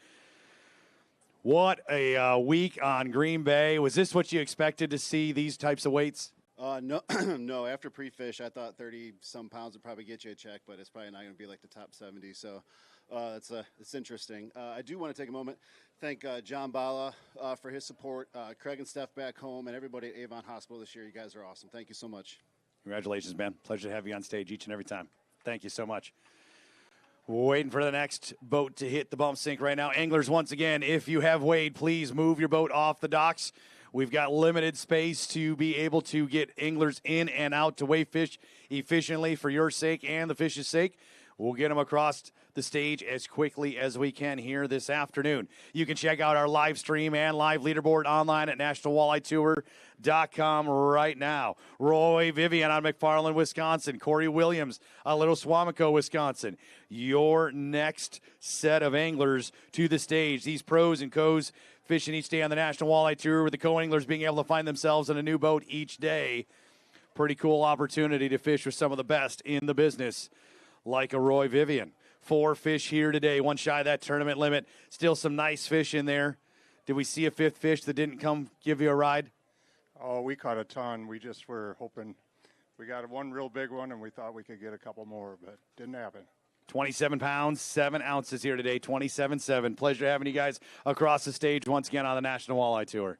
what a week on Green Bay. Was this what you expected to see, these types of weights? No, no. After pre-fish, I thought 30-some pounds would probably get you a check, but it's probably not going to be like the top 70. So it's interesting. I do want to take a moment, thank John Bala for his support, Craig and Steph back home, and everybody at Avon Hospital this year. You guys are awesome. Thank you so much. Congratulations, man. Pleasure to have you on stage each and every time. Thank you so much. Waiting for the next boat to hit the bump sink right now. Anglers, once again, if you have weighed, please move your boat off the docks. We've got limited space to be able to get anglers in and out to weigh fish efficiently for your sake and the fish's sake. We'll get them across the stage as quickly as we can here this afternoon. You can check out our live stream and live leaderboard online at nationalwalleyetour.com right now. Roy Vivian out of McFarland, Wisconsin. Corey Williams out of Little Swamico, Wisconsin. Your next set of anglers to the stage. These pros and co's fishing each day on the National Walleye Tour, with the co-anglers being able to find themselves in a new boat each day. Pretty cool opportunity to fish with some of the best in the business, like a Roy Vivian. 4 fish here today, one shy of that tournament limit. Still some nice fish in there. Did we see a 5th fish that didn't come give you a ride? Oh, we caught a ton. We just were hoping. We got one real big one, and we thought we could get a couple more, but didn't happen. 27 pounds, 7 ounces here today, 27.7. Pleasure having you guys across the stage once again on the National Walleye Tour.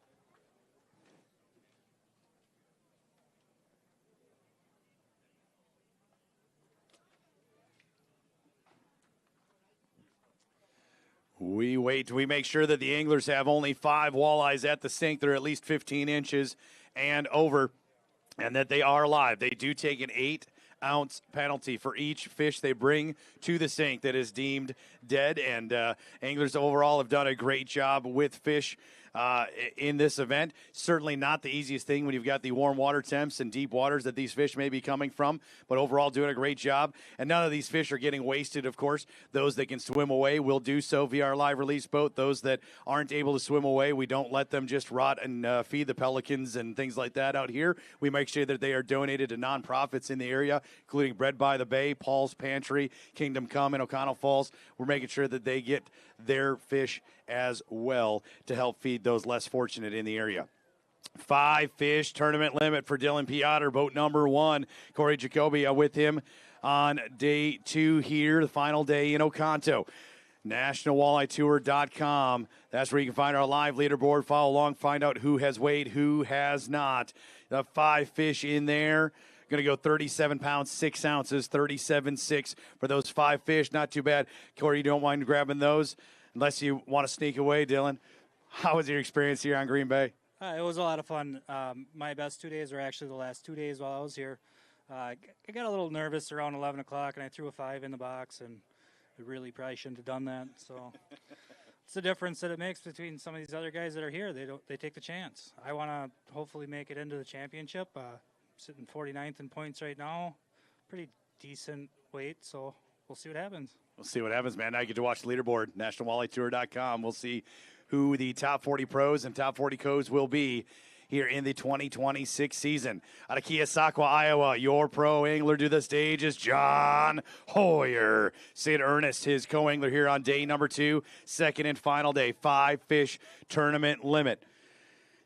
We wait. We make sure that the anglers have only 5 walleyes at the sink. They're at least 15 inches and over, and that they are live. They do take an 8-ounce penalty for each fish they bring to the sink that is deemed dead. And anglers overall have done a great job with fish in this event. Certainly not the easiest thing when you've got the warm water temps and deep waters that these fish may be coming from, but overall doing a great job. And none of these fish are getting wasted, of course. Those that can swim away will do so via our live release boat. Those that aren't able to swim away, we don't let them just rot and feed the pelicans and things like that out here. We make sure that they are donated to nonprofits in the area, including Bread by the Bay, Paul's Pantry, Kingdom Come in Oconto Falls. We're making sure that they get their fish as well to help feed those less fortunate in the area. 5 fish tournament limit for Dylan Piotr, boat number 1. Corey Jacoby with him on day 2 here, the final day in Oconto. NationalWalleyeTour.com. That's where you can find our live leaderboard. Follow along, find out who has weighed, who has not. The 5 fish in there. Going to go 37 pounds, 6 ounces, 37.6 for those 5 fish. Not too bad. Corey, you don't mind grabbing those unless you want to sneak away, Dylan. How was your experience here on Green Bay? It was a lot of fun. My best 2 days were actually the last 2 days while I was here. I got a little nervous around 11 o'clock, and I threw a 5 in the box, and I really probably shouldn't have done that. So it's the difference that it makes between some of these other guys that are here. They take the chance. I want to hopefully make it into the championship. sitting 49th in points right now. Pretty decent weight, so we'll see what happens. We'll see what happens, man. Now you get to watch the leaderboard, nationalwalleyetour.com. We'll see who the top 40 pros and top 40 codes will be here in the 2026 season. Out of Keosauqua, Iowa, your pro angler to the stage is John Hoyer. Sid Ernest, his co-angler here on day number 2, second and final day, 5-fish tournament limit.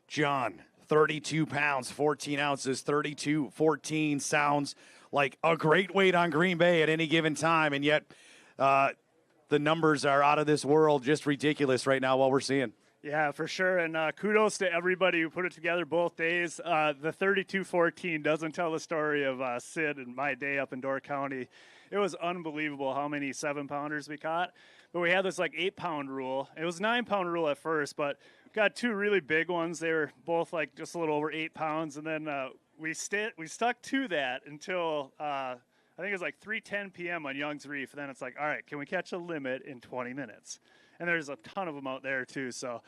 John, 32 pounds, 14 ounces, 32-14 sounds like a great weight on Green Bay at any given time, and yet the numbers are out of this world, just ridiculous right now what we're seeing. Yeah, for sure. And kudos to everybody who put it together both days. The 32-14 doesn't tell the story of Sid and my day up in Door County. It was unbelievable how many 7-pounders we caught. But we had this like 8-pound rule. It was 9-pound rule at first, but got 2 really big ones. They were both like just a little over 8 pounds. And then we stuck to that until I think it was like 3:10 p.m. on Young's Reef. And then it's like, all right, can we catch a limit in 20 minutes? And there's a ton of them out there, too. So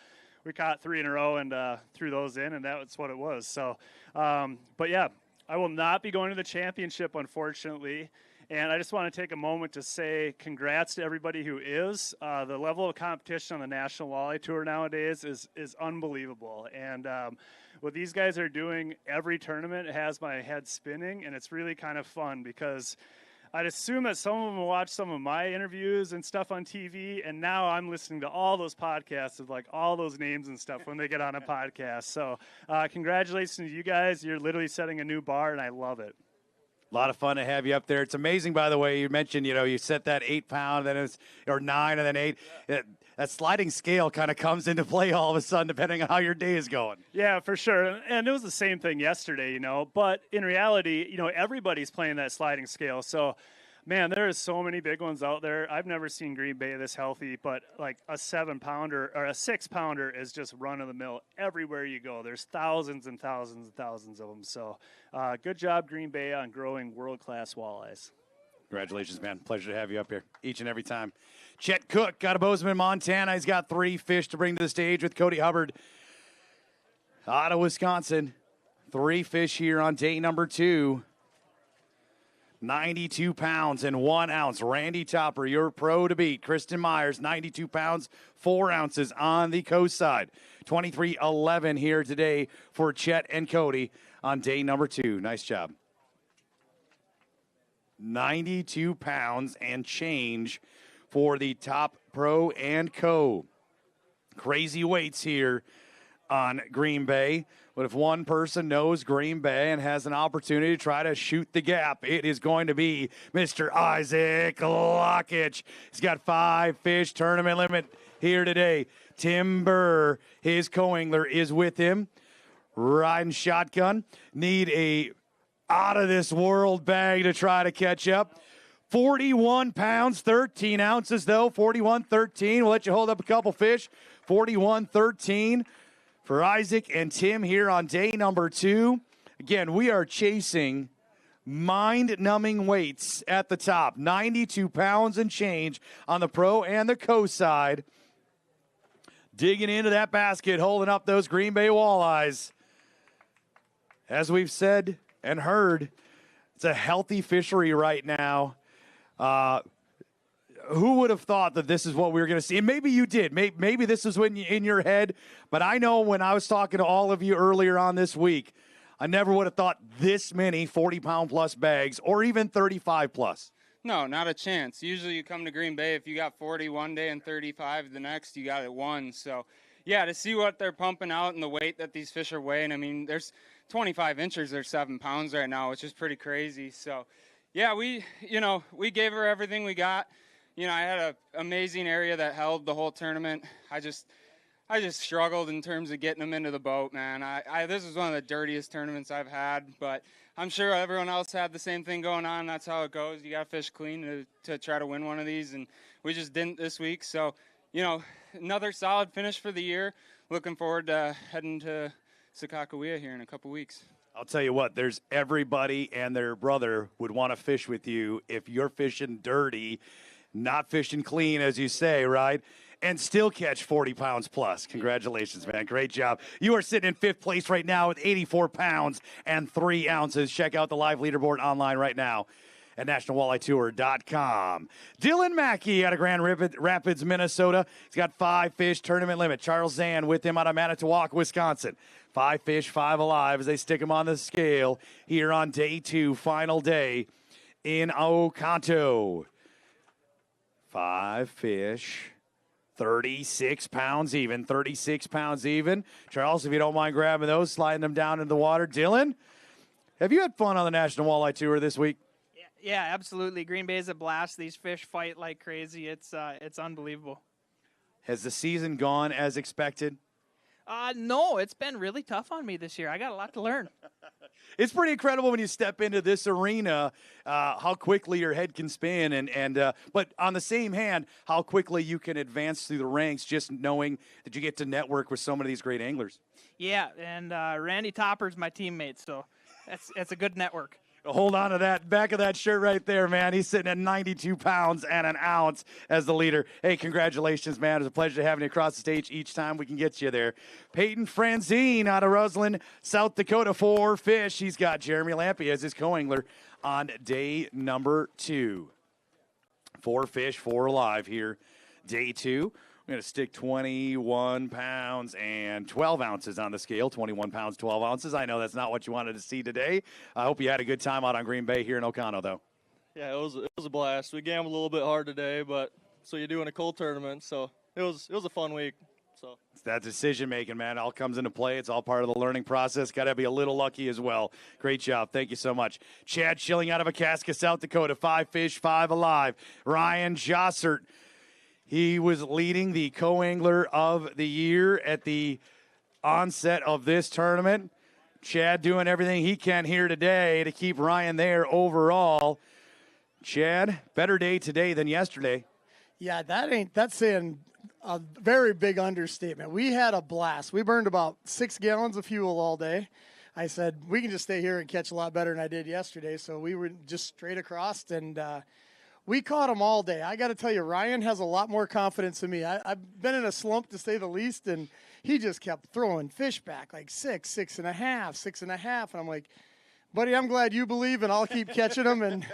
we caught 3 in a row and threw those in, and that's what it was. So, but, yeah, I will not be going to the championship, unfortunately. And I just want to take a moment to say congrats to everybody who is. The level of competition on the National Walleye Tour nowadays is unbelievable. And what these guys are doing every tournament has my head spinning, and it's really kind of fun because – I'd assume that some of them watch some of my interviews and stuff on TV, and now I'm listening to all those podcasts of like all those names and stuff when they get on a podcast. So congratulations to you guys. You're literally setting a new bar, and I love it. A lot of fun to have you up there. It's amazing, by the way. You mentioned, you set that 8-pound, then it's or 9, and then 8. That sliding scale kind of comes into play all of a sudden, depending on how your day is going. Yeah, for sure. And it was the same thing yesterday, But in reality, everybody's playing that sliding scale. So, man, there is so many big ones out there. I've never seen Green Bay this healthy, but like a 7-pounder or a 6-pounder is just run of the mill everywhere you go. There's thousands and thousands and thousands of them. So, good job, Green Bay, on growing world-class walleyes. Congratulations, man. Pleasure to have you up here each and every time. Chet Cook out of Bozeman, Montana. He's got 3 fish to bring to the stage with Cody Hubbard out of Wisconsin. 3 fish here on day number 2. 92 pounds and 1 ounce. Randy Topper, your pro to beat. Kristen Myers, 92 pounds, 4 ounces on the coast side. 23-11 here today for Chet and Cody on day number 2. Nice job. 92 pounds and change for the top pro and co. Crazy weights here on Green Bay. But if one person knows Green Bay and has an opportunity to try to shoot the gap, it is going to be Mr. Isaac Lockich. He's got 5 fish tournament limit here today. Tim Burr, his co-angler, is with him. Riding shotgun. Need a out-of-this-world bag to try to catch up. 41 pounds, 13 ounces, though. 41-13. We'll let you hold up a couple fish. 41-13 for Isaac and Tim here on day number 2. Again, we are chasing mind-numbing weights at the top. 92 pounds and change on the pro and the co side. Digging into that basket, holding up those Green Bay walleyes. As we've said and heard, it's a healthy fishery right now. Who would have thought that this is what we were going to see? And maybe you did. Maybe this is when in your head. But I know when I was talking to all of you earlier on this week, I never would have thought this many 40-pound-plus bags or even 35-plus. No, not a chance. Usually you come to Green Bay, if you got 40 one day and 35 the next, you got it one. So, yeah, to see what they're pumping out and the weight that these fish are weighing, I mean, there's 25 inches, they're 7 pounds right now, which is pretty crazy. So, yeah, we gave her everything we got. I had an amazing area that held the whole tournament. I just struggled in terms of getting them into the boat, man. This is one of the dirtiest tournaments I've had, but I'm sure everyone else had the same thing going on. That's how it goes. You got to fish clean to try to win one of these, and we just didn't this week. So, another solid finish for the year. Looking forward to heading to Sakakawea here in a couple weeks. I'll tell you what, there's everybody and their brother would want to fish with you if you're fishing dirty, not fishing clean, as you say, right? and still catch 40 pounds plus. Congratulations, man. Great job. You are sitting in 5th place right now with 84 pounds and 3 ounces. Check out the live leaderboard online right now at nationalwalleyetour.com. Dylan Mackey out of Grand Rapids, Minnesota. He's got 5 fish tournament limit. Charles Zan with him out of Manitowoc, Wisconsin. 5 fish, 5 alive as they stick him on the scale here on day 2, final day in Oconto. 5 fish, 36 pounds even, 36 pounds even. Charles, if you don't mind grabbing those, sliding them down into the water. Dylan, have you had fun on the National Walleye Tour this week? Yeah, absolutely. Green Bay is a blast. These fish fight like crazy. It's unbelievable. Has the season gone as expected? No, it's been really tough on me this year. I got a lot to learn. It's pretty incredible when you step into this arena, how quickly your head can spin, and but on the same hand, how quickly you can advance through the ranks just knowing that you get to network with so many of these great anglers. Yeah, and Randy Topper's my teammate, so that's a good network. Hold on to that back of that shirt right there, man. He's sitting at 92 pounds and an ounce as the leader. Hey, congratulations, man. It's a pleasure having you across the stage each time we can get you there. Peyton Franzine out of Roslyn, South Dakota, 4 fish. He's got Jeremy Lampy as his co-angler on day number 2. 4 fish, 4 alive here, day 2. We're going to stick 21 pounds and 12 ounces on the scale. 21 pounds, 12 ounces. I know that's not what you wanted to see today. I hope you had a good time out on Green Bay here in Oconto, though. Yeah, it was a blast. We gambled a little bit hard today, but so you do in a cold tournament. So it was a fun week. So it's that decision making, man. It all comes into play. It's all part of the learning process. Got to be a little lucky as well. Great job. Thank you so much. Chad Schilling out of Akaska, South Dakota. 5 fish, 5 alive. Ryan Jossert. He was leading the co-angler of the year at the onset of this tournament. Chad doing everything he can here today to keep Ryan there overall. Chad, better day today than yesterday. Yeah, that's saying a very big understatement. We had a blast. We burned about 6 gallons of fuel all day. I said, we can just stay here and catch a lot better than I did yesterday. So we were just straight across, and we caught them all day. I got to tell you, Ryan has a lot more confidence than me. I've been in a slump, to say the least, and he just kept throwing fish back, like 6, 6.5, 6.5. And I'm like, buddy, I'm glad you believe, and I'll keep catching them. And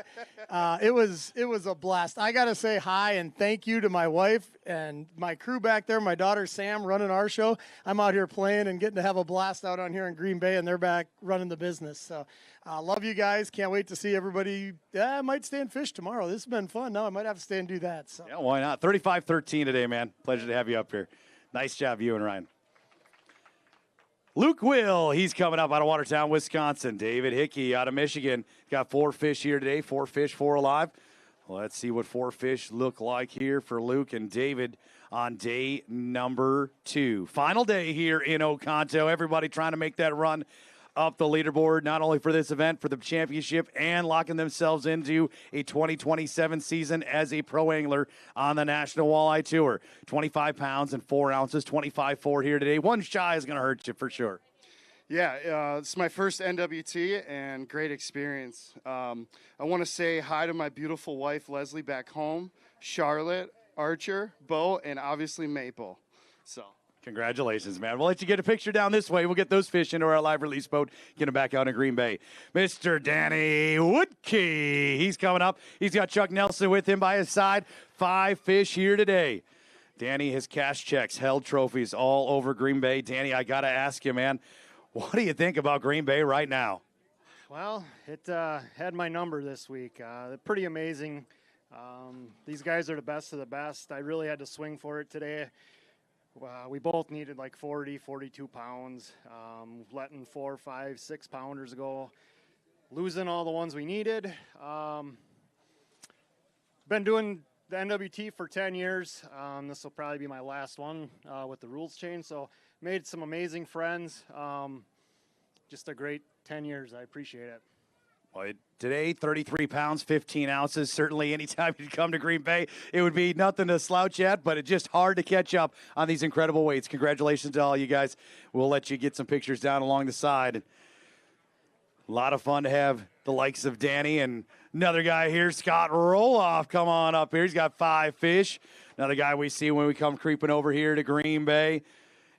it was a blast. I got to say hi and thank you to my wife and my crew back there, my daughter Sam running our show. I'm out here playing and getting to have a blast out on here in Green Bay, and they're back running the business. So love you guys. Can't wait to see everybody. I might stay and fish tomorrow. This has been fun. Now I might have to stay and do that. So. Yeah, why not? 35-13 today, man. Pleasure to have you up here. Nice job, you and Ryan. Luke Will, he's coming up out of Watertown, Wisconsin. David Hickey out of Michigan. Got 4 fish here today. 4 fish, 4 alive. Let's see what 4 fish look like here for Luke and David on day number 2. Final day here in Oconto. Everybody trying to make that run up the leaderboard, not only for this event, for the championship, and locking themselves into a 2027 season as a pro angler on the National Walleye Tour. 25 pounds and 4 ounces, 25-4 here today. 1 shy is going to hurt you for sure. Yeah, it's my first NWT and great experience. I want to say hi to my beautiful wife, Leslie, back home, Charlotte, Archer, Bo, and obviously Maple. So. Congratulations, man. We'll let you get a picture down this way. We'll get those fish into our live release boat, get them back out in Green Bay. Mr. Danny Woodkey, he's coming up. He's got Chuck Nelson with him by his side. 5 fish here today. Danny has cash checks, held trophies all over Green Bay. Danny, I got to ask you, man, what do you think about Green Bay right now? Well, it had my number this week. They're pretty amazing. These guys are the best of the best. I really had to swing for it today. We both needed like 40, 42 pounds, letting 4, 5, 6 pounders go, losing all the ones we needed. Been doing the NWT for 10 years. This will probably be my last one with the rules change. So made some amazing friends. Just a great 10 years. I appreciate it. Well, today, 33 pounds, 15 ounces. Certainly, anytime you come to Green Bay, it would be nothing to slouch at, but it's just hard to catch up on these incredible weights. Congratulations to all you guys. We'll let you get some pictures down along the side. A lot of fun to have the likes of Danny and Another guy here, Scott Roloff, come on up here. He's got 5 fish. Another guy we see when we come creeping over here to Green Bay.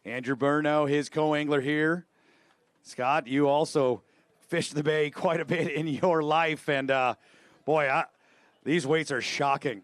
Andrew Burno, his co-angler here. Scott, you also fished the bay quite a bit in your life. And, boy, these weights are shocking.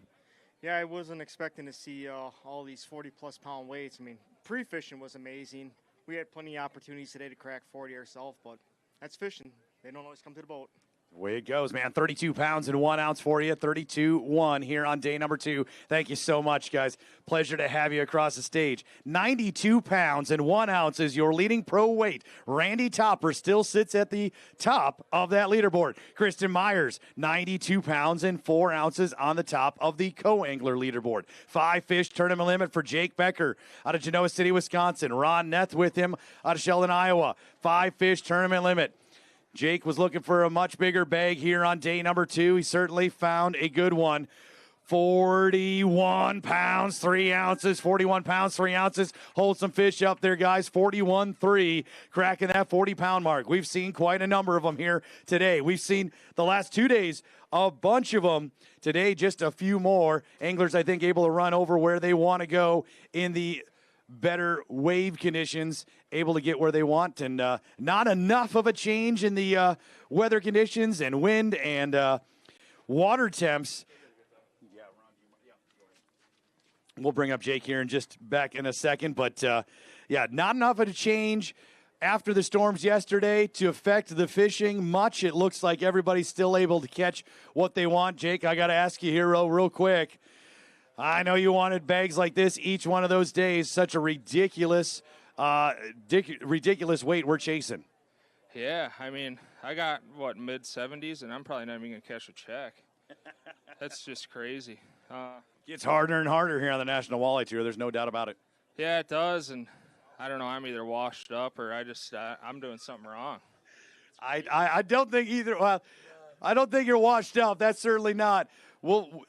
Yeah, I wasn't expecting to see all these 40-plus pound weights. I mean, pre-fishing was amazing. We had plenty of opportunities today to crack 40 ourselves, but that's fishing. They don't always come to the boat. Way it goes, man. 32 pounds and 1 ounce for you. 32-1 here on day number 2. Thank you so much, guys. Pleasure to have you across the stage. 92 pounds and 1 ounce is your leading pro weight. Randy Topper still sits at the top of that leaderboard. Kristen Myers, 92 pounds and 4 ounces on the top of the co-angler leaderboard. 5 fish tournament limit for Jake Becker out of Genoa City, Wisconsin. Ron Neth with him out of Sheldon, Iowa. 5 fish tournament limit. Jake was looking for a much bigger bag here on day number 2. He certainly found a good one. 41 pounds, 3 ounces. 41 pounds, 3 ounces. Hold some fish up there, guys. 41.3, cracking that 40-pound mark. We've seen quite a number of them here today. We've seen the last 2 days a bunch of them. Today, just a few more. Anglers, I think, able to run over where they want to go in the better wave conditions, able to get where they want, and not enough of a change in the weather conditions and wind and water temps. We'll bring up Jake here in just back in a second, but yeah, not enough of a change after the storms yesterday to affect the fishing much. It looks like everybody's still able to catch what they want. Jake, I got to ask you here real quick. I know you wanted bags like this each one of those days. Such a ridiculous weight we're chasing. Yeah, I mean, I got, mid-70s, and I'm probably not even going to catch a check. That's just crazy. Gets harder and harder here on the National Walleye Tour. There's no doubt about it. Yeah, it does, and I don't know. I'm either washed up or I'm doing something wrong. I don't think either. Well, I don't think you're washed up. That's certainly not.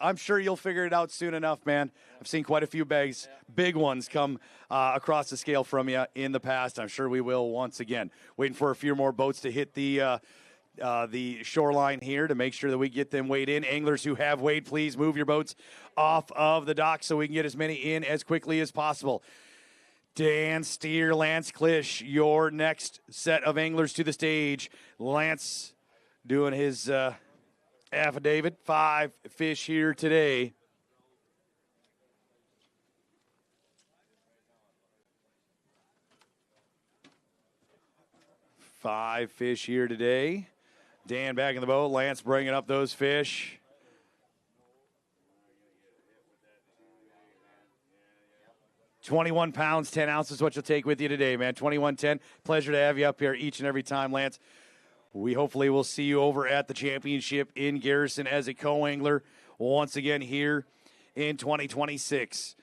I'm sure you'll figure it out soon enough, man. I've seen quite a few bags, big ones, come across the scale from you in the past. I'm sure we will once again. Waiting for a few more boats to hit the shoreline here to make sure that we get them weighed in. Anglers who have weighed, please move your boats off of the dock so we can get as many in as quickly as possible. Dan Steer, Lance Klisch, your next set of anglers to the stage. Lance doing his affidavit. 5 fish here today. Five fish here today. Dan back in the boat. Lance bringing up those fish. $21 pounds, 10 ounces, what you'll take with you today, man. 21.10. Pleasure to have you up here each and every time, Lance. We hopefully will see you over at the championship in Garrison as a co-angler once again here in 2026.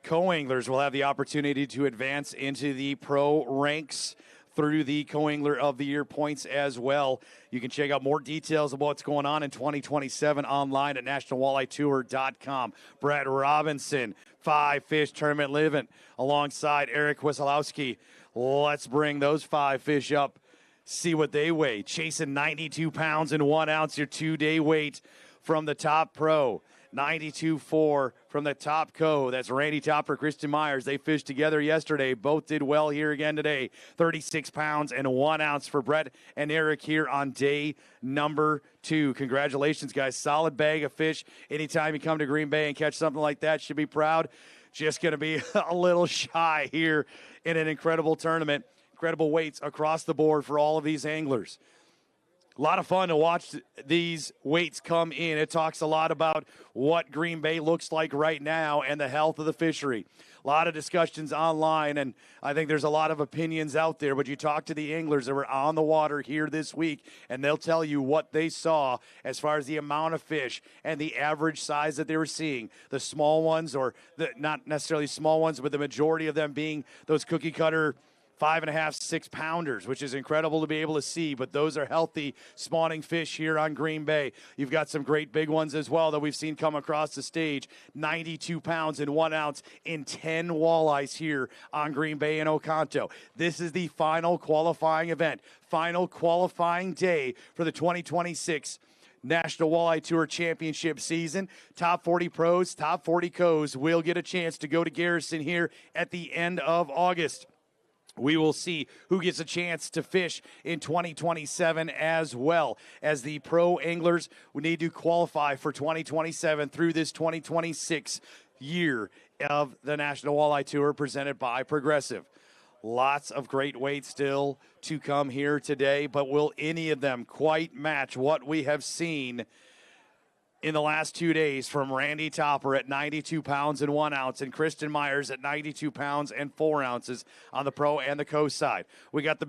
Co-anglers will have the opportunity to advance into the pro ranks through the Co-Angler of the Year points as well. You can check out more details of what's going on in 2027 online at nationalwalletetour.com. Brett Robinson, 5 fish tournament living alongside Eric Wesolowski. Let's bring those 5 fish up, see what they weigh. Chasing 92 pounds and 1 ounce, your 2-day weight from the top pro. 92.4 from the top co. That's Randy Topper, Kristen Myers. They fished together yesterday. Both did well here again today. 36 pounds and 1 ounce for Brett and Eric here on day number 2. Congratulations, guys. Solid bag of fish. Anytime you come to Green Bay and catch something like that, should be proud. Just going to be a little shy here in an incredible tournament. Incredible weights across the board for all of these anglers. A lot of fun to watch these weights come in. It talks a lot about what Green Bay looks like right now and the health of the fishery. A lot of discussions online, and I think there's a lot of opinions out there, but you talk to the anglers that were on the water here this week, and they'll tell you what they saw as far as the amount of fish and the average size that they were seeing. The small ones, or not necessarily small ones, but the majority of them being those cookie cutter 5.5, 6 pounders, which is incredible to be able to see, but those are healthy spawning fish here on Green Bay. You've got some great big ones as well that we've seen come across the stage. 92 pounds and 1 ounce in 10 walleyes here on Green Bay and Oconto. This is the final qualifying event, final qualifying day for the 2026 National Walleye Tour Championship season. Top 40 pros, top 40 co's will get a chance to go to Garrison here at the end of August. We will see who gets a chance to fish in 2027 as well, as the pro anglers will need to qualify for 2027 through this 2026 year of the National Walleye Tour presented by Progressive. Lots of great weights still to come here today, but will any of them quite match what we have seen in the last 2 days from Randy Topper at 92 pounds and 1 ounce and Kristen Myers at 92 pounds and 4 ounces on the pro and the co side? We got the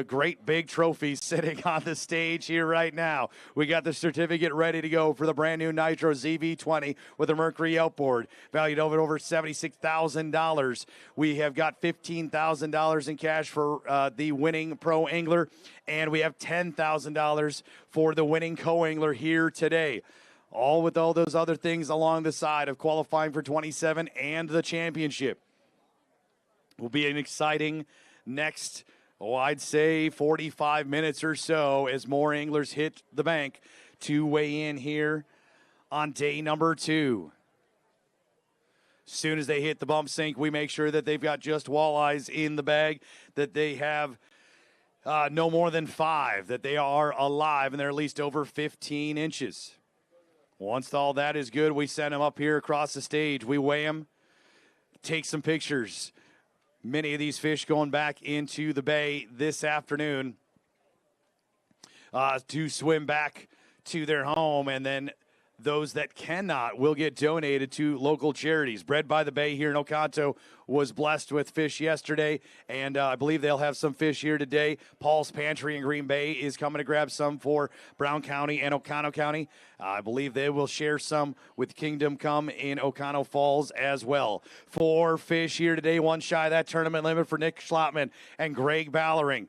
great big trophies sitting on the stage here right now. We got the certificate ready to go for the brand new Nitro ZV20 with a Mercury outboard, valued over $76,000. We have got $15,000 in cash for the winning pro angler, and we have $10,000 for the winning co-angler here today. All with all those other things along the side of qualifying for 27 and the championship. Will be an exciting next, I'd say 45 minutes or so as more anglers hit the bank to weigh in here on day number 2. Soon as they hit the bump sink, we make sure that they've got just walleyes in the bag, that they have no more than 5, that they are alive, and they're at least over 15 inches. Once all that is good, we send them up here across the stage. We weigh them, take some pictures. Many of these fish going back into the bay this afternoon to swim back to their home, and then those that cannot will get donated to local charities. Bred by the Bay here in Oconto was blessed with fish yesterday, and I believe they'll have some fish here today. Paul's Pantry in Green Bay is coming to grab some for Brown County and Oconto County. I believe they will share some with Kingdom Come in Oconto Falls as well. 4 fish here today, one shy of that tournament limit for Nick Schlotman and Greg Ballering.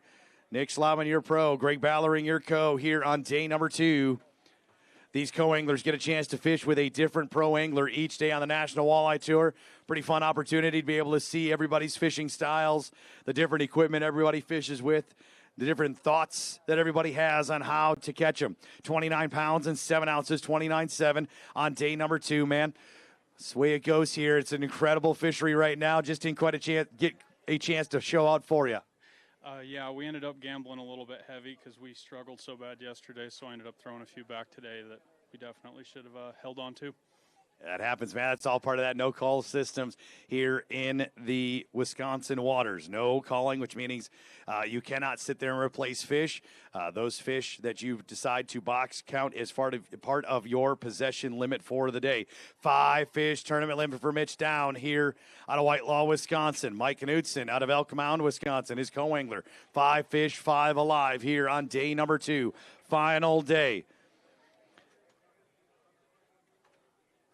Nick Schlotman, your pro. Greg Ballering, your co here on day number 2. These co-anglers get a chance to fish with a different pro angler each day on the National Walleye Tour. Pretty fun opportunity to be able to see everybody's fishing styles, the different equipment everybody fishes with, the different thoughts that everybody has on how to catch them. 29 pounds and 7 ounces, 29.7 on day number 2, man. That's the way it goes here. It's an incredible fishery right now. Just didn't quite get a chance to show out for you. Yeah, we ended up gambling a little bit heavy because we struggled so bad yesterday, so I ended up throwing a few back today that we definitely should have held on to. That happens, man. That's all part of that no-call systems here in the Wisconsin waters. No calling, which means you cannot sit there and replace fish. Those fish that you decide to box count as part of your possession limit for the day. 5 fish tournament limit for Mitch Down here out of Whitelaw, Wisconsin. Mike Knutson out of Elk Mound, Wisconsin, his co-angler. 5 fish, 5 alive here on day number 2. Final day.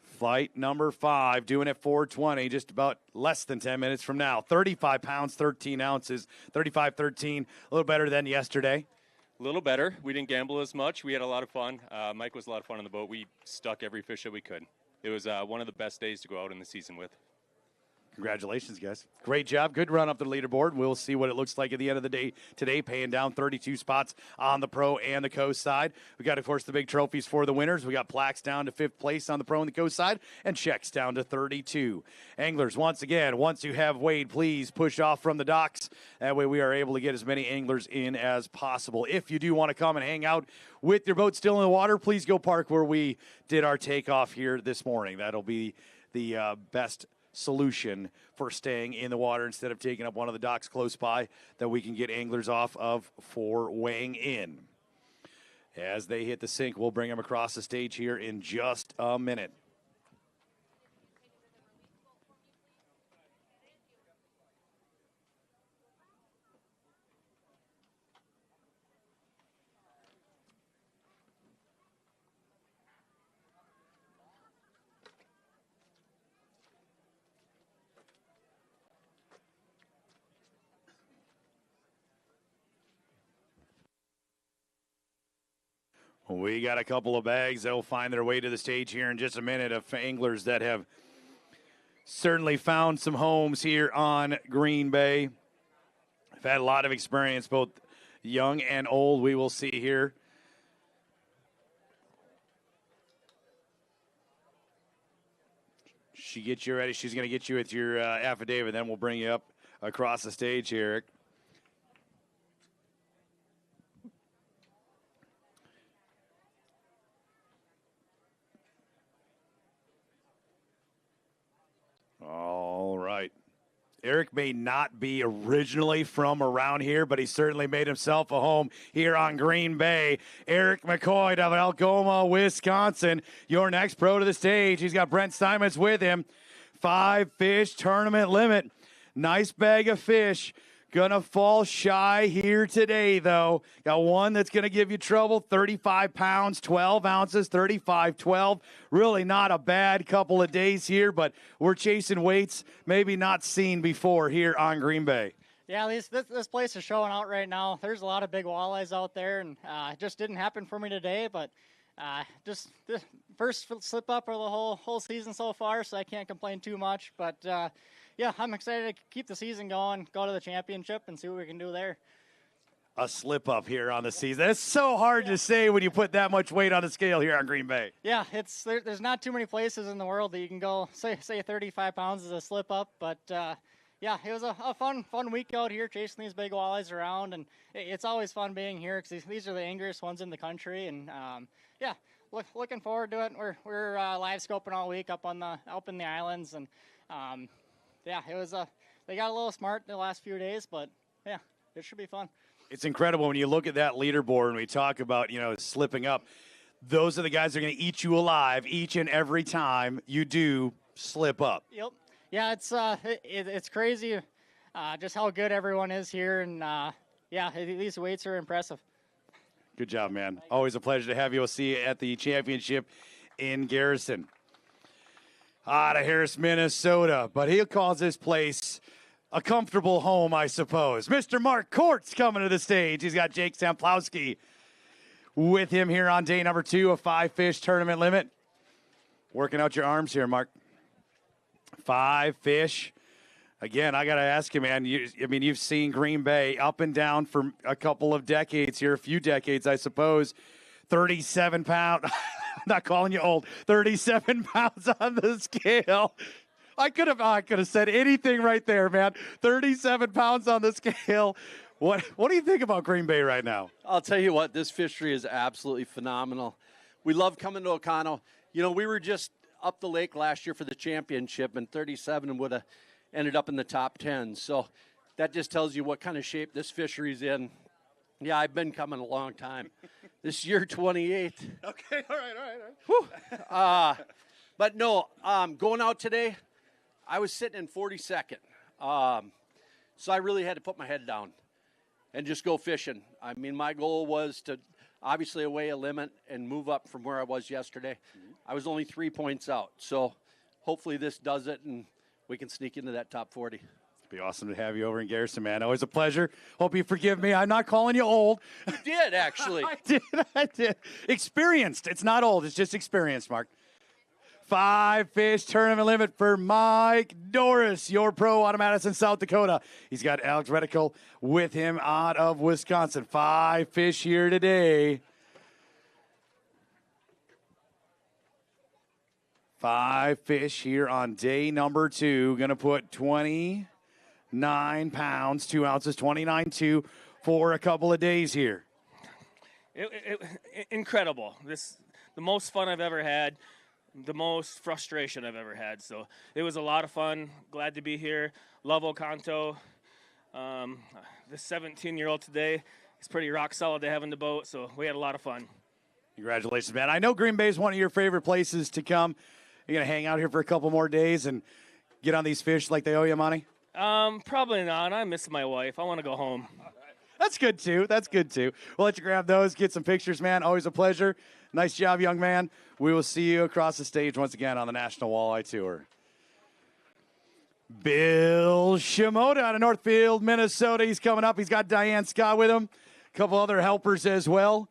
Flight number 5, doing it 4:20, just about less than 10 minutes from now. 35 pounds, 13 ounces, 35-13, a little better than yesterday. A little better. We didn't gamble as much. We had a lot of fun. Mike was a lot of fun on the boat. We stuck every fish that we could. It was one of the best days to go out in the season with. Congratulations, guys. Great job. Good run up the leaderboard. We'll see what it looks like at the end of the day today, paying down 32 spots on the pro and the co side. We got, of course, the big trophies for the winners. We got plaques down to 5th place on the pro and the co side, and checks down to 32. Anglers, once again, once you have weighed, please push off from the docks. That way we are able to get as many anglers in as possible. If you do want to come and hang out with your boat still in the water, please go park where we did our takeoff here this morning. That'll be the best solution for staying in the water instead of taking up one of the docks close by that we can get anglers off of for weighing in. As they hit the sink, we'll bring them across the stage here in just a minute. We got a couple of bags that will find their way to the stage here in just a minute of anglers that have certainly found some homes here on Green Bay. I've had a lot of experience, both young and old, we will see here. she gets you ready, she's going to get you with your affidavit. Then we'll bring you up across the stage here, Eric. All right. Eric may not be originally from around here, but he certainly made himself a home here on Green Bay. Eric McCoy of Algoma, Wisconsin, your next pro to the stage. He's got Brent Simons with him. 5-fish tournament limit. Nice bag of fish. Gonna fall shy here today, though. Got one that's gonna give you trouble, 35 pounds, 12 ounces, 35-12. Really not a bad couple of days here, but we're chasing weights maybe not seen before here on Green Bay. Yeah, this place is showing out right now. There's a lot of big walleyes out there, and it just didn't happen for me today, but just the first slip up of the whole season so far, so I can't complain too much, but yeah, I'm excited to keep the season going, go to the championship, and see what we can do there. A slip up here on the season. It's so hard to say when you put that much weight on the scale here on Green Bay. Yeah, there's not too many places in the world that you can go, say 35 pounds is a slip up, but yeah, it was a fun week out here chasing these big walleyes around, and it's always fun being here because these are the angriest ones in the country, and yeah, looking forward to it. We're live scoping all week up in the islands, and yeah, it was they got a little smart in the last few days, but yeah, it should be fun. It's incredible when you look at that leaderboard and we talk about, slipping up. Those are the guys that are going to eat you alive each and every time you do slip up. Yep. Yeah, it's crazy just how good everyone is here, and yeah, these weights are impressive. Good job, man. Always a pleasure to have you. We'll see you at the championship in Garrison. Out of Harris, Minnesota, but he calls this place a comfortable home, I suppose. Mr. Mark Court's coming to the stage. He's got Jake Samplowski with him here on day number 2 of 5-fish tournament limit. Working out your arms here, Mark. 5 fish. Again, I got to ask you, man, you've seen Green Bay up and down for a couple of decades here, a few decades, I suppose. 37 pound. I'm not calling you old. 37 pounds on the scale. I could have said anything right there, man. 37 pounds on the scale. What do you think about Green Bay right now? I'll tell you what, this fishery is absolutely phenomenal. We love coming to Oconto. We were just up the lake last year for the championship, and 37 would have ended up in the top 10. So that just tells you what kind of shape this fishery's in. Yeah, I've been coming a long time. This year, 28. Okay, all right. Whew. But no, going out today, I was sitting in 42nd. So I really had to put my head down and just go fishing. I mean, my goal was to obviously weigh a limit and move up from where I was yesterday. I was only 3 points out. So hopefully this does it and we can sneak into that top 40. Be awesome to have you over in Garrison, man. Always a pleasure. Hope you forgive me. I'm not calling you old. You did, actually. I did. Experienced. It's not old. It's just experienced, Mark. 5-fish tournament limit for Mike Doris, your pro out of Madison, South Dakota. He's got Alex Reticle with him out of Wisconsin. 5 fish here today. 5 fish here on day number 2. Going to put 29 pounds, 2 ounces, 29.2 for a couple of days here. Incredible. The most fun I've ever had. The most frustration I've ever had. So it was a lot of fun. Glad to be here. Love Oconto. The 17-year-old today is pretty rock solid to have in the boat. So we had a lot of fun. Congratulations, man. I know Green Bay is one of your favorite places to come. You're going to hang out here for a couple more days and get on these fish like they owe you money? Probably not. I miss my wife. I want to go home. That's good, too. We'll let you grab those, get some pictures, man. Always a pleasure. Nice job, young man. We will see you across the stage once again on the National Walleye Tour. Bill Shimoda out of Northfield, Minnesota. He's coming up. He's got Diane Scott with him. A couple other helpers as well.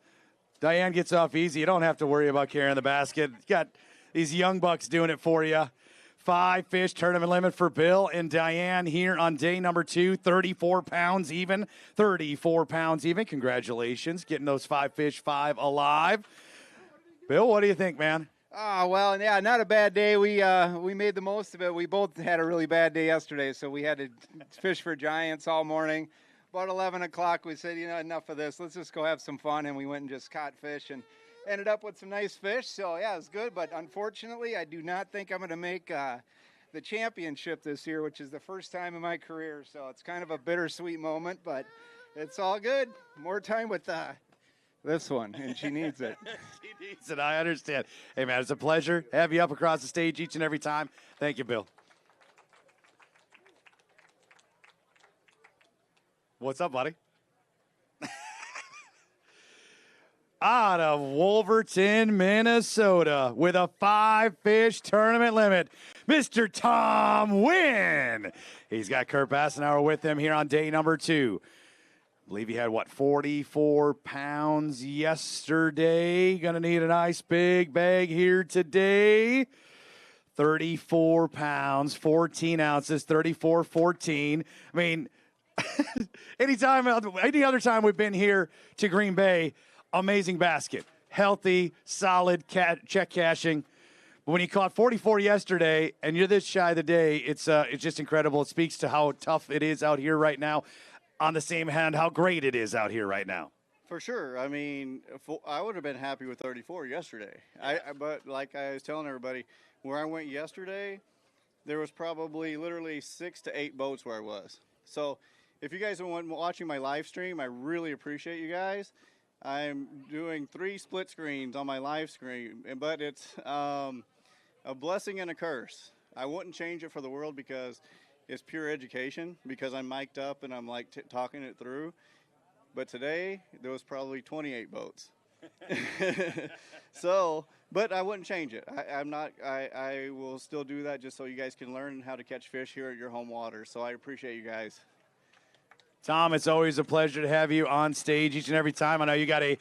Diane gets off easy. You don't have to worry about carrying the basket. You got these young bucks doing it for you. 5-fish tournament limit for Bill and Diane here on day number 2. 34 pounds even. 34 pounds even. Congratulations. Getting those 5 fish, 5 alive. Bill, what do you think, man? Oh, well, yeah, not a bad day. We made the most of it. We both had a really bad day yesterday, so we had to fish for giants all morning. About 11 o'clock, we said, enough of this. Let's just go have some fun, and we went and just caught fish and ended up with some nice fish. So, yeah, it was good, but unfortunately, I do not think I'm going to make the championship this year, which is the first time in my career. So it's kind of a bittersweet moment, but it's all good. More time with this one, and she needs it. She needs it. I understand. Hey, man, it's a pleasure to have you up across the stage each and every time. Thank you, Bill. What's up, buddy? Out of Wolverton, Minnesota, with a 5-fish tournament limit, Mr. Tom Wynn. He's got Kurt Bassenauer with him here on day number 2. I believe he had, 44 pounds yesterday. Going to need a nice big bag here today. 34 pounds, 14 ounces, 34-14. I mean, any other time we've been here to Green Bay, amazing basket. Healthy, solid check cashing. But when you caught 44 yesterday and you're this shy of the day, it's just incredible. It speaks to how tough it is out here right now. On the same hand, how great it is out here right now. For sure. I mean, I would have been happy with 34 yesterday. But like I was telling everybody, where I went yesterday, there was probably literally 6 to 8 boats where I was. So if you guys have been watching my live stream, I really appreciate you guys. I'm doing 3 split screens on my live screen, but it's a blessing and a curse. I wouldn't change it for the world because it's pure education, because I'm mic'd up and I'm like talking it through. But today, there was probably 28 boats. So, but I wouldn't change it. I will still do that just so you guys can learn how to catch fish here at your home water. So I appreciate you guys. Tom, it's always a pleasure to have you on stage each and every time. I know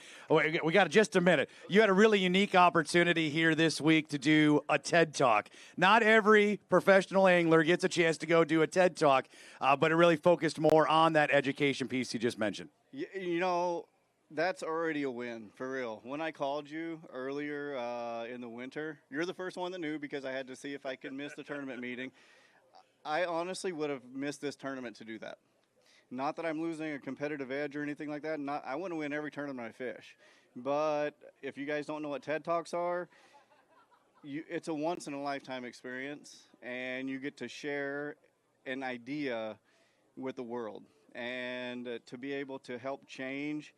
we got just a minute. You had a really unique opportunity here this week to do a TED Talk. Not every professional angler gets a chance to go do a TED Talk, but it really focused more on that education piece you just mentioned. That's already a win, for real. When I called you earlier in the winter, you're the first one that knew because I had to see if I could miss the tournament meeting. I honestly would have missed this tournament to do that. Not that I'm losing a competitive edge or anything like that. I want to win every tournament I fish. But if you guys don't know what TED Talks are, it's a once-in-a-lifetime experience, and you get to share an idea with the world. And to be able to help change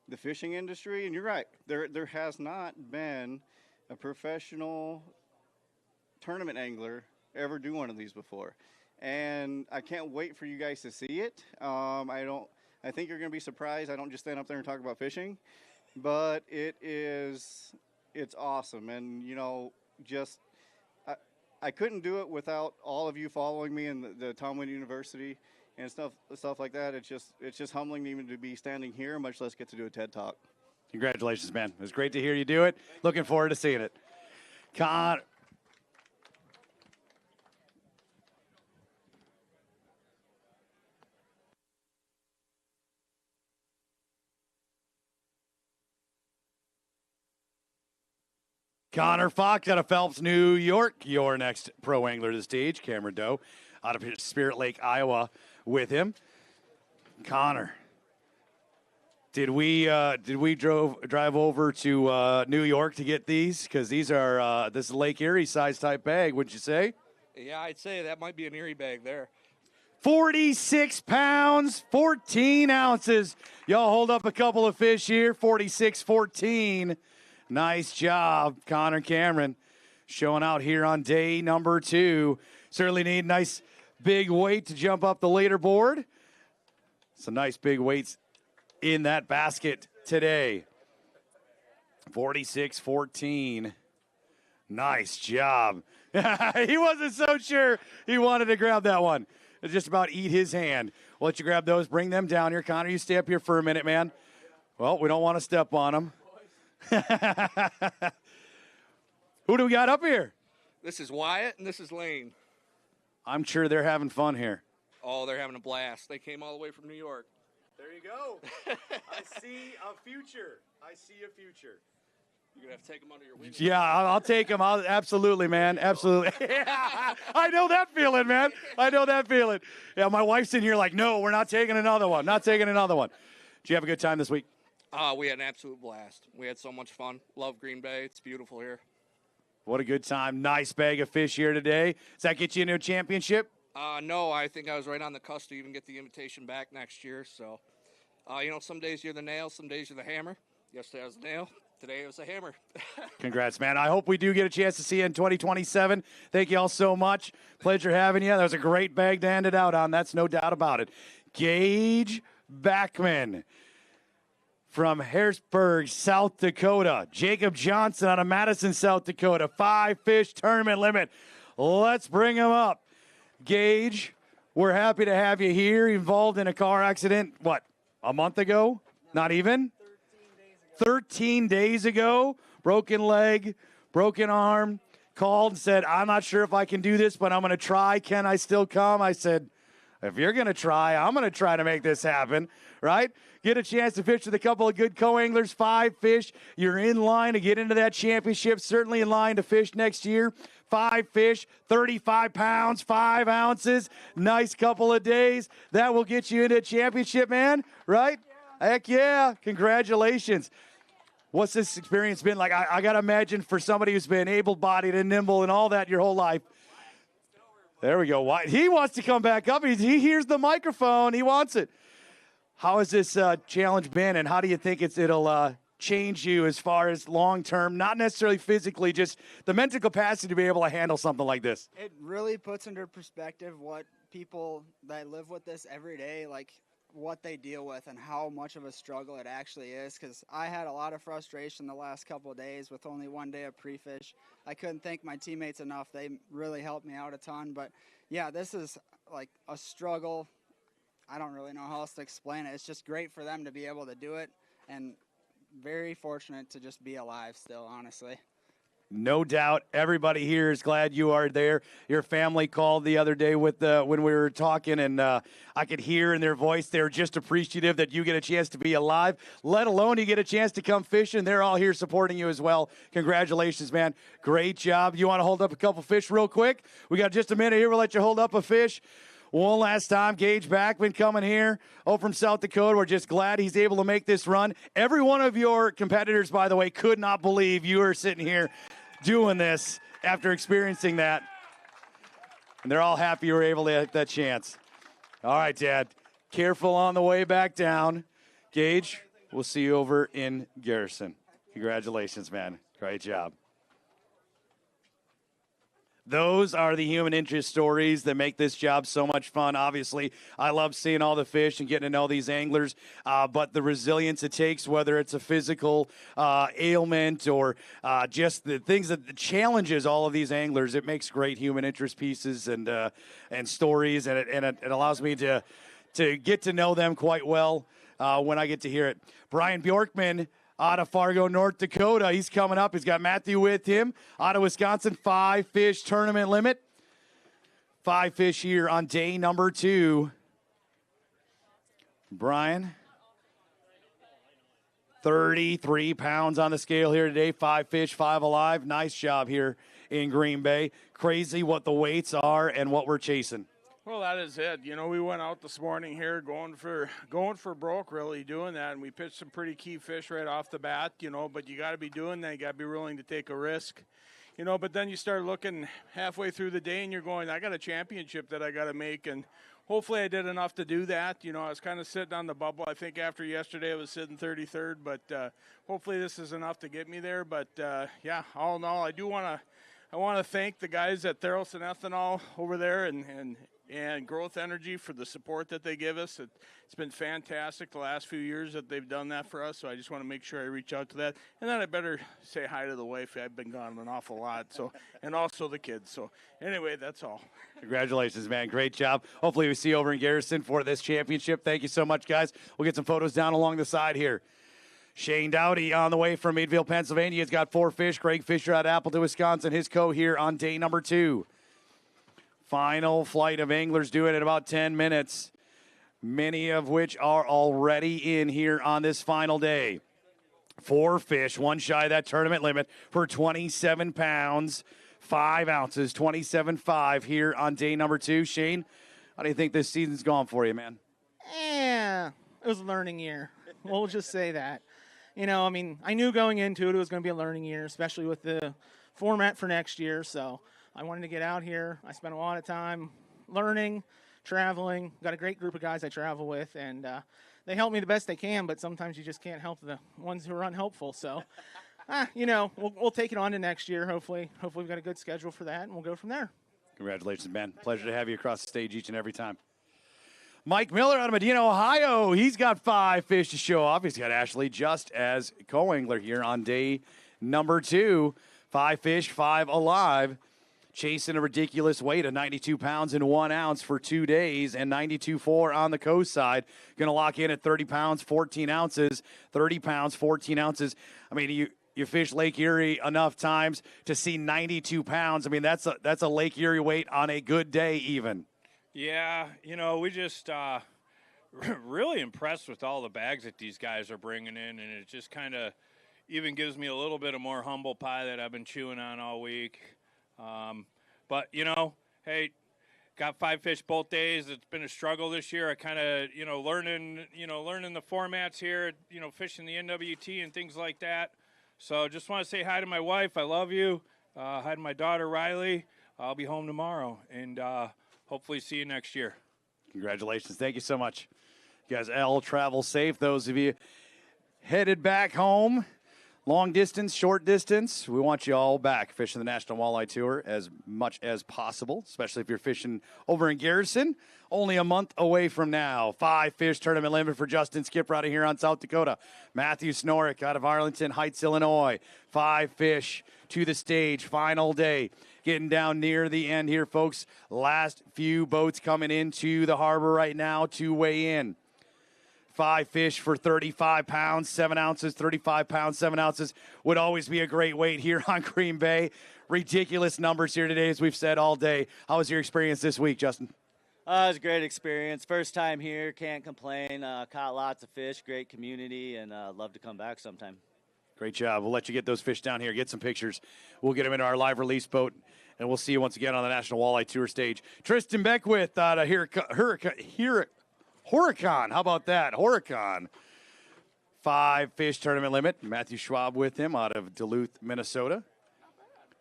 the fishing industry, and you're right, there has not been a professional tournament angler ever do one of these before. And I can't wait for you guys to see it. I think you're going to be surprised. I don't just stand up there and talk about fishing, but it's awesome. And, I couldn't do it without all of you following me in the Tom Wynn University and stuff like that. It's just humbling even to be standing here, much less get to do a TED Talk. Congratulations, man. It was great to hear you do it. Looking forward to seeing it. Connor Fox out of Phelps, New York, your next pro angler to the stage. Cameron Doe out of Spirit Lake, Iowa, with him. Connor, did we drive over to New York to get these? Because these are this is Lake Erie size type bag. Would you say? Yeah, I'd say that might be an Erie bag there. 46 pounds, 14 ounces. Y'all hold up a couple of fish here. 46-14. Nice job, Connor Cameron, showing out here on day number 2. Certainly need nice big weight to jump up the leaderboard. Some nice big weights in that basket today. 46-14. Nice job. He wasn't so sure he wanted to grab that one. It just about eat his hand. We'll let you grab those, bring them down here. Connor, you stay up here for a minute, man. Well, we don't want to step on them. Who do we got up here? This is Wyatt and this is Lane. I'm sure they're having fun here. Oh, they're having a blast. They came all the way from New York. There you go. I see a future. You're going to have to take them under your wing. Yeah, I'll take them. Absolutely, man. Absolutely. Yeah, I know that feeling, man. I know that feeling. Yeah, my wife's in here like, no, we're not taking another one. Not taking another one. Did you have a good time this week? We had an absolute blast. We had so much fun. Love Green Bay. It's beautiful here. What a good time. Nice bag of fish here today. Does that get you into a championship? No, I think I was right on the cusp to even get the invitation back next year. So, some days you're the nail, some days you're the hammer. Yesterday I was the nail. Today it was a hammer. Congrats, man. I hope we do get a chance to see you in 2027. Thank you all so much. Pleasure having you. That was a great bag to end it out on. That's no doubt about it. Gage Backman from Harrisburg, South Dakota. Jacob Johnson out of Madison, South Dakota. 5-fish tournament limit. Let's bring him up. Gage, we're happy to have you here. Involved in a car accident, a month ago? Not even? 13 days ago, broken leg, broken arm, called and said, I'm not sure if I can do this, but I'm going to try. Can I still come? I said, if you're going to try, I'm going to try to make this happen, right? Get a chance to fish with a couple of good co-anglers, 5 fish. You're in line to get into that championship, certainly in line to fish next year. 5 fish, 35 pounds, 5 ounces. Nice couple of days. That will get you into a championship, man, right? Heck yeah. Congratulations. What's this experience been like? I got to imagine for somebody who's been able-bodied and nimble and all that your whole life. There we go. He wants to come back up. He hears the microphone. He wants it. How has this challenge been, and how do you think it'll change you as far as long-term, not necessarily physically, just the mental capacity to be able to handle something like this? It really puts into perspective what people that live with this every day, like what they deal with and how much of a struggle it actually is, because I had a lot of frustration the last couple of days with only one day of pre-fish. I couldn't thank my teammates enough. They really helped me out a ton. But, yeah, this is like a struggle. I don't really know how else to explain it. It's just great for them to be able to do it, and very fortunate to just be alive still, honestly. No doubt. Everybody here is glad you are there. Your family called the other day when we were talking, and I could hear in their voice they're just appreciative that you get a chance to be alive, let alone you get a chance to come fishing. They're all here supporting you as well. Congratulations, man. Great job. You want to hold up a couple fish real quick? We got just a minute here. We'll let you hold up a fish. One last time, Gage Backman coming here from South Dakota. We're just glad he's able to make this run. Every one of your competitors, by the way, could not believe you were sitting here doing this after experiencing that. And they're all happy you were able to get that chance. All right, Dad. Careful on the way back down. Gage, we'll see you over in Garrison. Congratulations, man. Great job. Those are the human interest stories that make this job so much fun. Obviously, I love seeing all the fish and getting to know these anglers, but the resilience it takes, whether it's a physical ailment or just the things that challenges all of these anglers, it makes great human interest pieces and stories, and it allows me to get to know them quite well when I get to hear it. Brian Bjorkman out of Fargo, North Dakota. He's coming up. He's got Matthew with him. Out of Wisconsin, 5-fish tournament limit. 5 fish here on day number 2. Brian, 33 pounds on the scale here today. 5 fish, 5 alive. Nice job here in Green Bay. Crazy what the weights are and what we're chasing. Well, that is it. We went out this morning here going for broke, really doing that, and we pitched some pretty key fish right off the bat, but you got to be doing that. You got to be willing to take a risk, but then you start looking halfway through the day and you're going, I got a championship that I got to make, and hopefully I did enough to do that. I was kind of sitting on the bubble. I think after yesterday I was sitting 33rd, but hopefully this is enough to get me there. But, yeah, all in all, I want to thank the guys at Theros and Ethanol over there and Growth Energy for the support that they give us. It's been fantastic the last few years that they've done that for us, so I just want to make sure I reach out to that. And then I better say hi to the wife. I've been gone an awful lot, and also the kids. So anyway, that's all. Congratulations, man. Great job. Hopefully we see you over in Garrison for this championship. Thank you so much, guys. We'll get some photos down along the side here. Shane Dowdy on the way from Meadville, Pennsylvania. He's got 4 fish. Greg Fisher out of Appleton, Wisconsin. His co here on day number 2. Final flight of anglers due in about 10 minutes, many of which are already in here on this final day. 4 fish, one shy of that tournament limit for 27 pounds, 5 ounces, 27.5 here on day number 2. Shane, how do you think this season's gone for you, man? Yeah, it was a learning year. We'll just say that. You know, I mean, I knew going into it was going to be a learning year, especially with the format for next year. So I wanted to get out here. I spent a lot of time learning, traveling. Got a great group of guys I travel with, and they help me the best they can, but sometimes you just can't help the ones who are unhelpful. So, you know, we'll take it on to next year, hopefully. Hopefully we've got a good schedule for that, and we'll go from there. Congratulations, man. Pleasure to have you across the stage each and every time. Mike Miller out of Medina, Ohio. He's got 5 fish to show off. He's got Ashley just as co-angler here on day number 2. 5 fish, 5 alive. Chasing a ridiculous weight of 92 pounds and 1 ounce for 2 days, and 92.4 on the coast side. Going to lock in at 30 pounds, 14 ounces. 30 pounds, 14 ounces. I mean, you fish Lake Erie enough times to see 92 pounds. I mean, that's a Lake Erie weight on a good day even. Yeah, you know, we just really impressed with all the bags that these guys are bringing in, and it just kind of even gives me a little bit of more humble pie that I've been chewing on all week. But, you know, hey, got 5 fish both days. It's been a struggle this year. I kind of, learning the formats here, fishing the NWT and things like that. So just want to say hi to my wife. I love you. Hi to my daughter, Riley. I'll be home tomorrow, and hopefully see you next year. Congratulations. Thank you so much. You guys all travel safe. Those of you headed back home, long distance, short distance, we want you all back fishing the National Walleye Tour as much as possible, especially if you're fishing over in Garrison. Only a month away from now. 5 fish tournament limit for Justin Skipper out of here on South Dakota. Matthew Snorik out of Arlington Heights, Illinois. 5 fish to the stage. Final day. Getting down near the end here, folks. Last few boats coming into the harbor right now to weigh in. 5 fish for 35 pounds, 7 ounces, 35 pounds, 7 ounces would always be a great weight here on Green Bay. Ridiculous numbers here today, as we've said all day. How was your experience this week, Justin? It was a great experience. First time here, can't complain. Caught lots of fish, great community, and love to come back sometime. Great job. We'll let you get those fish down here, get some pictures. We'll get them into our live release boat, and we'll see you once again on the National Walleye Tour stage. Tristan Beckwith out of Horicon. How about that? Horicon. 5 fish tournament limit. Matthew Schwab with him out of Duluth, Minnesota.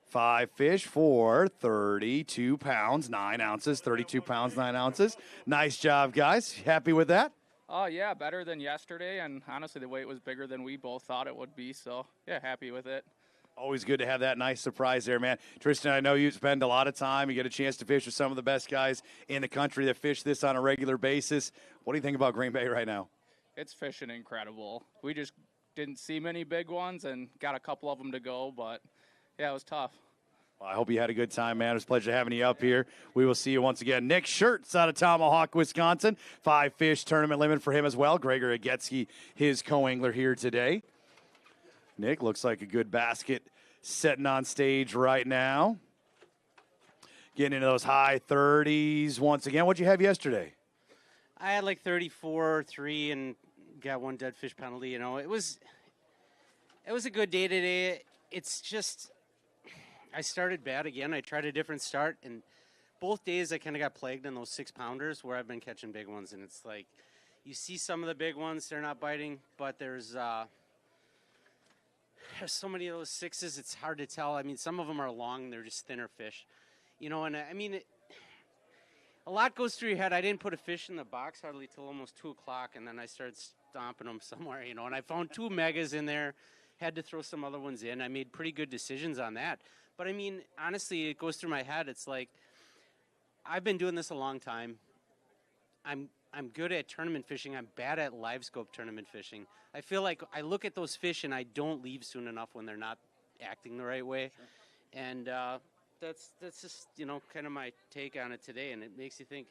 5 fish for 32 pounds, 9 ounces. 32 pounds, 9 ounces. Nice job, guys. Happy with that? Oh, yeah, better than yesterday, and honestly, the weight was bigger than we both thought it would be, so, yeah, happy with it. Always good to have that nice surprise there, man. Tristan, I know you spend a lot of time. You get a chance to fish with some of the best guys in the country that fish this on a regular basis. What do you think about Green Bay right now? It's fishing incredible. We just didn't see many big ones and got a couple of them to go, but, yeah, it was tough. Well, I hope you had a good time, man. It was a pleasure having you up here. We will see you once again. Nick Schertz out of Tomahawk, Wisconsin. 5 fish tournament limit for him as well. Gregor Agetsky, his co-angler here today. Nick, looks like a good basket setting on stage right now. Getting into those high 30s once again. What'd you have yesterday? I had like 34, 3, and got 1 dead fish penalty. You know, it was a good day today. It's just, I started bad again. I tried a different start, and both days I kind of got plagued in those 6-pounders where I've been catching big ones, and it's like you see some of the big ones, they're not biting, but there's so many of those 6s, it's hard to tell. I mean, some of them are long, they're just thinner fish, you know, and I mean, a lot goes through your head. I didn't put a fish in the box hardly till almost 2 o'clock, and then I started stomping them somewhere, you know, and I found 2 megas in there, had to throw some other ones in. I made pretty good decisions on that. But I mean, honestly, it goes through my head. It's like, I've been doing this a long time. I'm good at tournament fishing. I'm bad at live scope tournament fishing. I feel like I look at those fish and I don't leave soon enough when they're not acting the right way. Sure. And that's just, you know, kind of my take on it today. And it makes you think,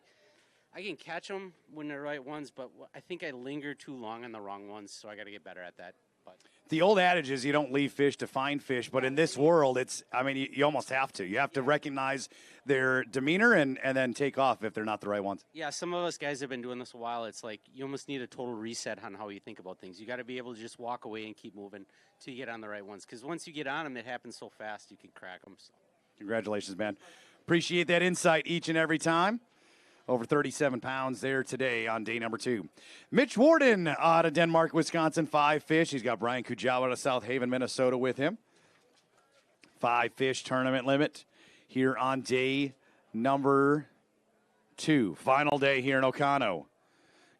I can catch them when they're right ones, but I think I linger too long on the wrong ones, so I got to get better at that. But The old adage is you don't leave fish to find fish, but in this world, you almost have to. You have to recognize their demeanor and then take off if they're not the right ones. Yeah, some of us guys have been doing this a while. It's like you almost need a total reset on how you think about things. You got to be able to just walk away and keep moving till you get on the right ones. Because once you get on them, it happens so fast you can crack them. So. Congratulations, man. Appreciate that insight each and every time. Over 37 pounds there today on day number 2. Mitch Warden out of Denmark, Wisconsin, 5 fish. He's got Brian Kujawa out of South Haven, Minnesota with him. 5 fish tournament limit here on day number 2. Final day here in Oconto.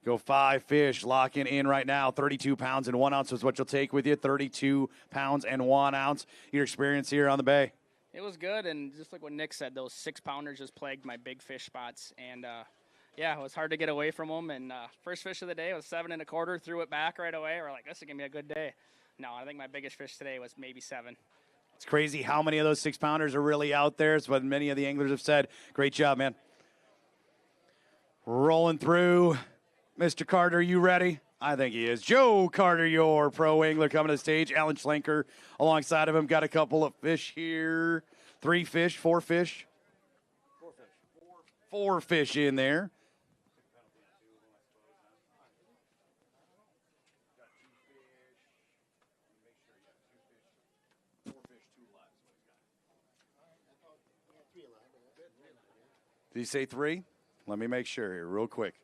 Go 5 fish, locking in right now. 32 pounds and 1 ounce is what you'll take with you. 32 pounds and 1 ounce. Your experience here on the bay. It was good, and just like what Nick said, those 6-pounders just plagued my big fish spots, and it was hard to get away from them. And first fish of the day was 7 1/4, threw it back right away. We're like, this is gonna be a good day. No, I think my biggest fish today was maybe 7. It's crazy how many of those 6-pounders are really out there. It's what many of the anglers have said. Great job, man. Rolling through. Mr. Carter, you ready? I think he is. Joe Carter, your pro angler, coming to the stage. Alan Schlenker alongside of him. Got a couple of fish here. 3 fish, 4 fish. 4 fish in there. Did you say 3? Let me make sure here real quick.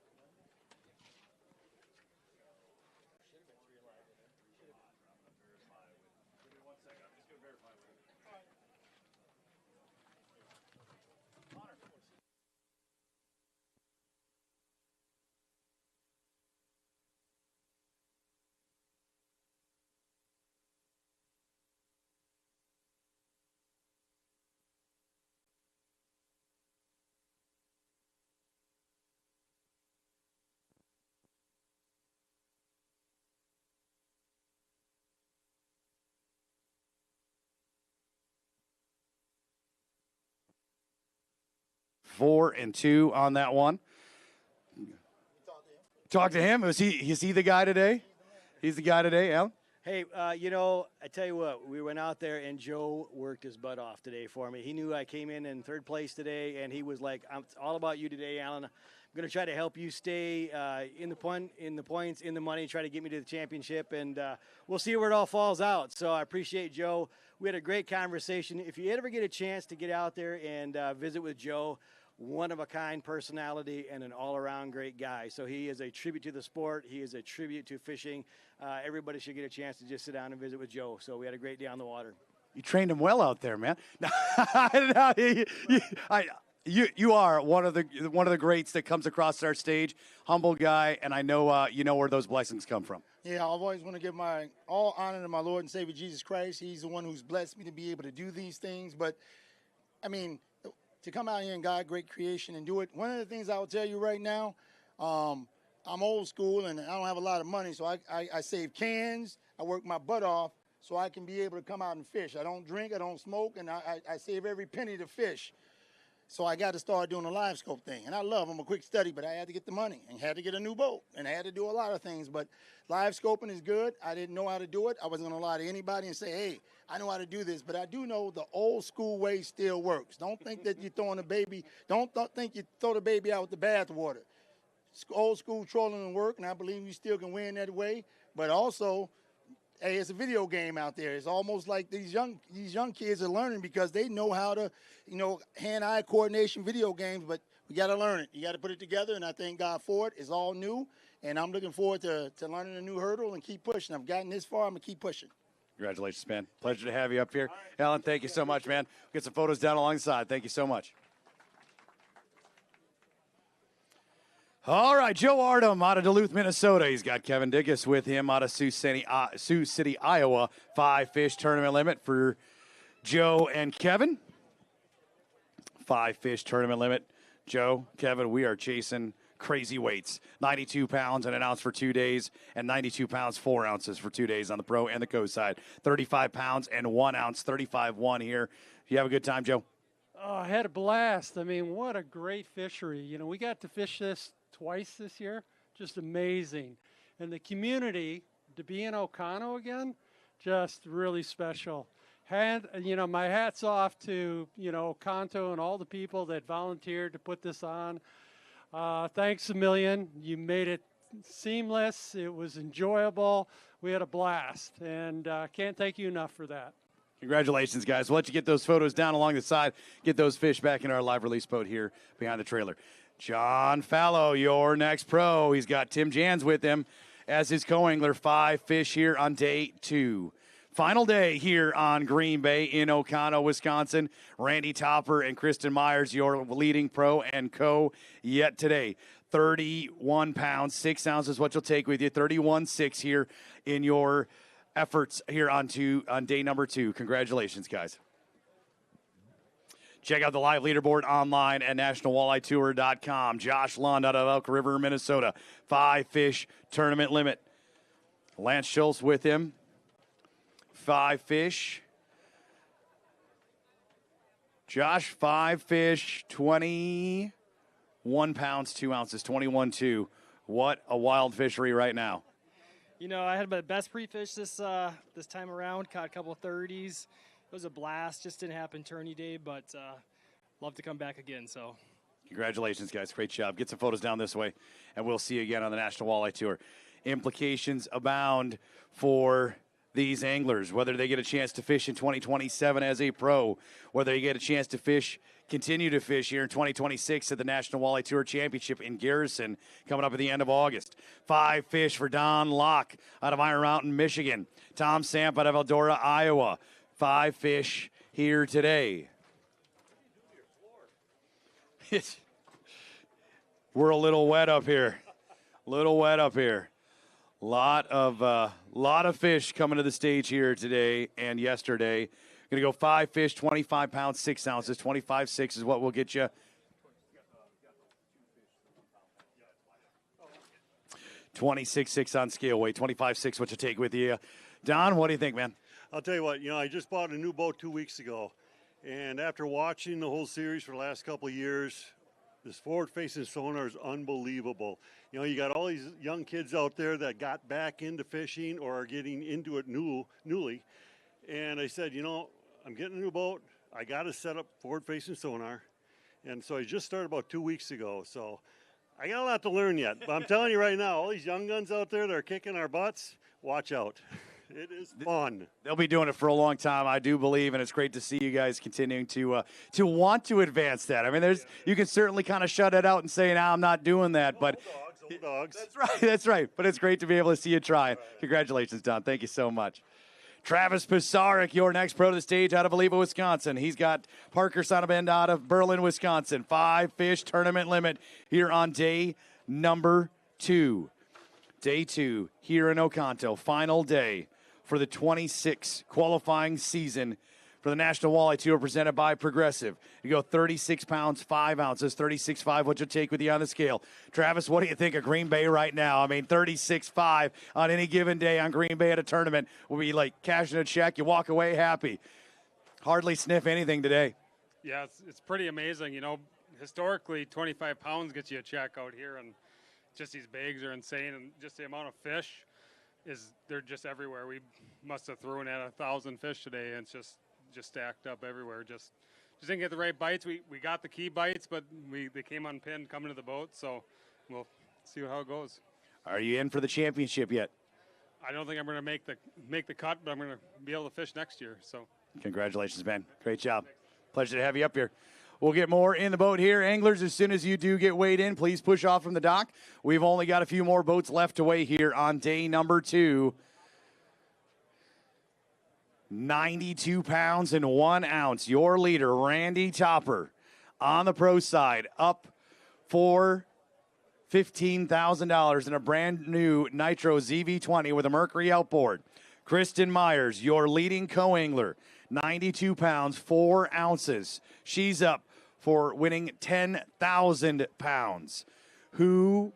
Four and 2 on that one. Talk to him. Is he the guy today? He's the guy today, Alan? Hey, I tell you what, we went out there and Joe worked his butt off today for me. He knew I came in 3rd place today, and he was like, "It's all about you today, Alan. I'm going to try to help you stay in the points, in the money, try to get me to the championship, and we'll see where it all falls out." So I appreciate Joe. We had a great conversation. If you ever get a chance to get out there and visit with Joe, one-of-a-kind personality and an all-around great guy. So he is a tribute to the sport. He is a tribute to fishing. Everybody should get a chance to just sit down and visit with Joe. So we had a great day on the water. You trained him well out there, man. You are one of the greats that comes across our stage. Humble guy, and I know you know where those blessings come from. Yeah, I always want to give my all honor to my Lord and Savior Jesus Christ. He's the one who's blessed me to be able to do these things. But, I mean, to come out here and God, great creation, and do it. One of the things I will tell you right now, I'm old school and I don't have a lot of money, so I save cans. I work my butt off so I can be able to come out and fish. I don't drink, I don't smoke, and I save every penny to fish. So I got to start doing the live scope thing. And I love, I'm a quick study, but I had to get the money and had to get a new boat and I had to do a lot of things. But live scoping is good. I didn't know how to do it. I wasn't going to lie to anybody and say, hey, I know how to do this. But I do know the old school way still works. Don't think that you're throwing a baby. Don't think you throw the baby out with the bathwater. Old school trolling will work, and I believe you still can win that way. But also, hey, it's a video game out there. It's almost like these young kids are learning because they know how to, hand-eye coordination video games, but we got to learn it. You got to put it together, and I thank God for it. It's all new, and I'm looking forward to learning a new hurdle and keep pushing. I've gotten this far. I'm going to keep pushing. Congratulations, man. Pleasure to have you up here. Alan, thank you so much, man. Get some photos down alongside. Thank you so much. All right, Joe Artem out of Duluth, Minnesota. He's got Kevin Diggus with him out of Sioux City, Iowa. 5-fish tournament limit for Joe and Kevin. 5-fish tournament limit. Joe, Kevin, we are chasing crazy weights. 92 pounds and an ounce for 2 days, and 92 pounds, 4 ounces for 2 days on the pro and the co side. 35 pounds and 1 ounce, 35-1 here. You have a good time, Joe? Oh, I had a blast. I mean, what a great fishery. We got to fish this twice this year. Just amazing. And the community, to be in Oconto again, just really special. And, my hat's off to, Oconto and all the people that volunteered to put this on. Thanks a million. You made it seamless. It was enjoyable. We had a blast, and can't thank you enough for that. Congratulations, guys. We'll let you get those photos down along the side, get those fish back in our live release boat here behind the trailer. John Fallow, your next pro. He's got Tim Jans with him as his co-angler. 5 fish here on day 2. Final day here on Green Bay in Oconto, Wisconsin. Randy Topper and Kristen Myers, your leading pro and co yet today. 31 pounds, 6 ounces, what you'll take with you. 31.6 here in your efforts here on day number 2. Congratulations, guys. Check out the live leaderboard online at nationalwalletetour.com. Josh Lund out of Elk River, Minnesota. 5 fish tournament limit. Lance Schultz with him. 5 fish. Josh, 5 fish, 21 pounds, 2 ounces, 21.2. What a wild fishery right now. I had my best pre-fish this time around. Caught a couple of 30s. It was a blast. Just didn't happen tourney day, but love to come back again. So, congratulations, guys. Great job. Get some photos down this way, and we'll see you again on the National Walleye Tour. Implications abound for these anglers, whether they get a chance to fish in 2027 as a pro, whether they get a chance to continue to fish here in 2026 at the National Walleye Tour Championship in Garrison coming up at the end of August. 5 fish for Don Locke out of Iron Mountain, Michigan. Tom Samp out of Eldora, Iowa. 5 fish here today. We're a little wet up here. Lot of fish coming to the stage here today and yesterday. Going to go 5 fish, 25 pounds, 6 ounces. 25.6 is what will get you. 26.6 on scale weight. 25.6 what you take with you. Don, what do you think, man? I'll tell you what, I just bought a new boat 2 weeks ago. And after watching the whole series for the last couple of years, this forward-facing sonar is unbelievable. You got all these young kids out there that got back into fishing or are getting into it newly. And I said, I'm getting a new boat. I got to set up forward-facing sonar. And so I just started about 2 weeks ago. So I got a lot to learn yet. But I'm telling you right now, all these young guns out there that are kicking our butts, watch out. It is fun. They'll be doing it for a long time, I do believe, and it's great to see you guys continuing to want to advance that. I mean, you can certainly kind of shut it out and say, "No, I'm not doing that," but old dogs. That's right. But it's great to be able to see you try. Congratulations, Don. Thank you so much. Travis Pisarek, your next pro to the stage out of Oliva, Wisconsin. He's got Parker Sonabend out of Berlin, Wisconsin. 5 fish tournament limit here on day number 2. Day 2 here in Oconto. Final day for the 26 qualifying season for the National Walleye Tour presented by Progressive. You go 36 pounds, 5 ounces, 36.5, what you'll take with you on the scale. Travis, what do you think of Green Bay right now? I mean, 36.5 on any given day on Green Bay at a tournament will be like cashing a check. You walk away happy. Hardly sniff anything today. Yeah, it's pretty amazing. Historically, 25 pounds gets you a check out here, and just these bags are insane, and just the amount of fish they're just everywhere. We must have thrown at 1,000 fish today, and it's just stacked up everywhere. Just didn't get the right bites. We got the key bites, but they came unpinned coming to the boat, so we'll see how it goes. Are you in for the championship yet? I don't think I'm going to make the cut, but I'm going to be able to fish next year. So Congratulations, Ben. Great job. Pleasure to have you up here. We'll get more in the boat here. Anglers, as soon as you do get weighed in, please push off from the dock. We've only got a few more boats left to weigh here on day number 2. 92 pounds and 1 ounce. Your leader, Randy Topper, on the pro side, up for $15,000 in a brand new Nitro ZV20 with a Mercury outboard. Kristen Myers, your leading co-angler, 92 pounds, 4 ounces. She's up for winning 10,000 pounds. Who,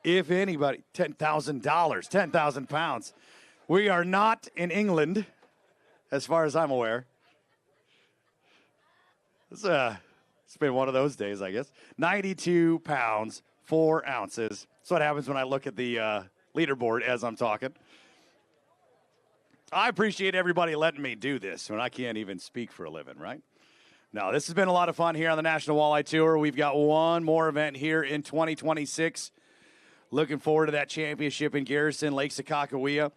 if anybody, $10,000, 10,000 pounds. We are not in England, as far as I'm aware. It's been one of those days, I guess. 92 pounds, 4 ounces. That's what happens when I look at the leaderboard as I'm talking. I appreciate everybody letting me do this when I can't even speak for a living, right? No, this has been a lot of fun here on the National Walleye Tour. We've got one more event here in 2026. Looking forward to that championship in Garrison, Lake Sakakawea.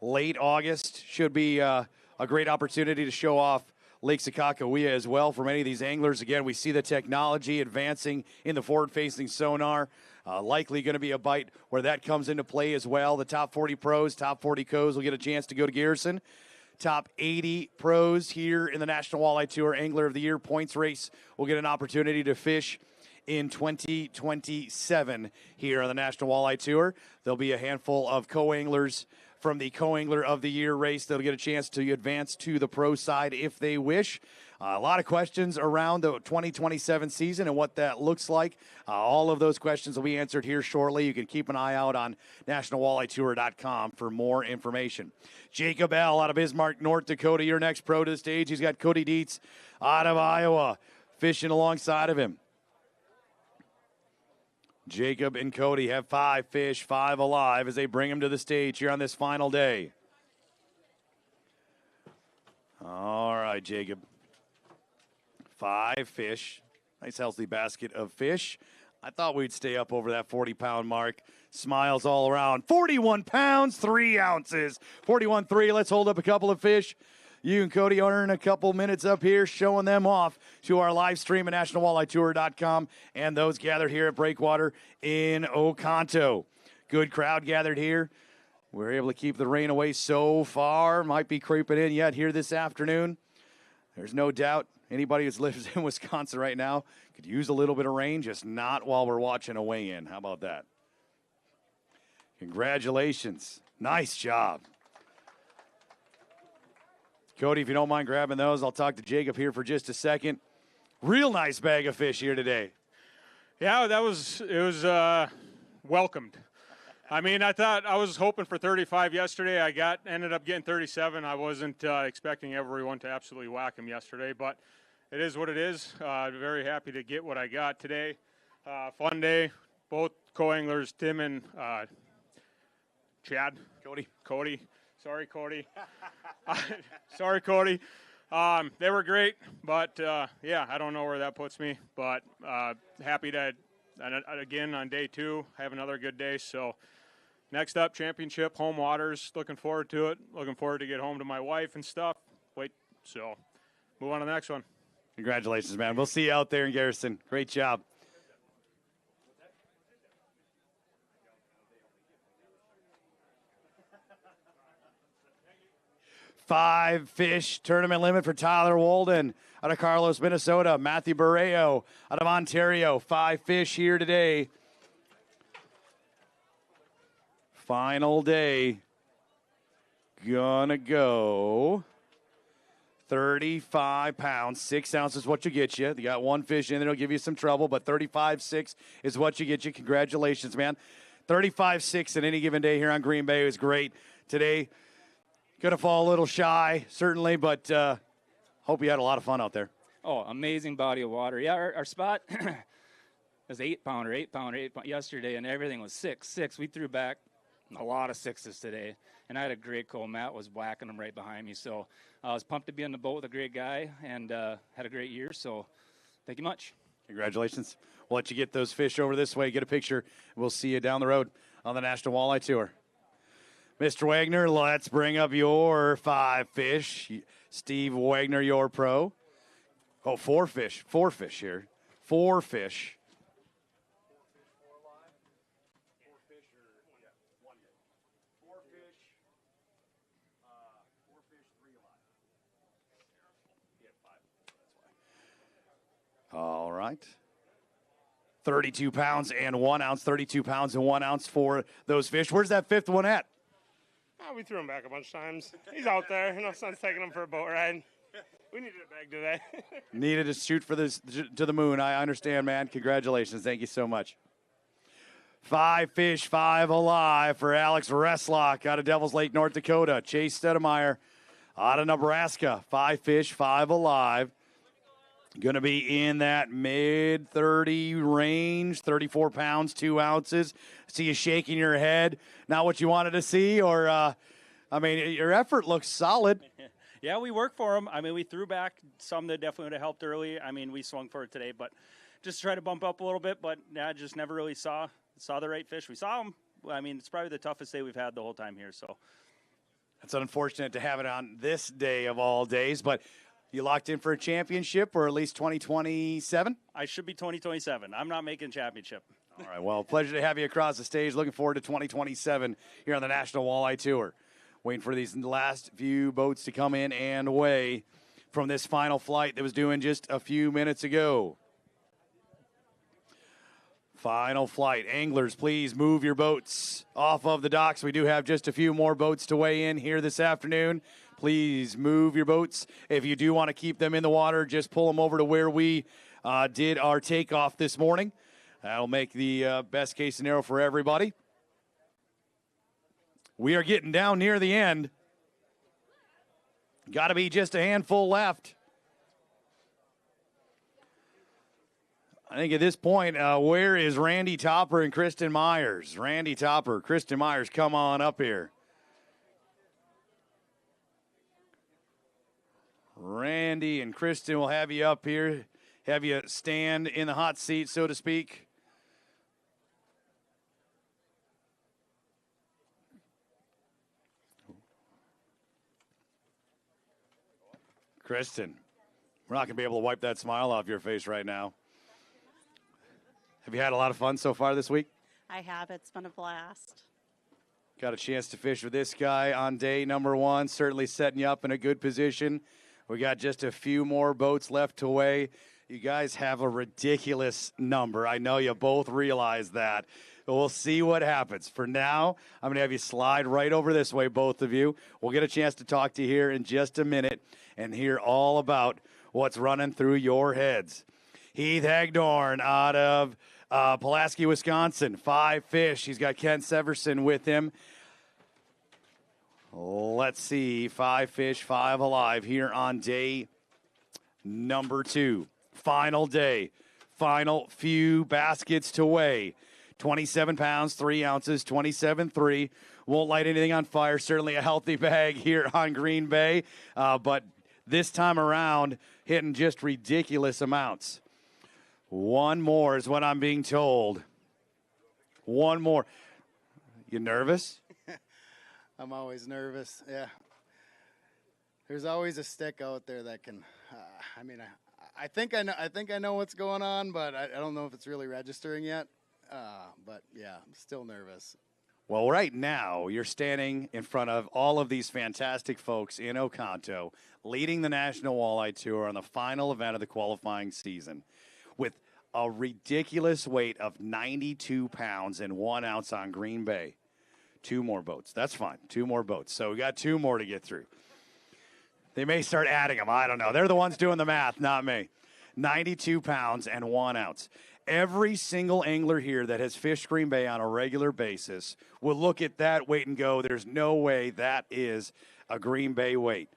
Late August should be a great opportunity to show off Lake Sakakawea as well for many of these anglers. Again, we see the technology advancing in the forward-facing sonar. Likely going to be a bite where that comes into play as well. The top 40 pros, top 40 co's will get a chance to go to Garrison. Top 80 pros here in the National Walleye Tour Angler of the Year points race will get an opportunity to fish in 2027 here on the National Walleye Tour. There'll be a handful of co-anglers from the Co-Angler of the Year race that'll get a chance to advance to the pro side if they wish. A lot of questions around the 2027 season and what that looks like. All of those questions will be answered here shortly. You can keep an eye out on nationalwalleyetour.com for more information. Jacob L. out of Bismarck, North Dakota, your next pro to the stage. He's got Cody Dietz out of Iowa fishing alongside of him. Jacob and Cody have 5 fish, 5 alive as they bring them to the stage here on this final day. All right, Jacob. 5 fish. Nice healthy basket of fish. I thought we'd stay up over that 40-pound mark. Smiles all around. 41 pounds, 3 ounces. 41.3. Let's hold up a couple of fish. You and Cody earn a couple minutes up here showing them off to our live stream at nationalwalleyetour.com and those gathered here at Breakwater in Oconto. Good crowd gathered here. We're able to keep the rain away so far. Might be creeping in yet here this afternoon. There's no doubt anybody who lives in Wisconsin right now could use a little bit of rain, just not while we're watching a weigh-in. How about that? Congratulations. Nice job. Cody, if you don't mind grabbing those, I'll talk to Jacob here for just a second. Real nice bag of fish here today. Yeah, it was welcomed. I mean, I was hoping for 35 yesterday. Ended up getting 37. I wasn't expecting everyone to absolutely whack him yesterday, but it is what it is. Very happy to get what I got today. Fun day. Both co-anglers, Tim and Chad. Cody. Sorry, Cody. Sorry, Cody. They were great, but yeah, I don't know where that puts me. But happy to, again, on day 2, have another good day. So next up, championship, home waters. Looking forward to it. Looking forward to get home to my wife and stuff. So move on to the next one. Congratulations, man. We'll see you out there in Garrison. Great job. Five fish tournament limit for Tyler Walden out of Carlos, Minnesota. Matthew Barreo out of Ontario. 5 fish here today. Final day. Gonna go 35 pounds, 6 ounces what you get you. You got 1 fish in there, it'll give you some trouble, but 35.6 is what you get you. Congratulations, man. 35.6 in any given day here on Green Bay is great. Today, going to fall a little shy, certainly, but hope you had a lot of fun out there. Oh, amazing body of water. Yeah, our spot was 8-pounder yesterday, and everything was 6. We threw back a lot of 6s today, and I had a great call. Matt was whacking them right behind me, so I was pumped to be on the boat with a great guy and had a great year, so thank you much. Congratulations. We'll let you get those fish over this way, get a picture. We'll see you down the road on the National Walleye Tour. Mr. Wagner, let's bring up your 5 fish. Steve Wagner, your pro. Oh, 4 fish. 4 fish here. 4 fish. All right. 32 pounds and 1 ounce. 32 pounds and 1 ounce for those fish. Where's that 5th one at? We threw him back a bunch of times. He's out there. Son's taking him for a boat ride. We needed a bag today. Needed to shoot for this to the moon. I understand, man. Congratulations. Thank you so much. 5 fish, 5 alive for Alex Reslock out of Devils Lake, North Dakota. Chase Stedemeyer out of Nebraska. 5 fish, 5 alive. Going to be in that mid-30 range, 34 pounds, 2 ounces. See you shaking your head. Not what you wanted to see, or I mean, your effort looks solid. Yeah, we work for them. I mean, we threw back some that definitely would have helped early. I mean, we swung for it today, but just try to bump up a little bit. But yeah, just never really saw the right fish. We saw them. I mean, it's probably the toughest day we've had the whole time here. So it's unfortunate to have it on this day of all days, but you locked in for a championship or at least 2027? I should be 2027. I'm not making championship. All right, well, pleasure to have you across the stage. Looking forward to 2027 here on the National Walleye Tour. Waiting for these last few boats to come in and away from this final flight that was doing just a few minutes ago. Final flight. Anglers, please move your boats off of the docks. We do have just a few more boats to weigh in here this afternoon. Please move your boats. If you do want to keep them in the water, just pull them over to where we did our takeoff this morning. That'll make the best case scenario for everybody. We are getting down near the end. Got to be just a handful left. I think at this point, where is Randy Topper and Kristen Myers? Randy Topper, Kristen Myers, come on up here. Randy and Kristen will have you up here, have you stand in the hot seat, so to speak. Kristen, we're not going to be able to wipe that smile off your face right now. Have you had a lot of fun so far this week? I have. It's been a blast. Got a chance to fish with this guy on day number one, certainly setting you up in a good position. We got just a few more boats left to weigh. You guys have a ridiculous number. I know you both realize that. But we'll see what happens. For now, I'm going to have you slide right over this way, both of you. We'll get a chance to talk to you here in just a minute and hear all about what's running through your heads. Heath Hagdorn out of Pulaski, Wisconsin. 5 fish. He's got Ken Severson with him. Let's see. 5 fish, 5 alive here on day number 2. Final day. Final few baskets to weigh. 27 pounds, 3 ounces, 27.3. Won't light anything on fire. Certainly a healthy bag here on Green Bay. But this time around, hitting just ridiculous amounts. One more is what I'm being told. One more. You nervous? I'm always nervous, yeah. There's always a stick out there that can, I think I know what's going on, but I don't know if it's really registering yet. But yeah, I'm still nervous. Well, right now, you're standing in front of all of these fantastic folks in Oconto, leading the National Walleye Tour on the final event of the qualifying season with a ridiculous weight of 92 pounds and 1 ounce on Green Bay. 2 more boats. That's fine. 2 more boats. So we got 2 more to get through. They may start adding them. I don't know. They're the ones doing the math, not me. 92 pounds and 1 ounce. Every single angler here that has fished Green Bay on a regular basis will look at that weight and go, there's no way that is a Green Bay weight.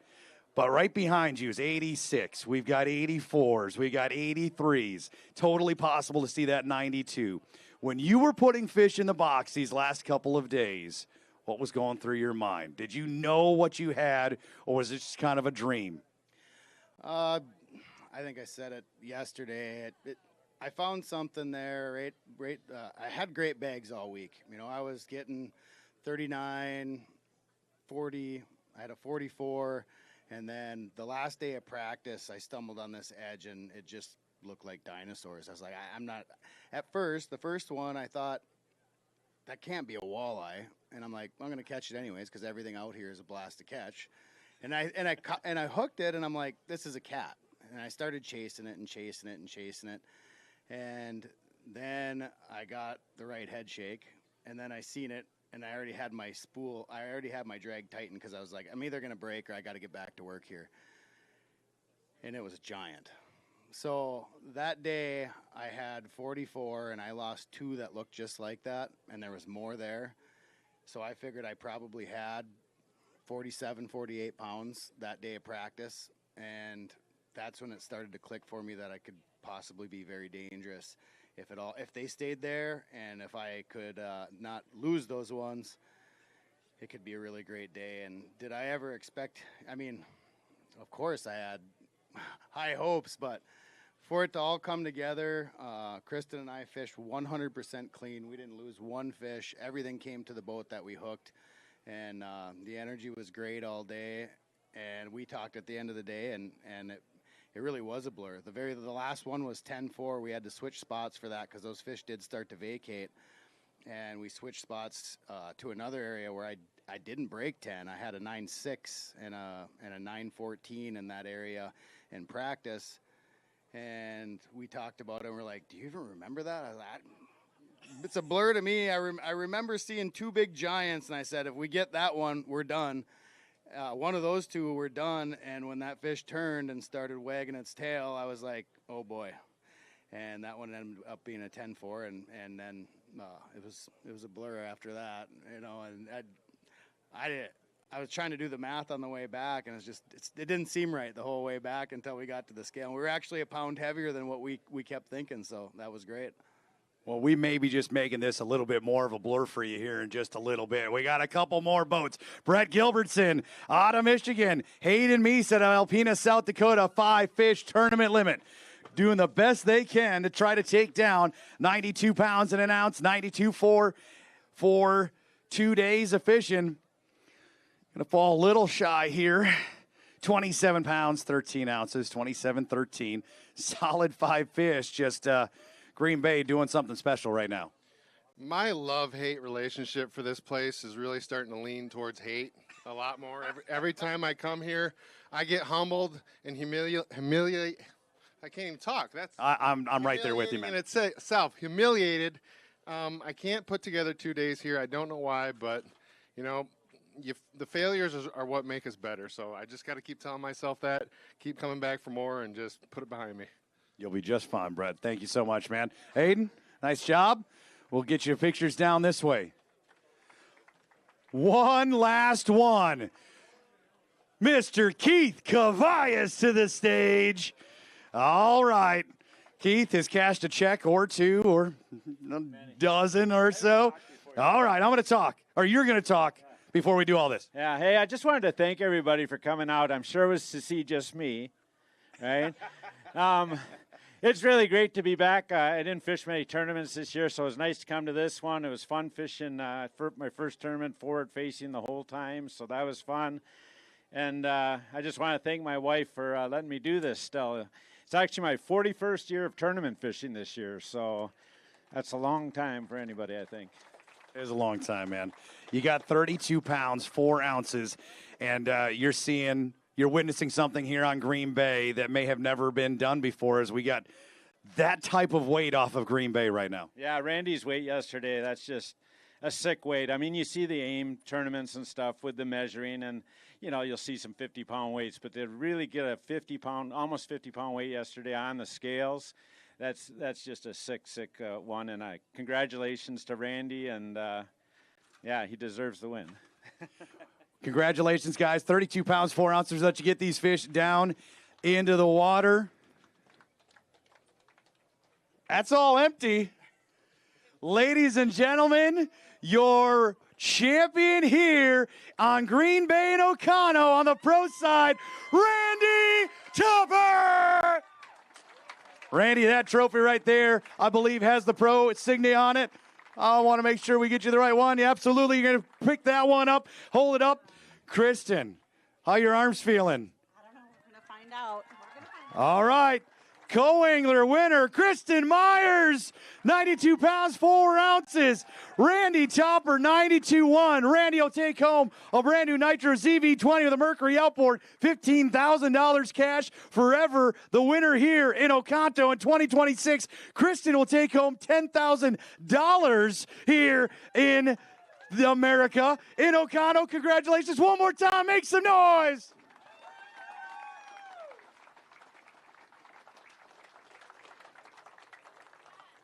But right behind you is 86. We've got 84s. We got 83s. Totally possible to see that 92. When you were putting fish in the box these last couple of days, what was going through your mind? Did you know what you had, or was it just kind of a dream? I think I said it yesterday. I found something there. I had great bags all week. You know, I was getting 39, 40. I had a 44. And then the last day of practice, I stumbled on this edge, and it just looked like dinosaurs. I was like, I'm not. At first, the first one, I thought, that can't be a walleye. And I'm like, I'm going to catch it anyways because everything out here is a blast to catch. And I hooked it, and I'm like, this is a cat. And I started chasing it and chasing it and chasing it. And then I got the right head shake, and then I seen it, and I already had my spool. I already had my drag tightened because I was like, I'm either going to break or I got to get back to work here. And it was a giant. So that day I had 44, and I lost 2 that looked just like that, and there was more there. So I figured I probably had 47, 48 pounds that day of practice, and that's when it started to click for me that I could possibly be very dangerous if they stayed there, and if I could not lose those ones. it could be a really great day. And did I ever expect, I mean, of course I had high hopes, but for it to all come together, Kristen and I fished 100% clean. We didn't lose one fish. Everything came to the boat that we hooked, and the energy was great all day. And we talked at the end of the day, and it really was a blur. The last one was 10-4. We had to switch spots for that because those fish did start to vacate, and we switched spots to another area where I didn't break 10. I had a 9.6 and a 9.14 in that area in practice. And we talked about it, and we're like, do you even remember that? I was like, it's a blur to me. I remember seeing two big giants, and I said, if we get that one, we're done. One of those two were done, and when that fish turned and started wagging its tail, I was like, oh, boy. And that one ended up being a 10-4, and then it was a blur after that, you know, and I was trying to do the math on the way back, and it didn't seem right the whole way back until we got to the scale. We were actually a pound heavier than what we kept thinking, so that was great. Well, we may be just making this a little bit more of a blur for you here in just a little bit. We got a couple more boats. Brett Gilbertson out of Michigan. Hayden Meese out of Alpena, South Dakota, 5-fish tournament limit. Doing the best they can to try to take down 92 pounds and an ounce, 92.4 for 2 days of fishing. Going to fall a little shy here. 27 pounds, 13 ounces, 27-13. Solid 5 fish. Just Green Bay doing something special right now. My love-hate relationship for this place is really starting to lean towards hate a lot more. Every time I come here, I get humbled and humiliate. I can't even talk. I'm right there with you, man. And it's self-humiliated. I can't put together 2 days here. I don't know why, but, you know, the failures are what make us better. So I just got to keep telling myself that, keep coming back for more, and just put it behind me. You'll be just fine, Brett. Thank you so much, man. Hayden, nice job. We'll get your pictures down this way. One last one. Mr. Keith Cavayas to the stage. All right. Keith has cashed a check or two or a dozen or so. All right, I'm going to talk, or you're going to talk before we do all this. Yeah, hey, I just wanted to thank everybody for coming out. I'm sure it was to see just me, right? It's really great to be back. I didn't fish many tournaments this year, so it was nice to come to this one. It was fun fishing for my first tournament, forward-facing the whole time, so that was fun. And I just want to thank my wife for letting me do this still. It's actually my 41st year of tournament fishing this year, so that's a long time for anybody, I think. It was a long time, man. You got 32 pounds, 4 ounces, and you're witnessing something here on Green Bay that may have never been done before, as we got that type of weight off of Green Bay right now. Yeah, Randy's weight yesterday, that's just a sick weight. I mean, you see the AIM tournaments and stuff with the measuring, and, you know, you'll see some 50-pound weights, but to really get a 50-pound, almost 50-pound weight yesterday on the scales, that's just a sick one, and congratulations to Randy, and, yeah, he deserves the win. Congratulations, guys. 32 pounds, 4 ounces. Let you get these fish down into the water. That's all empty. Ladies and gentlemen, your champion here on Green Bay and Oconto on the pro side, Randy Tupper. Randy, that trophy right there, I believe, has the pro insignia on it. I want to make sure we get you the right one. Yeah, absolutely. You're going to pick that one up, hold it up. Kristen, how your arms feeling? I don't know. We're going to find out. All right. Co-angler winner, Kristen Myers, 92 pounds, 4 ounces. Randy Topper, 92.1. Randy will take home a brand new Nitro ZV20 with a Mercury outboard, $15,000 cash forever. The winner here in Oconto in 2026. Kristen will take home $10,000 here in America, in Oconto. Congratulations. One more time. Make some noise.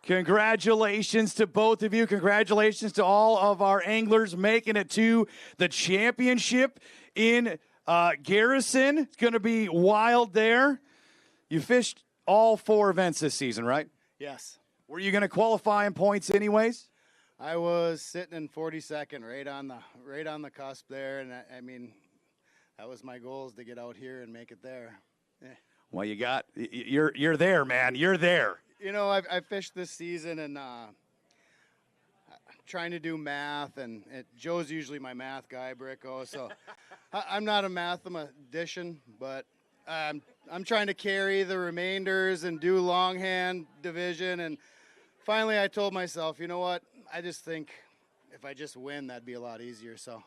Congratulations to both of you. Congratulations to all of our anglers making it to the championship in Garrison. It's going to be wild there. You fished all 4 events this season, right? Yes. Were you going to qualify in points anyways? I was sitting in 42nd, right on the cusp there, and I mean, that was my goal, is to get out here and make it there. Well, you're there, man. You're there. You know, I fished this season and trying to do math, and Joe's usually my math guy, Bricko. So I'm not a mathematician, but I'm trying to carry the remainders and do longhand division. And finally, I told myself, you know what? I just think if I just win, that'd be a lot easier. So.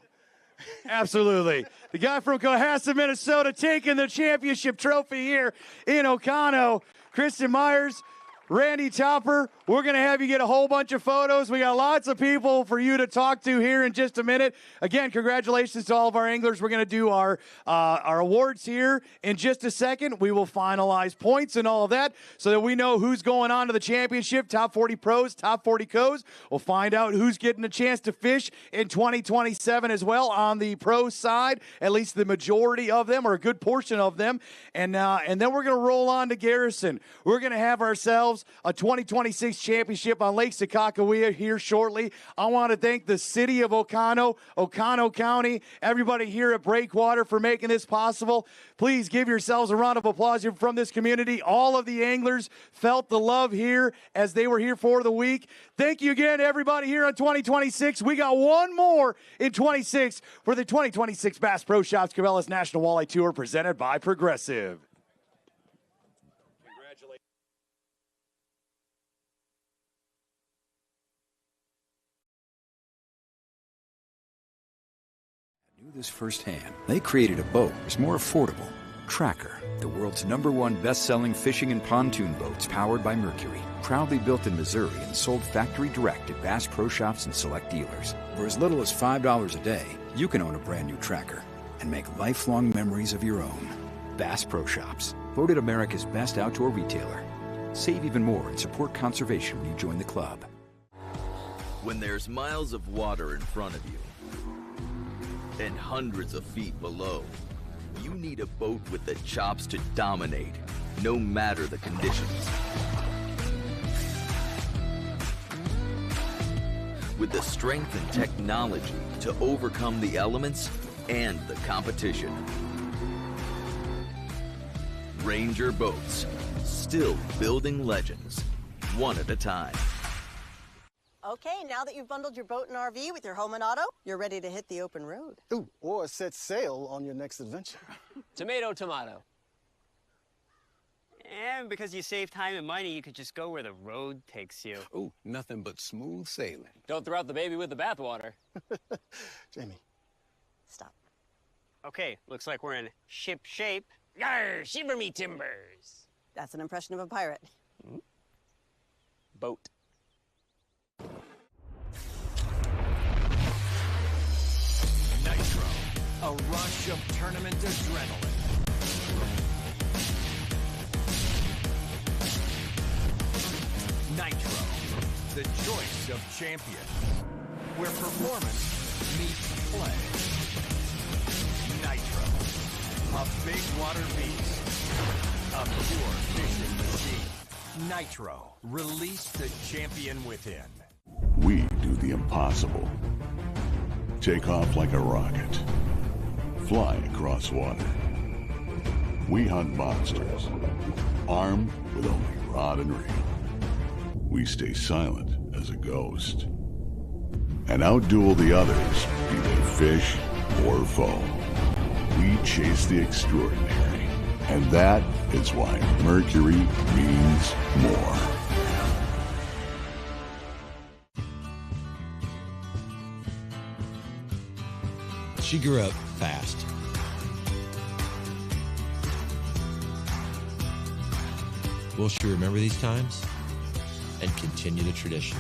Absolutely. The guy from Cohasset, Minnesota, taking the championship trophy here in Oconto. Kristen Myers, Randy Topper, we're going to have you get a whole bunch of photos. We got lots of people for you to talk to here in just a minute. Again, congratulations to all of our anglers. We're going to do our awards here in just a second. We will finalize points and all of that so that we know who's going on to the championship, top 40 pros, top 40 co's. We'll find out who's getting a chance to fish in 2027 as well on the pro side, at least the majority of them or a good portion of them. And then we're going to roll on to Garrison. We're going to have ourselves a 2026 championship on Lake Sakakawea here shortly. I want to thank the city of Oconto, Oconto County, everybody here at Breakwater for making this possible. Please give yourselves a round of applause from this community. All of the anglers felt the love here as they were here for the week. Thank you again, everybody here on 2026. We got one more in 26 for the 2026 Bass Pro Shops Cabela's National Walleye Tour presented by Progressive. Knew this firsthand. They created a boat that was more affordable. Tracker, the world's #1 best-selling fishing and pontoon boats powered by Mercury. Proudly built in Missouri and sold factory direct at Bass Pro Shops and select dealers. For as little as $5 a day, you can own a brand new Tracker and make lifelong memories of your own. Bass Pro Shops, voted America's best outdoor retailer. Save even more and support conservation when you join the club. When there's miles of water in front of you and hundreds of feet below, you need a boat with the chops to dominate, no matter the conditions. With the strength and technology to overcome the elements and the competition. Ranger Boats, still building legends, one at a time. Okay, now that you've bundled your boat and RV with your home and auto, you're ready to hit the open road. Ooh, or set sail on your next adventure. Tomato, tomato. And because you save time and money, you could just go where the road takes you. Ooh, nothing but smooth sailing. Don't throw out the baby with the bathwater. Jamie. Stop. Okay, looks like we're in ship shape. Yarr, shiver me timbers. That's an impression of a pirate. Boat. Nitro, a rush of tournament adrenaline. Nitro, the choice of champion, where performance meets play. Nitro, a big water beast, a pure fishing machine. Nitro, release the champion within. We do the impossible. Take off like a rocket. Fly across water. We hunt monsters, armed with only rod and reel. We stay silent as a ghost. And outduel the others, be they fish or foe. We chase the extraordinary. And that is why Mercury means more. She grew up fast. Will she remember these times and continue the tradition?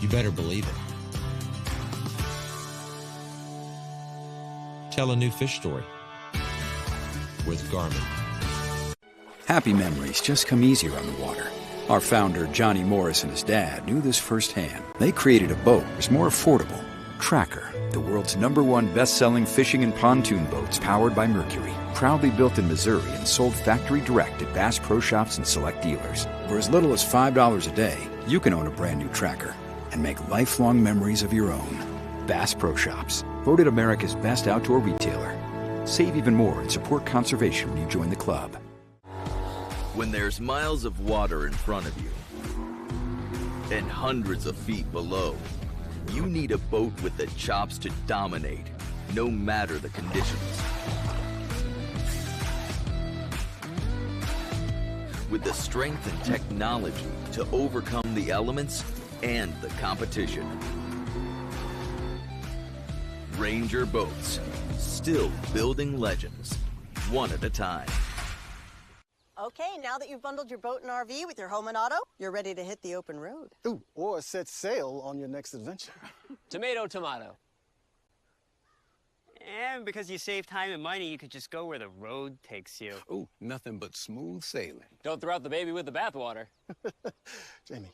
You better believe it. Tell a new fish story with Garmin. Happy memories just come easier on the water. Our founder, Johnny Morris, and his dad knew this firsthand. They created a boat that was more affordable. Tracker, the world's #1 best-selling fishing and pontoon boats powered by Mercury. Proudly built in Missouri and sold factory direct at Bass Pro Shops and select dealers. For as little as $5 a day, you can own a brand new tracker and make lifelong memories of your own. Bass Pro Shops, voted America's best outdoor retailer. Save even more and support conservation when you join the club. When there's miles of water in front of you and hundreds of feet below, you need a boat with the chops to dominate, no matter the conditions. With the strength and technology to overcome the elements and the competition. Ranger Boats, still building legends, one at a time. Okay, now that you've bundled your boat and RV with your home and auto, you're ready to hit the open road. Ooh, or set sail on your next adventure. Tomato, tomato. And because you save time and money, you could just go where the road takes you. Ooh, nothing but smooth sailing. Don't throw out the baby with the bathwater. Jamie.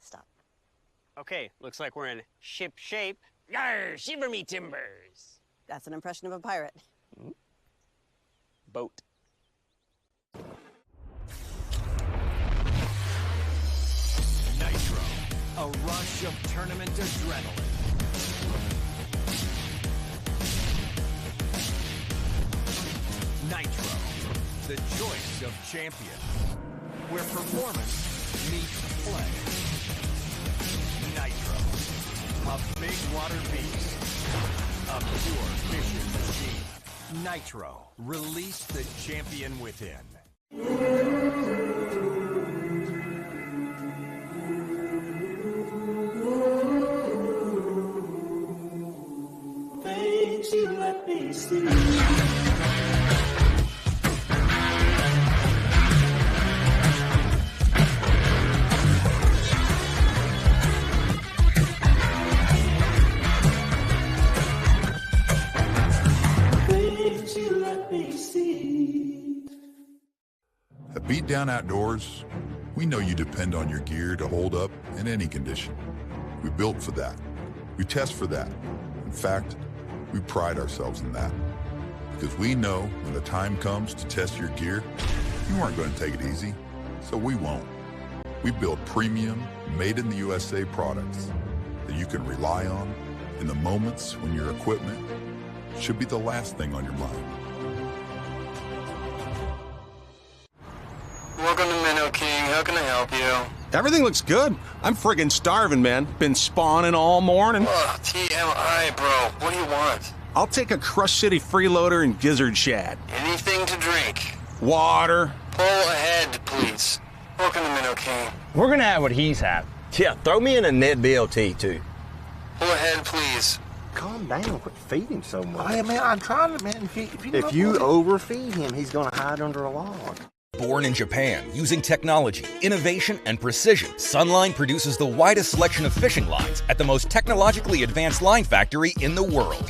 Stop. Okay, looks like we're in ship shape. Yarr, shiver me timbers. That's an impression of a pirate. Boat. Nitro, a rush of tournament adrenaline. Nitro, the choice of champion, where performance meets play. Nitro, a big water beast, a pure fishing machine. Nitro, release the champion within. Things you let me see. At Beat Down Outdoors, we know you depend on your gear to hold up in any condition. We built for that. We test for that. In fact, we pride ourselves in that. Because we know when the time comes to test your gear, you aren't going to take it easy, so we won't. We build premium, made-in-the-USA products that you can rely on in the moments when your equipment should be the last thing on your mind. Welcome to Minnow King. How can I help you? Everything looks good. I'm friggin' starving, man. Been spawning all morning. Ugh, TMI, bro. What do you want? I'll take a Crush City freeloader and gizzard shad. Anything to drink. Water. Pull ahead, please. Welcome to Minnow King. We're gonna have what he's had. Yeah, throw me in a net BLT, too. Pull ahead, please. Calm down. Quit feeding so much. Hey, man, I'm trying to, man. If you overfeed him, he's gonna hide under a log. Born in Japan, using technology, innovation, and precision, Sunline produces the widest selection of fishing lines at the most technologically advanced line factory in the world.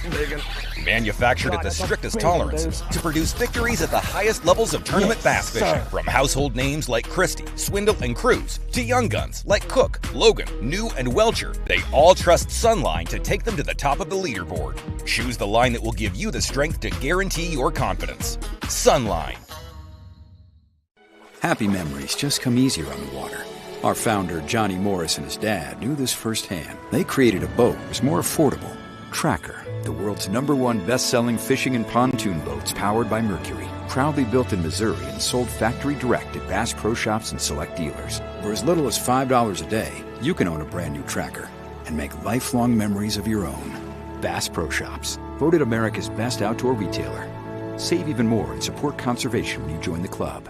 Manufactured at the strictest tolerances to produce victories at the highest levels of tournament bass fishing. From household names like Christie, Swindle, and Cruz, to young guns like Cook, Logan, New, and Welcher, they all trust Sunline to take them to the top of the leaderboard. Choose the line that will give you the strength to guarantee your confidence. Sunline. Happy memories just come easier on the water. Our founder, Johnny Morris, and his dad knew this firsthand. They created a boat that was more affordable. Tracker, the world's #1 best-selling fishing and pontoon boats powered by Mercury. Proudly built in Missouri and sold factory direct at Bass Pro Shops and select dealers. For as little as $5 a day, you can own a brand new Tracker and make lifelong memories of your own. Bass Pro Shops, voted America's best outdoor retailer. Save even more and support conservation when you join the club.